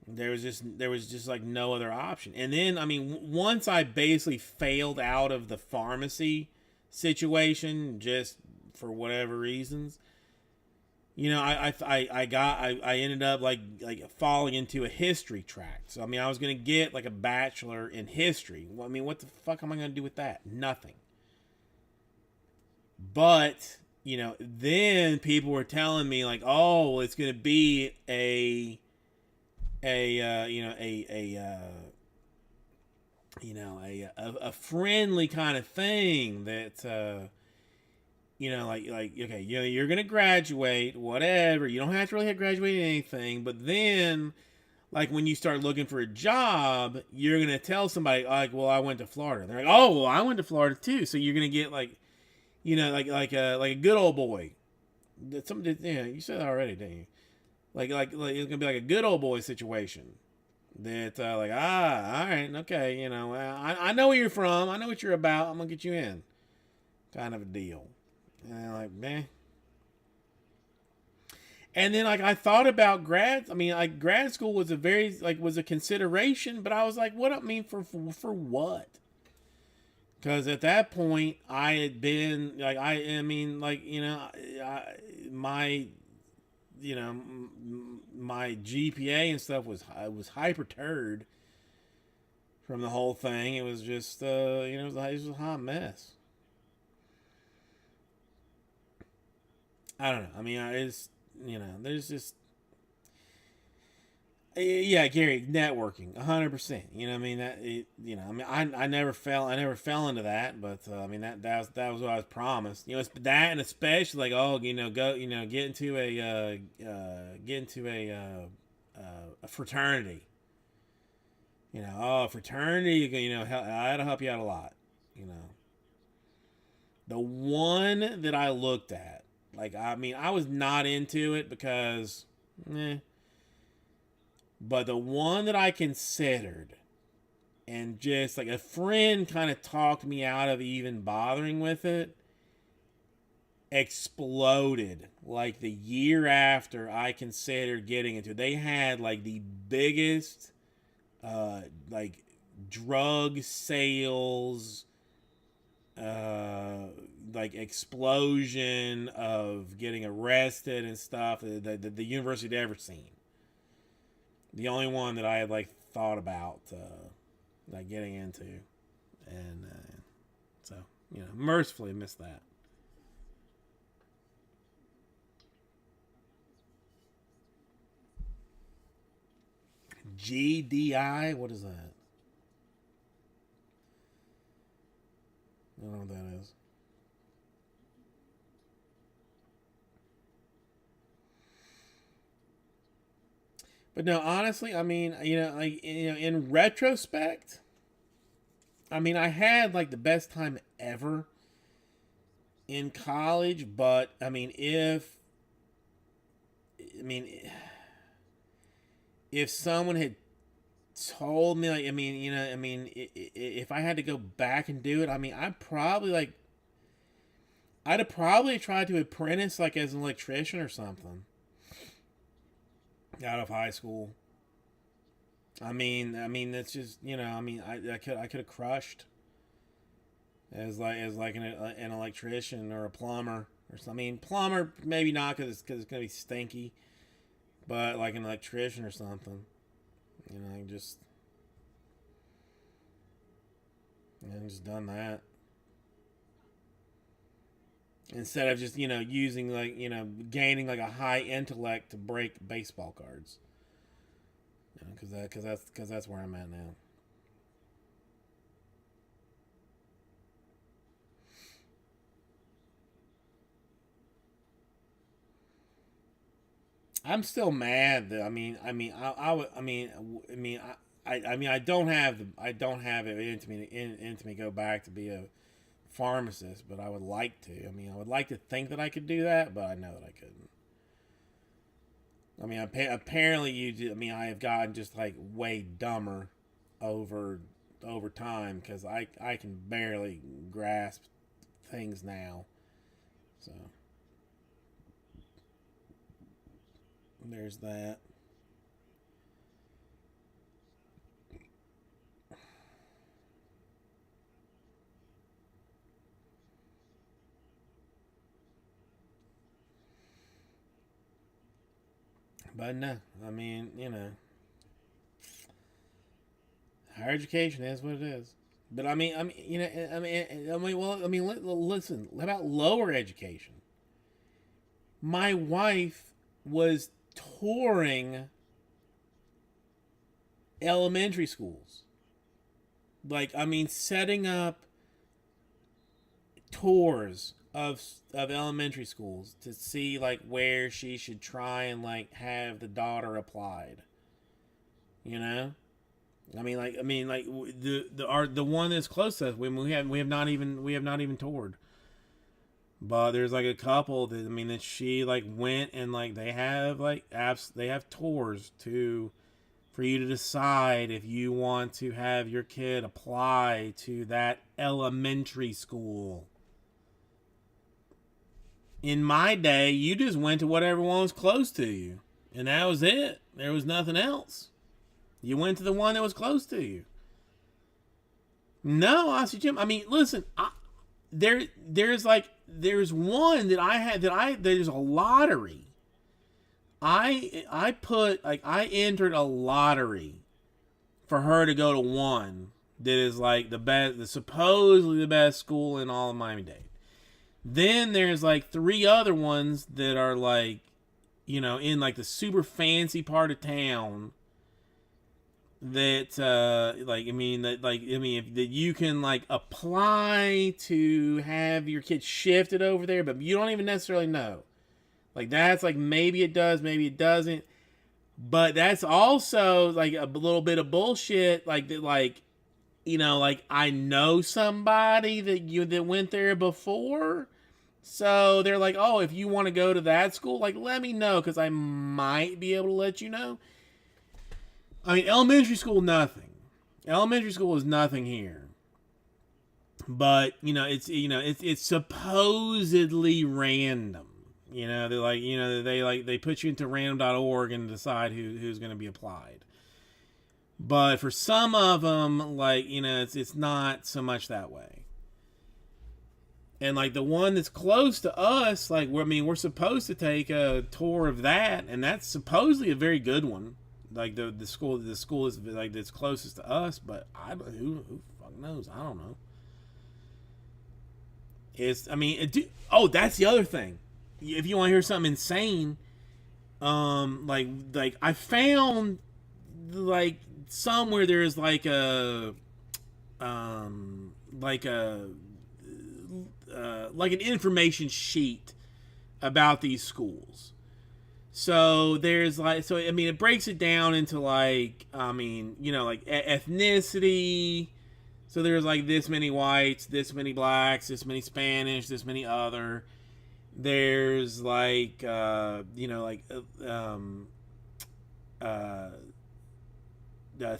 there was just like no other option. And then, I mean, once I basically failed out of the pharmacy situation, just for whatever reasons, I ended up like falling into a history track. So I mean, I was gonna get like a bachelor in history. Well, I mean, what the fuck am I gonna do with that? Nothing. But then people were telling me like, oh, it's gonna be a friendly kind of thing that like okay, you're gonna graduate, whatever. You don't have to really have graduated anything, but then like when you start looking for a job, you're gonna tell somebody like, well, I went to Florida. They're like, oh, well, I went to Florida too. So you're gonna get like, like a good old boy. You said that already, didn't you? Like it's gonna be like a good old boy situation. That like all right, okay, I know where you're from. I know what you're about. I'm gonna get you in, kind of a deal. And like, man. And then like I thought about grad. I mean, like grad school was a consideration, but I was like, what? I mean, for what? Because at that point, I had been like, I mean, like my my GPA and stuff was hyper turd from the whole thing. It was just it was a hot mess. I don't know. I mean, it's there's just yeah, Gary, networking, 100%. I mean I mean, I never fell into that, but I mean that was what I was promised. It's that, and especially like, oh, go, get into a fraternity. Fraternity, that'll help you out a lot. You know, the one that I looked at, like, I mean, I was not into it because, eh, but the one that I considered, and just like a friend kind of talked me out of even bothering with it, exploded like the year after I considered getting into it. They had like the biggest, like, drug sales, uh, like explosion of getting arrested and stuff that the university had ever seen. The only one that I had like thought about like getting into, and so mercifully missed that. GDI, what is that? I don't know what that is. But no, honestly, I mean, like, in retrospect, I mean, I had like the best time ever in college. But I mean, I mean, if someone had told me, like, I mean, I mean, if I had to go back and do it, I mean, I'd have probably tried to apprentice like as an electrician or something out of high school. I mean, that's just, I mean, I could have crushed. as like an electrician or a plumber or something. I mean, plumber maybe not because it's gonna be stinky, but like an electrician or something. Just just done that instead of just using gaining like a high intellect to break baseball cards. Because that's where I'm at now. I'm still mad that I don't have it into me go back to be a pharmacist, but I would like to. I would like to think that I could do that, but I know that I couldn't. Apparently you do. I have gotten just like way dumber over time because I can barely grasp things now. So there's that. But no, higher education is what it is. But listen. How about lower education? My wife was touring elementary schools. Setting up tours of elementary schools to see like where she should try and like have the daughter applied. You know, the one that's close to us. We have not even toured. But there's like a couple that she like went and like they have like apps. They have tours to for you to decide if you want to have your kid apply to that elementary school. In my day, you just went to whatever one was close to you, and that was it. There was nothing else. You went to the one that was close to you. No, I see, Jim. Listen, there's one that I had there's a lottery. I entered a lottery for her to go to one that is like the supposedly the best school in all of Miami-Dade. Then there's like three other ones that are like, in like the super fancy part of town that that you can like apply to have your kid shifted over there, but you don't even necessarily know. Like that's like maybe it does, maybe it doesn't. But that's also like a little bit of bullshit. Like that, like I know somebody that went there before, so they're like, oh, if you want to go to that school, like let me know because I might be able to let you know. Elementary school, nothing. Elementary school is nothing here. But it's supposedly random. They put you into random.org and decide who's going to be applied. But for some of them, it's not so much that way. And like the one that's close to us, we're supposed to take a tour of that, and that's supposedly a very good one. Like the school is like that's closest to us, but who fuck knows? I don't know. That's the other thing. If you want to hear something insane, I found like somewhere there's like an information sheet about these schools. So there's it breaks it down into ethnicity. So there's like this many whites, this many blacks, this many Spanish, this many other. There's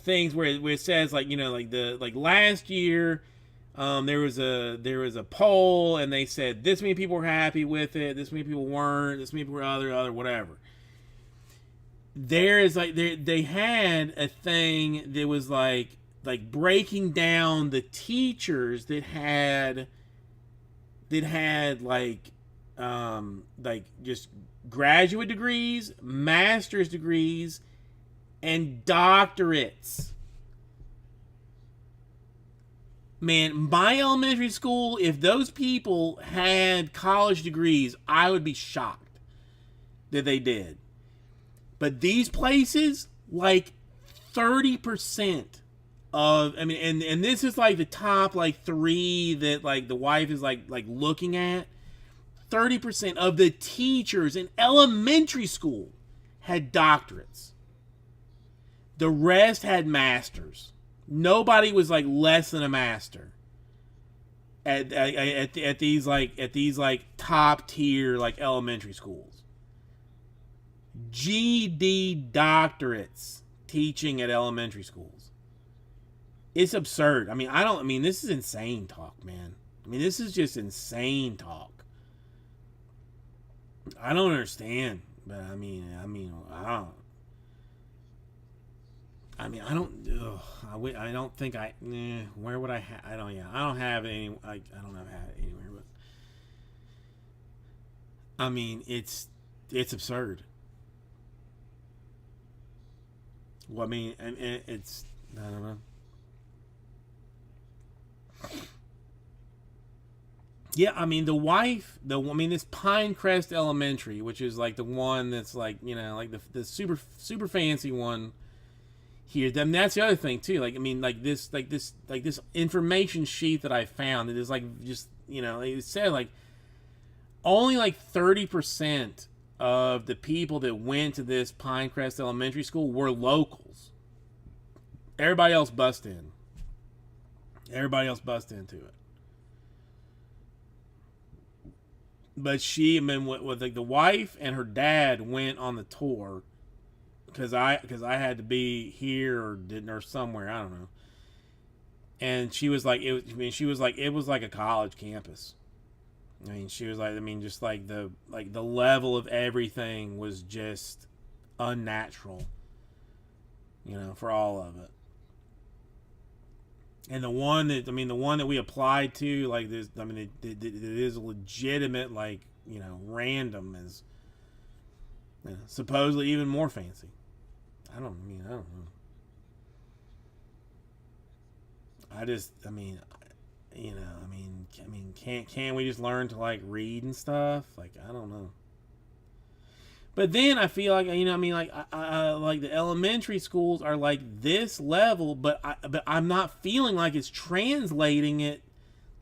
things where it says last year there was a poll and they said this many people were happy with it, this many people weren't, this many people were other whatever. There is they had a thing that was like like breaking down the teachers that had like just graduate degrees, master's degrees, and doctorates. Man, my elementary school, if those people had college degrees, I would be shocked that they did. But these places, like 30% of, I mean, and this is like the top like 3 that like the wife is like looking at. 30% of the teachers in elementary school had doctorates. The rest had masters. Nobody was like less than a master at these like top tier like elementary schools. GD doctorates teaching at elementary schools. It's absurd. I mean, this is insane talk, man. I mean, this is just insane talk. I don't understand, but I mean, I don't. I don't think where would I have? I don't have it any. I don't have it anywhere. But I mean, it's absurd. Well, I mean, it's I don't know. Yeah, I mean this Pinecrest Elementary, which is like the one that's like like the super fancy one here. Then that's the other thing too. Like I mean this information sheet that I found. It is like just it said like only like 30% of the people that went to this Pinecrest Elementary School were locals. Everybody else bust in. Everybody else bust into it. But with like the wife and her dad went on the tour because I had to be here or somewhere, I don't know. And she was like it was like a college campus. I mean, she was like, just like the level of everything was just unnatural, for all of it. And the one that we applied to, like this, it is legitimate, like random, is supposedly even more fancy. I don't know. Can't we just learn to like read and stuff? Like, I don't know. But then I feel like like the elementary schools are like this level, but I'm not feeling like it's translating it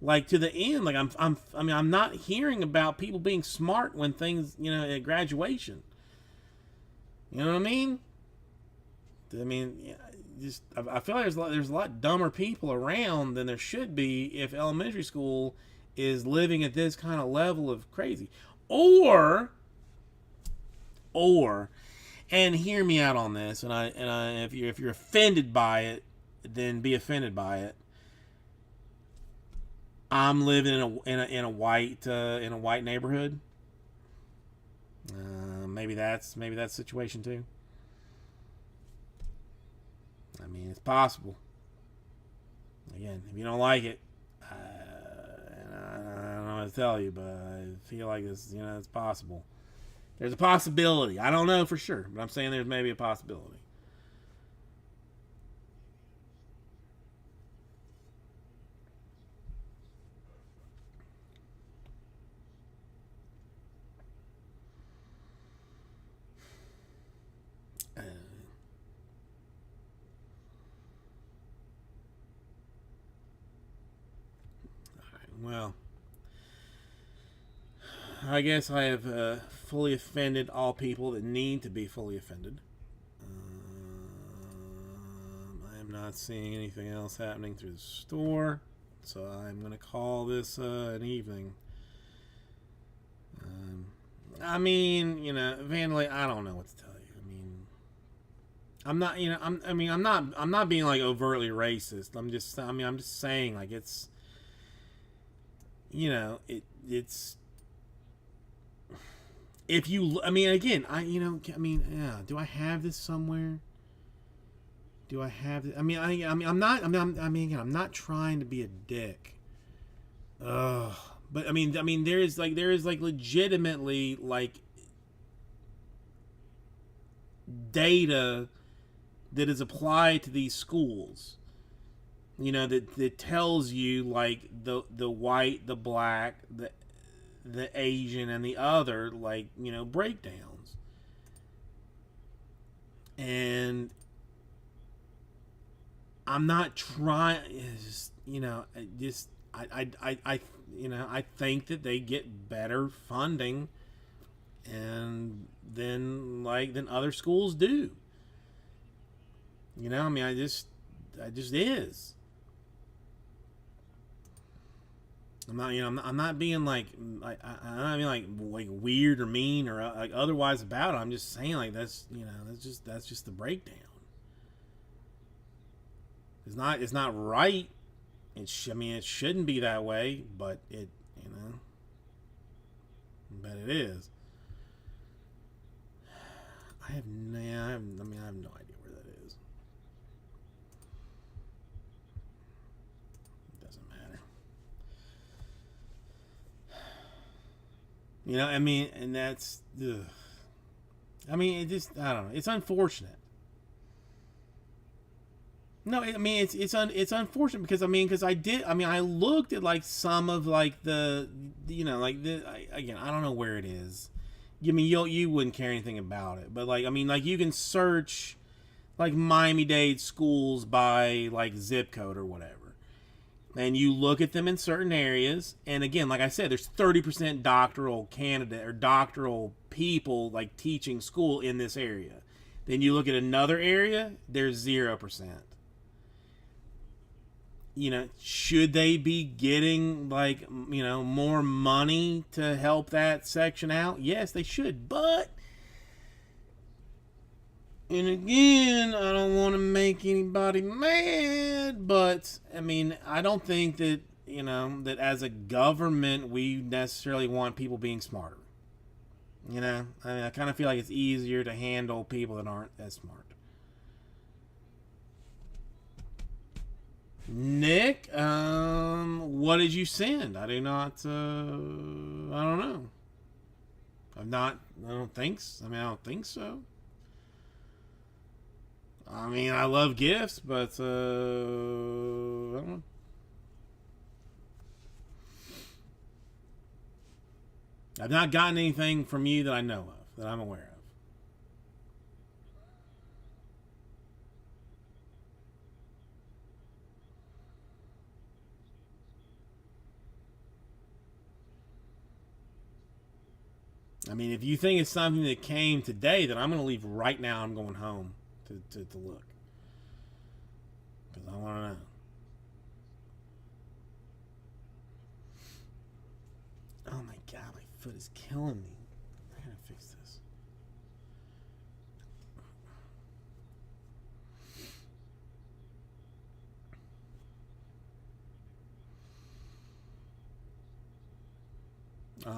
like to the end. Like I'm not hearing about people being smart when things at graduation. You know what I mean? I feel like there's a lot dumber people around than there should be if elementary school is living at this kind of level of crazy. Or, and hear me out on this, and if you're offended by it, then be offended by it. I'm living in a white neighborhood. Maybe that's the situation too. I mean, it's possible. Again, if you don't like it, I don't know what to tell you, but I feel like it's possible. There's a possibility. I don't know for sure, but I'm saying there's maybe a possibility. Well, I guess I have fully offended all people that need to be fully offended. I am not seeing anything else happening through the store, so I'm going to call this an evening. Vandalay, I don't know what to tell you. I'm not, I'm not being like overtly racist. I'm just saying like it's. It's if you again, yeah, do I have this somewhere? Do I have? I'm not. Again, I'm not trying to be a dick. Ugh. But there is legitimately like data that is applied to these schools. That tells you like the white, the black, the Asian, and the other breakdowns. And I'm not trying. I think that they get better funding, and than other schools do. I just is. I'm not being I'm not being like weird or mean or like otherwise about it. I'm just saying that's just the breakdown. It's not right. It shouldn't be that way, but but it is. I have no idea where that is. It doesn't matter. And that's, ugh. It just, I don't know. It's unfortunate. No, it's unfortunate because I looked at like some of like again, I don't know where it is. You wouldn't care anything about it, but you can search like Miami-Dade schools by like zip code or whatever, and you look at them in certain areas, and again, like I said, there's 30% doctoral candidate or doctoral people like teaching school in this area. Then you look at another area, there's 0%. Should they be getting more money to help that section out? Yes, they should. But, and again, I don't want to make anybody mad, but I don't think that that as a government we necessarily want people being smarter. I kind of feel like it's easier to handle people that aren't as smart. Nick, what did you send? I do not, I don't know. I don't think so. I don't think so. I love gifts, but, I don't know. I've not gotten anything from you that I know of, that I'm aware of. If you think it's something that came today, then I'm going to leave right now. I'm going home to look. Because I want to know. Oh my God, my foot is killing me. I gotta fix this.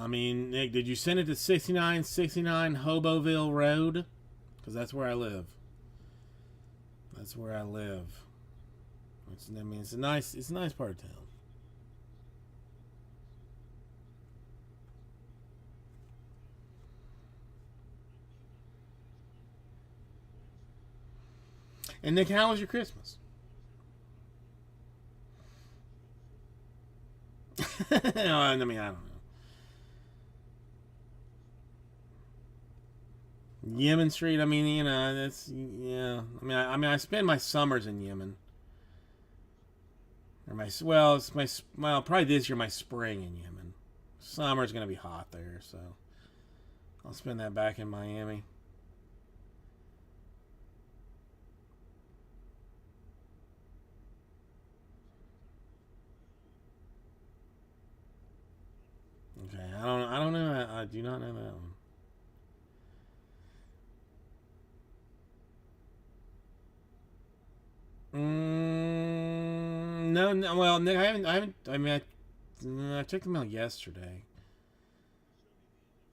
Nick, did you send it to 6969 Hoboville Road? Because that's where I live. That's where I live. It's a nice part of town. And Nick, how was your Christmas? I don't know. Yemen Street. That's, yeah. I spend my summers in Yemen. Or probably this year my spring in Yemen. Summer's gonna be hot there, so I'll spend that back in Miami. Okay, I don't know. I do not know that one. No. Well, Nick, I haven't. I checked the mail yesterday.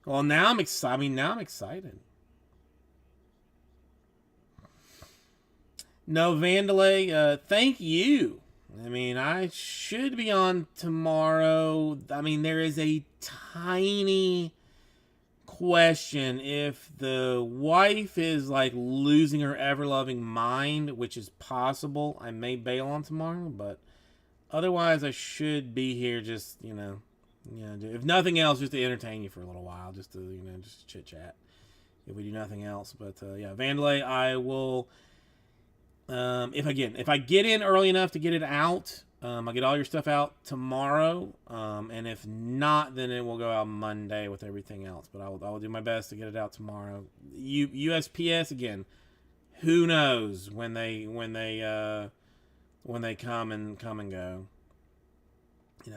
Well, now I'm excited. Now I'm excited. No, Vandalay, thank you. I mean, I should be on tomorrow. I mean, there is a tiny question if the wife is like losing her ever loving mind, which is possible. I may bail on tomorrow, but otherwise, I should be here just, if nothing else, just to entertain you for a little while, just to, just chit chat if we do nothing else. But yeah, Vandalay, I will. If I get in early enough to get it out, I'll get all your stuff out tomorrow. And if not, then it will go out Monday with everything else. But I will do my best to get it out tomorrow. USPS again. Who knows when they come and go.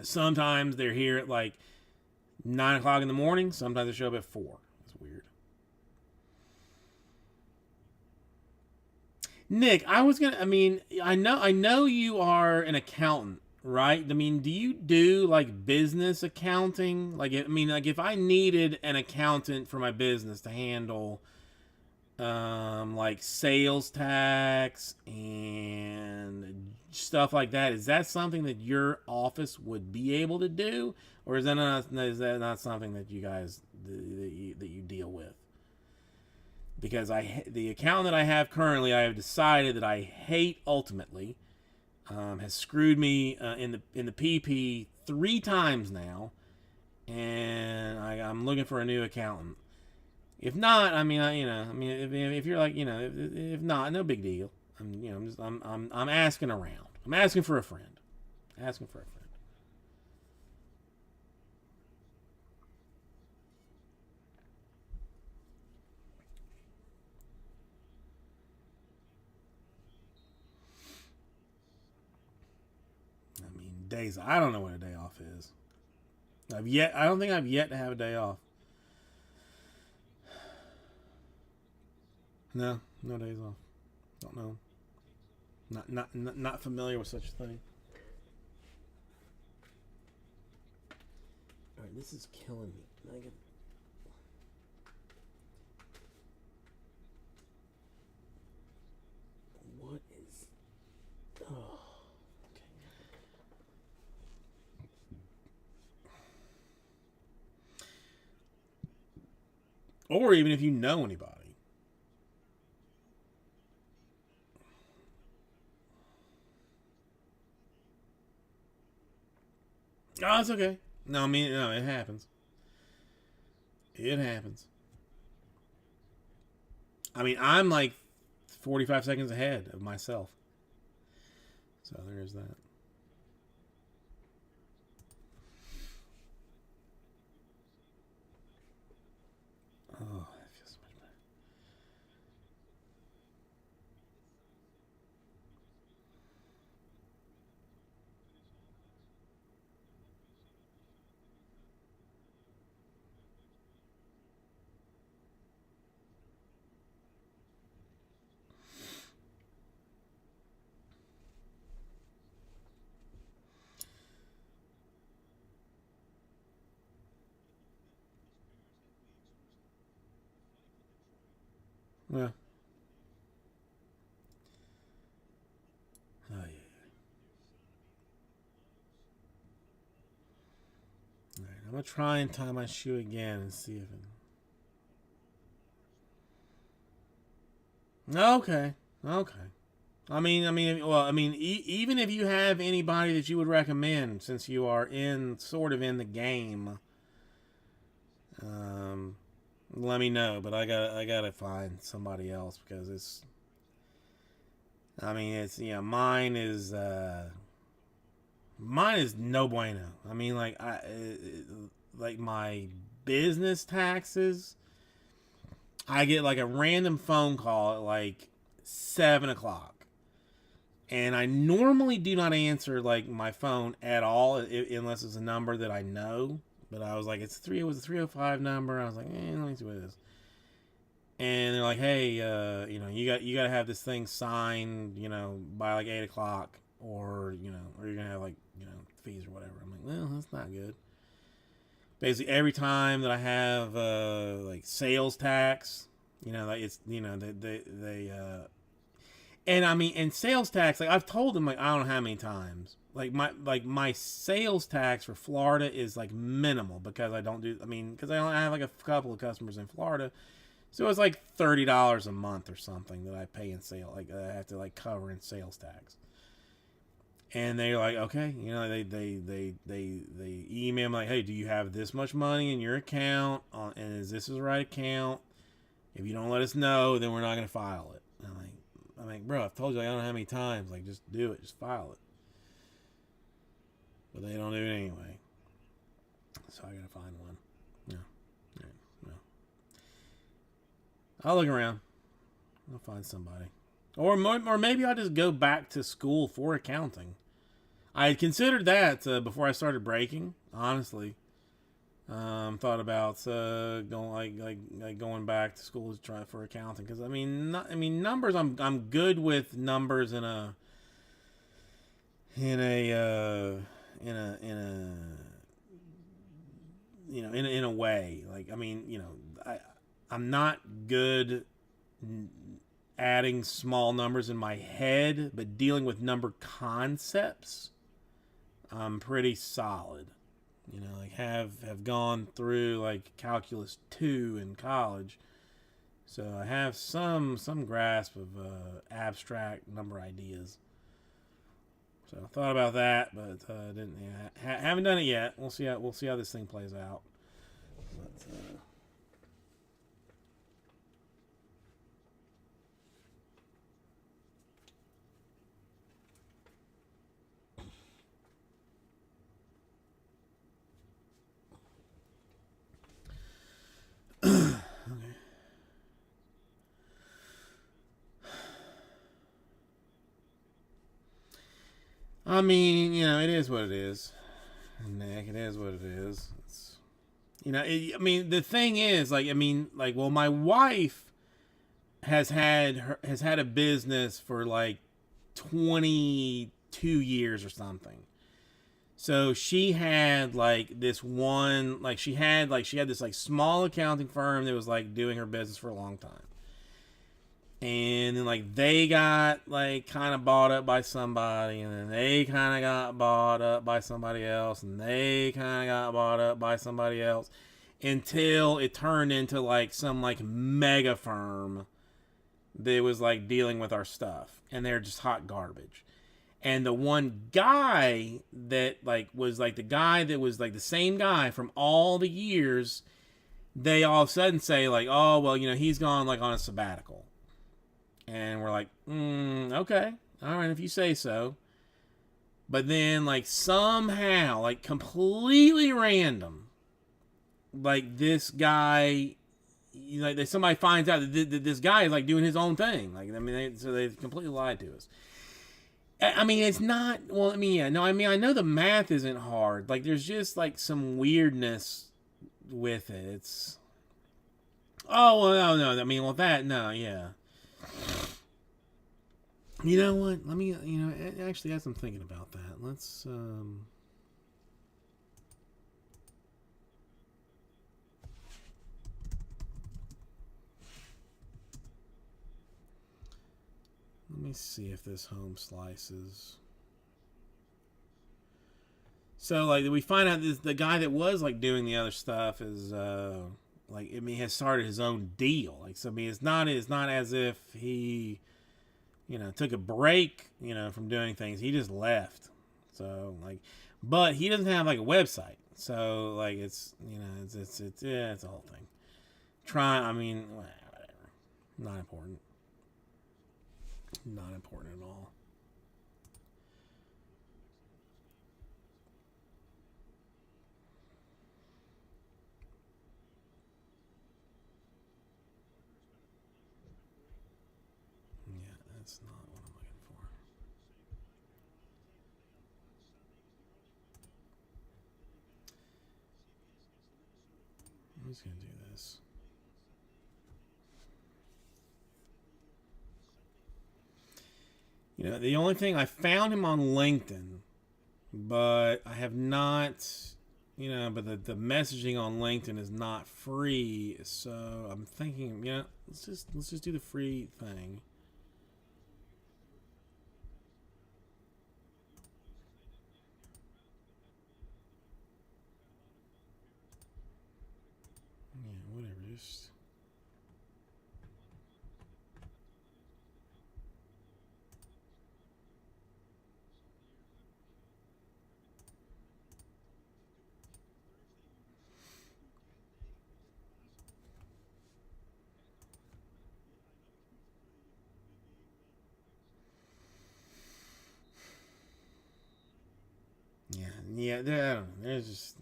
Sometimes they're here at like 9 o'clock in the morning. Sometimes they show up at 4. It's weird. Nick, I know you are an accountant, right? I mean, do you do like business accounting? If I needed an accountant for my business to handle like sales tax and stuff like that, is that something that your office would be able to do, or is that not something that you guys that you deal with? Because the account that I have currently, I have decided that I hate ultimately, has screwed me in the PP 3 times now, and I'm looking for a new accountant. If not, if you're like, if not, no big deal. I'm asking around. I'm asking for a friend. Asking for a friend. Days. I don't know what a day off is. I don't think I've yet to have a day off. No days off. Don't know. Not familiar with such a thing. All right, this is killing me. What is? Oh. Or even if you know anybody. Oh, it's okay. No, it happens. It happens. I'm like 45 seconds ahead of myself. So there's that. Oh, that feels so much better. Yeah. Oh, yeah. All right, I'm gonna try and tie my shoe again and see if it. Okay. Okay. Even if you have anybody that you would recommend, since you are sort of in the game, let me know. But I gotta find somebody else because mine is no bueno. Like my business taxes, I get like a random phone call at like 7 o'clock. And I normally do not answer like my phone at all unless it's a number that I know. But I was like, it was a 305 number. I was like, let me see what it is. And they're like, hey, you got to have this thing signed, by like 8 o'clock, or you're gonna have like fees or whatever. I'm like, well, that's not good. Basically, every time that I have like sales tax, like it's they And I mean, and sales tax, like I've told them, like I don't know how many times, like my sales tax for Florida is like minimal because I don't do. I mean, because I have like a couple of customers in Florida, so it's like $30 a month or something that I pay in sale, like I have to like cover in sales tax. And they're like, okay, you know, they email me like, hey, do you have this much money in your account? And is this the right account? If you don't let us know, then we're not gonna file it. And I'm like, bro, I've told you like, I don't know how many times. Like, just do it, just file it. But they don't do it anyway. So I gotta find one. No, no. I'll look around. I'll find somebody. Or maybe I'll just go back to school for accounting. I had considered that before I started breaking. Honestly, thought about going back to school to try for accounting because I mean numbers. I'm good with numbers in a in a way. Like I mean I'm not good adding small numbers in my head, but dealing with number concepts, I'm pretty solid. You know, like have gone through like calculus 2 in college, so I have some grasp of abstract number ideas. So I thought about that, but didn't. Yeah, haven't done it yet. We'll see how this thing plays out. But, I mean, it is what it is. Nick, it is what it is. I mean, the thing is, like, I mean, like, well, my wife has had a business for like 22 years or something. So she had like this one, like she had this like small accounting firm that was like doing her business for a long time. And then like they got like kind of bought up by somebody, and then they kind of got bought up by somebody else, and they kind of got bought up by somebody else, until it turned into like some like mega firm that was like dealing with our stuff, and they're just hot garbage. And the one guy that like was like the guy that was like the same guy from all the years, they all of a sudden say like, oh well, he's gone like on a sabbatical. And we're like, okay, all right, if you say so. But then, like, somehow, like, completely random, like, this guy, like, somebody finds out that this guy is, like, doing his own thing. Like, I mean, so they completely lied to us. I mean, it's not, well, I mean, yeah, no, I mean, I know the math isn't hard. Like, there's just, like, some weirdness with it. It's, oh, well, no, I mean, well, that, no, yeah. You know what? Let me, actually, as I'm thinking about that, let's, let me see if this home slices. So, like, we find out this, the guy that was, like, doing the other stuff is, like, I mean, has started his own deal. Like, so, I mean, it's not as if he, took a break, from doing things. He just left. So, like, but he doesn't have, like, a website. So, like, it's, it's a whole thing. I mean, whatever. Not important. Not important at all. Yeah, that's not what I'm looking for. I'm just going to do this. The only thing, I found him on LinkedIn, but I have not, but the messaging on LinkedIn is not free. So I'm thinking, let's just do the free thing. August. Yeah, there's just,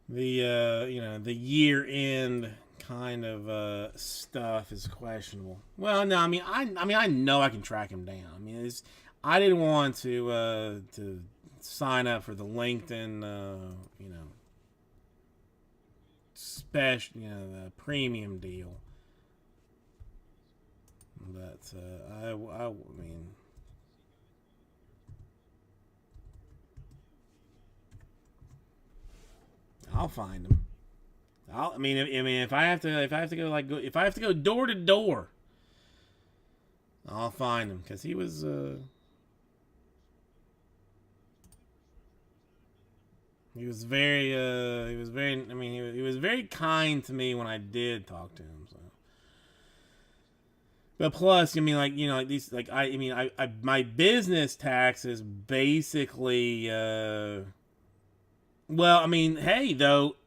the year end kind of stuff is questionable. Well, no, I know I can track him down. I didn't want to sign up for the LinkedIn, special, the premium deal. But I mean. I'll find him. If I have to go door to door, I'll find him because he was he was very kind to me when I did talk to him. So, but plus, my business taxes basically. Hey, though.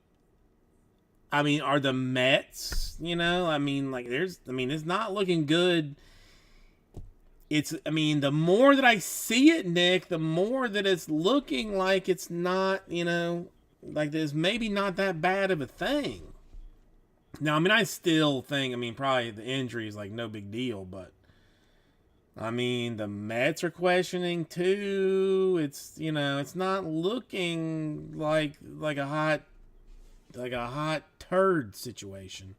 Are the Mets? It's not looking good. The more that I see it, Nick, the more that it's looking like it's not, like there's maybe not that bad of a thing. Now, I still think, probably the injury is like no big deal, but the Mets are questioning too. It's not looking like a hot turd situation.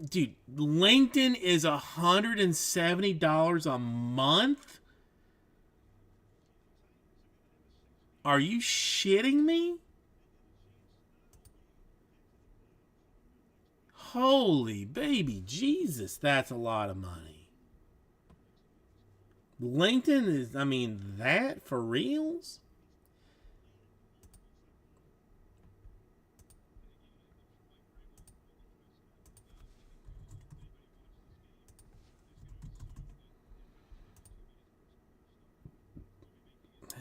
Dude, LinkedIn is $170 a month? Are you shitting me? Holy baby Jesus, that's a lot of money. LinkedIn is, that for reals?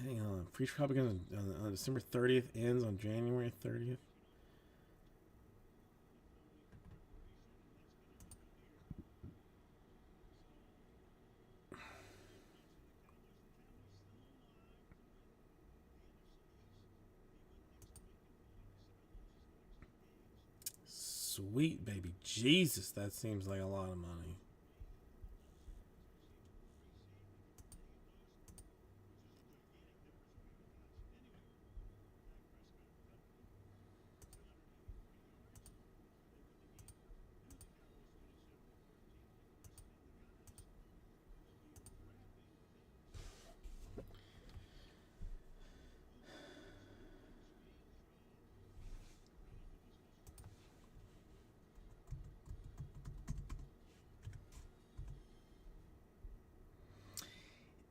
Hang on. Free trial begins on December 30th, ends on January 30th. Sweet baby Jesus, that seems like a lot of money.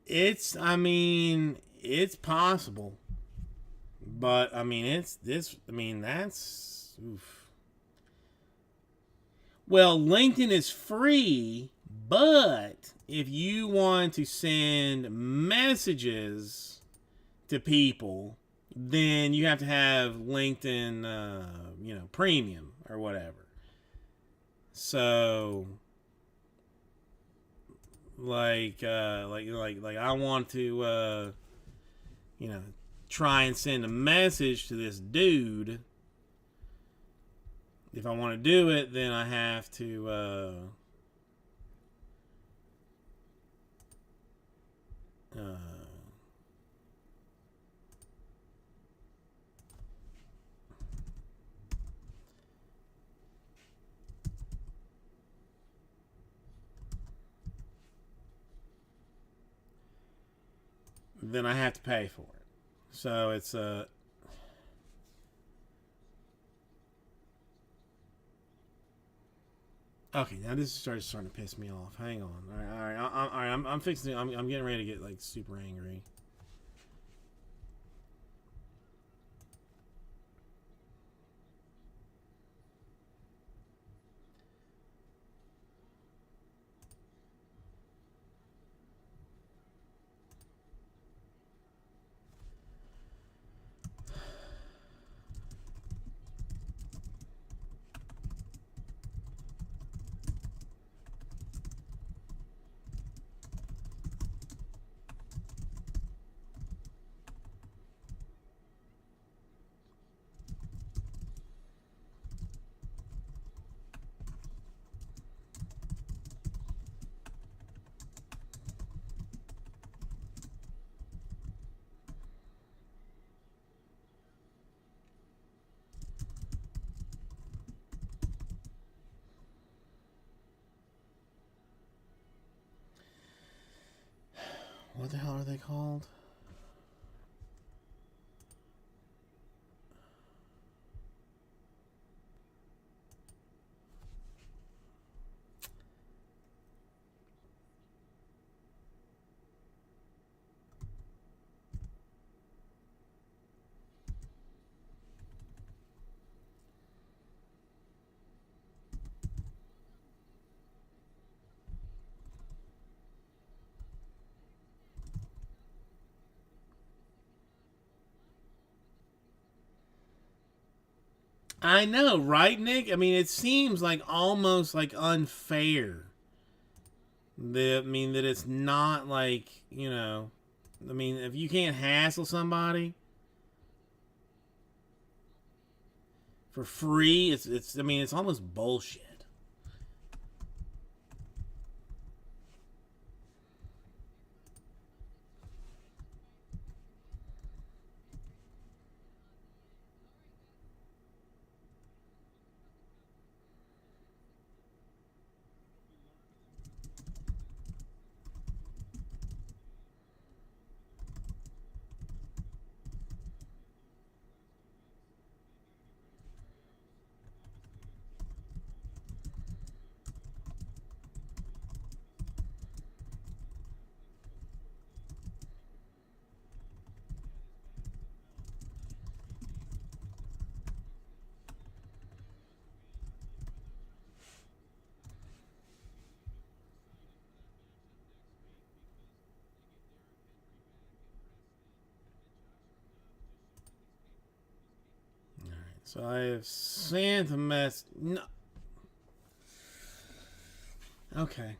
It's possible. But that's oof. Well, LinkedIn is free, but if you want to send messages to people, then you have to have LinkedIn, premium or whatever. So, I want to, try and send a message to this dude. If I want to do it, then I have to, then I have to pay for it. So it's okay. Now this is starting to piss me off. Hang on. All right. All right. I'm fixing. I'm getting ready to get like super angry. What the hell are they called? I know, right, Nick? I mean, it seems like almost like unfair. I mean, that it's not like, you know, I mean, if you can't hassle somebody for free, I mean, it's almost bullshit. So I have sent a mess. No. Okay.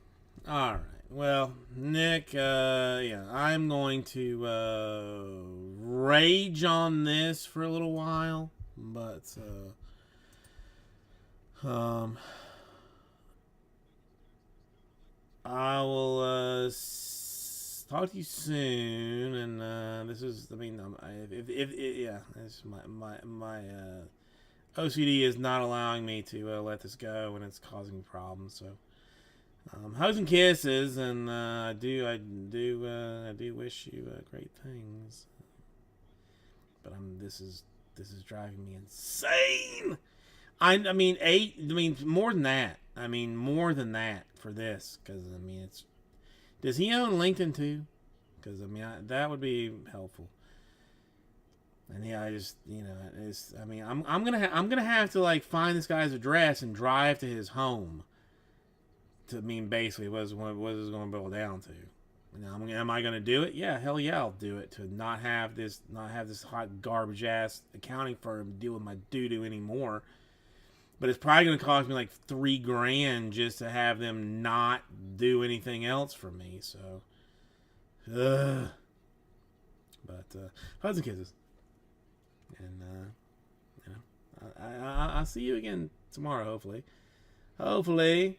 All right. Well, Nick, yeah, I'm going to rage on this for a little while, but I will talk to you soon. And this is, I mean, yeah, it's my OCD is not allowing me to let this go, and it's causing problems. So, hugs and kisses, and I do wish you great things. But this is driving me insane. I mean, more than that. I mean, more than that for this, because I mean, it's. Does he own LinkedIn too? Because I mean, that would be helpful. And yeah, I just, you know, it's. I mean, I'm gonna have to like find this guy's address and drive to his home. To mean basically what is going to boil down to. Now, am I going to do it? Yeah, hell yeah, I'll do it. To not have this hot garbage ass accounting firm deal with my doo doo anymore. But it's probably going to cost me like $3,000 just to have them not do anything else for me. So, but hugs and kisses, and you know, I'll see you again tomorrow. Hopefully.